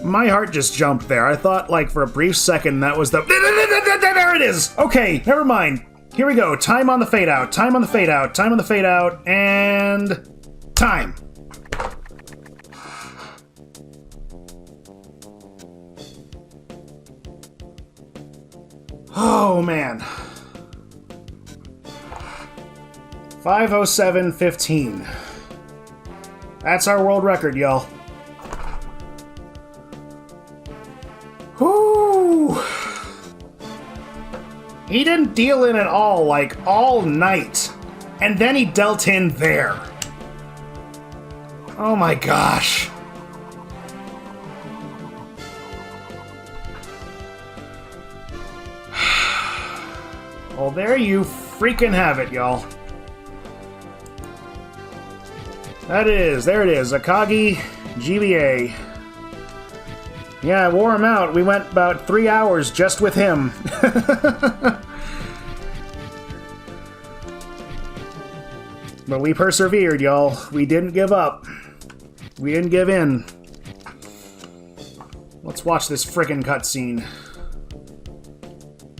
My heart just jumped there. I thought, like, for a brief second that was the... There it is! Okay, never mind. Here we go. Time on the fade out. Time on the fade out. Time on the fade out. And... time! Oh, man. 5:07:15. That's our world record, y'all. Whoo! He didn't deal in at all, like, all night. And then he dealt in there. Oh my gosh. Well, there you freaking have it, y'all. There it is, Akagi, GBA. Yeah, I wore him out. We went about 3 hours just with him. But we persevered, y'all. We didn't give up. We didn't give in. Let's watch this frickin' cutscene.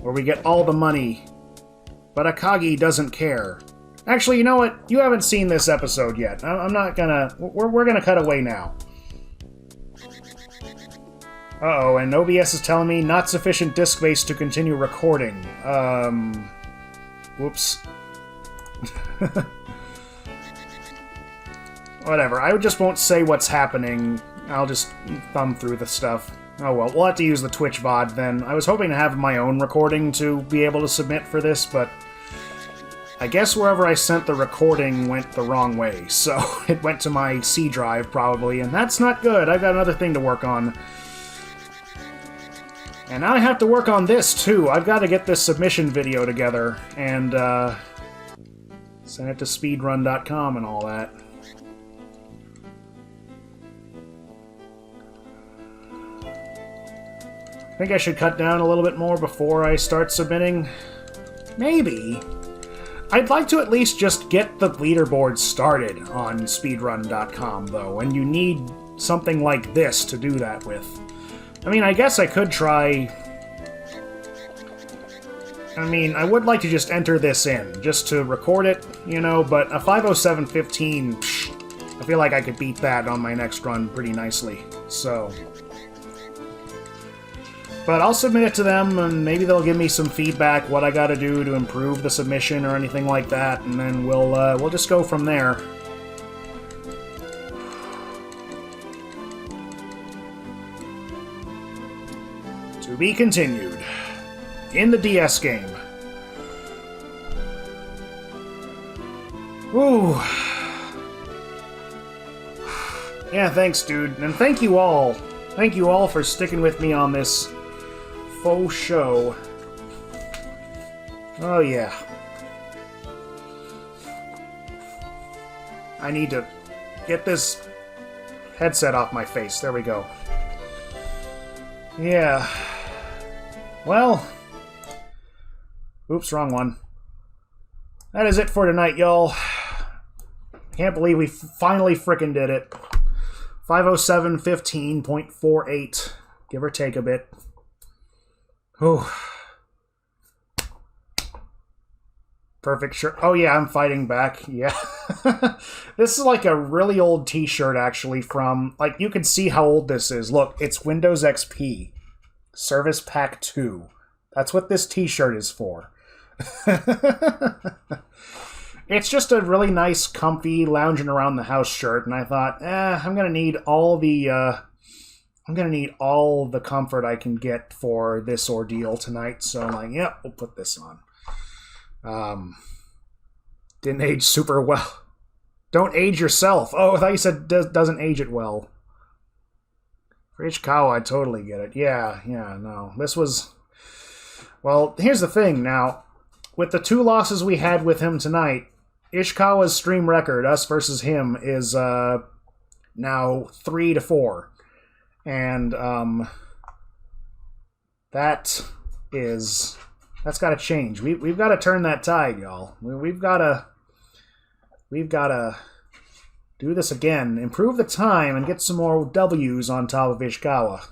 Where we get all the money. But Akagi doesn't care. Actually, you know what? You haven't seen this episode yet. I'm not gonna... We're gonna cut away now. Uh-oh, and OBS is telling me not sufficient disk space to continue recording. Whoops. Whatever, I just won't say what's happening. I'll just thumb through the stuff. Oh well, we'll have to use the Twitch VOD then. I was hoping to have my own recording to be able to submit for this, but... I guess wherever I sent the recording went the wrong way, so it went to my C drive probably, and that's not good. I've got another thing to work on. And now I have to work on this, too. I've got to get this submission video together, and, send it to speedrun.com and all that. I think I should cut down a little bit more before I start submitting. Maybe. I'd like to at least just get the leaderboard started on speedrun.com, though, and you need something like this to do that with. I mean, I guess I could try... I mean, I would like to just enter this in, just to record it, you know, but a 5:07:15, I feel like I could beat that on my next run pretty nicely, so... But I'll submit it to them, and maybe they'll give me some feedback, what I gotta do to improve the submission or anything like that, and then we'll just go from there. To be continued. In the DS game. Ooh. Yeah, thanks, dude. And thank you all. Thank you all for sticking with me on this faux show. Oh, yeah. I need to get this headset off my face. There we go. Yeah. Well. Oops, wrong one. That is it for tonight, y'all. Can't believe we finally frickin' did it. 5:07:15.48. Give or take a bit. Oh. Perfect shirt. Oh yeah, I'm fighting back. Yeah. This is like a really old t-shirt, actually, from... Like, you can see how old this is. Look, it's Windows XP. Service Pack 2. That's what this t-shirt is for. It's just a really nice, comfy, lounging around the house shirt, and I thought, I'm gonna need all the I'm gonna need all the comfort I can get for this ordeal tonight, so I'm like, yep, we'll put this on. Didn't age super well. Don't age yourself. Oh, I thought you said doesn't age it well. For Ishikawa, I totally get it. Yeah, no. This was... Well, here's the thing now. With the 2 losses we had with him tonight, Ishikawa's stream record, us versus him, is now 3-4. And that's got to change. We've got to turn that tide, y'all. We've got to do this again. Improve the time and get some more W's on top of Ishikawa.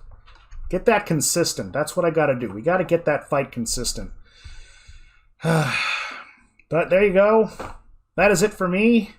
Get that consistent. That's what I got to do. We got to get that fight consistent. But there you go. That is it for me.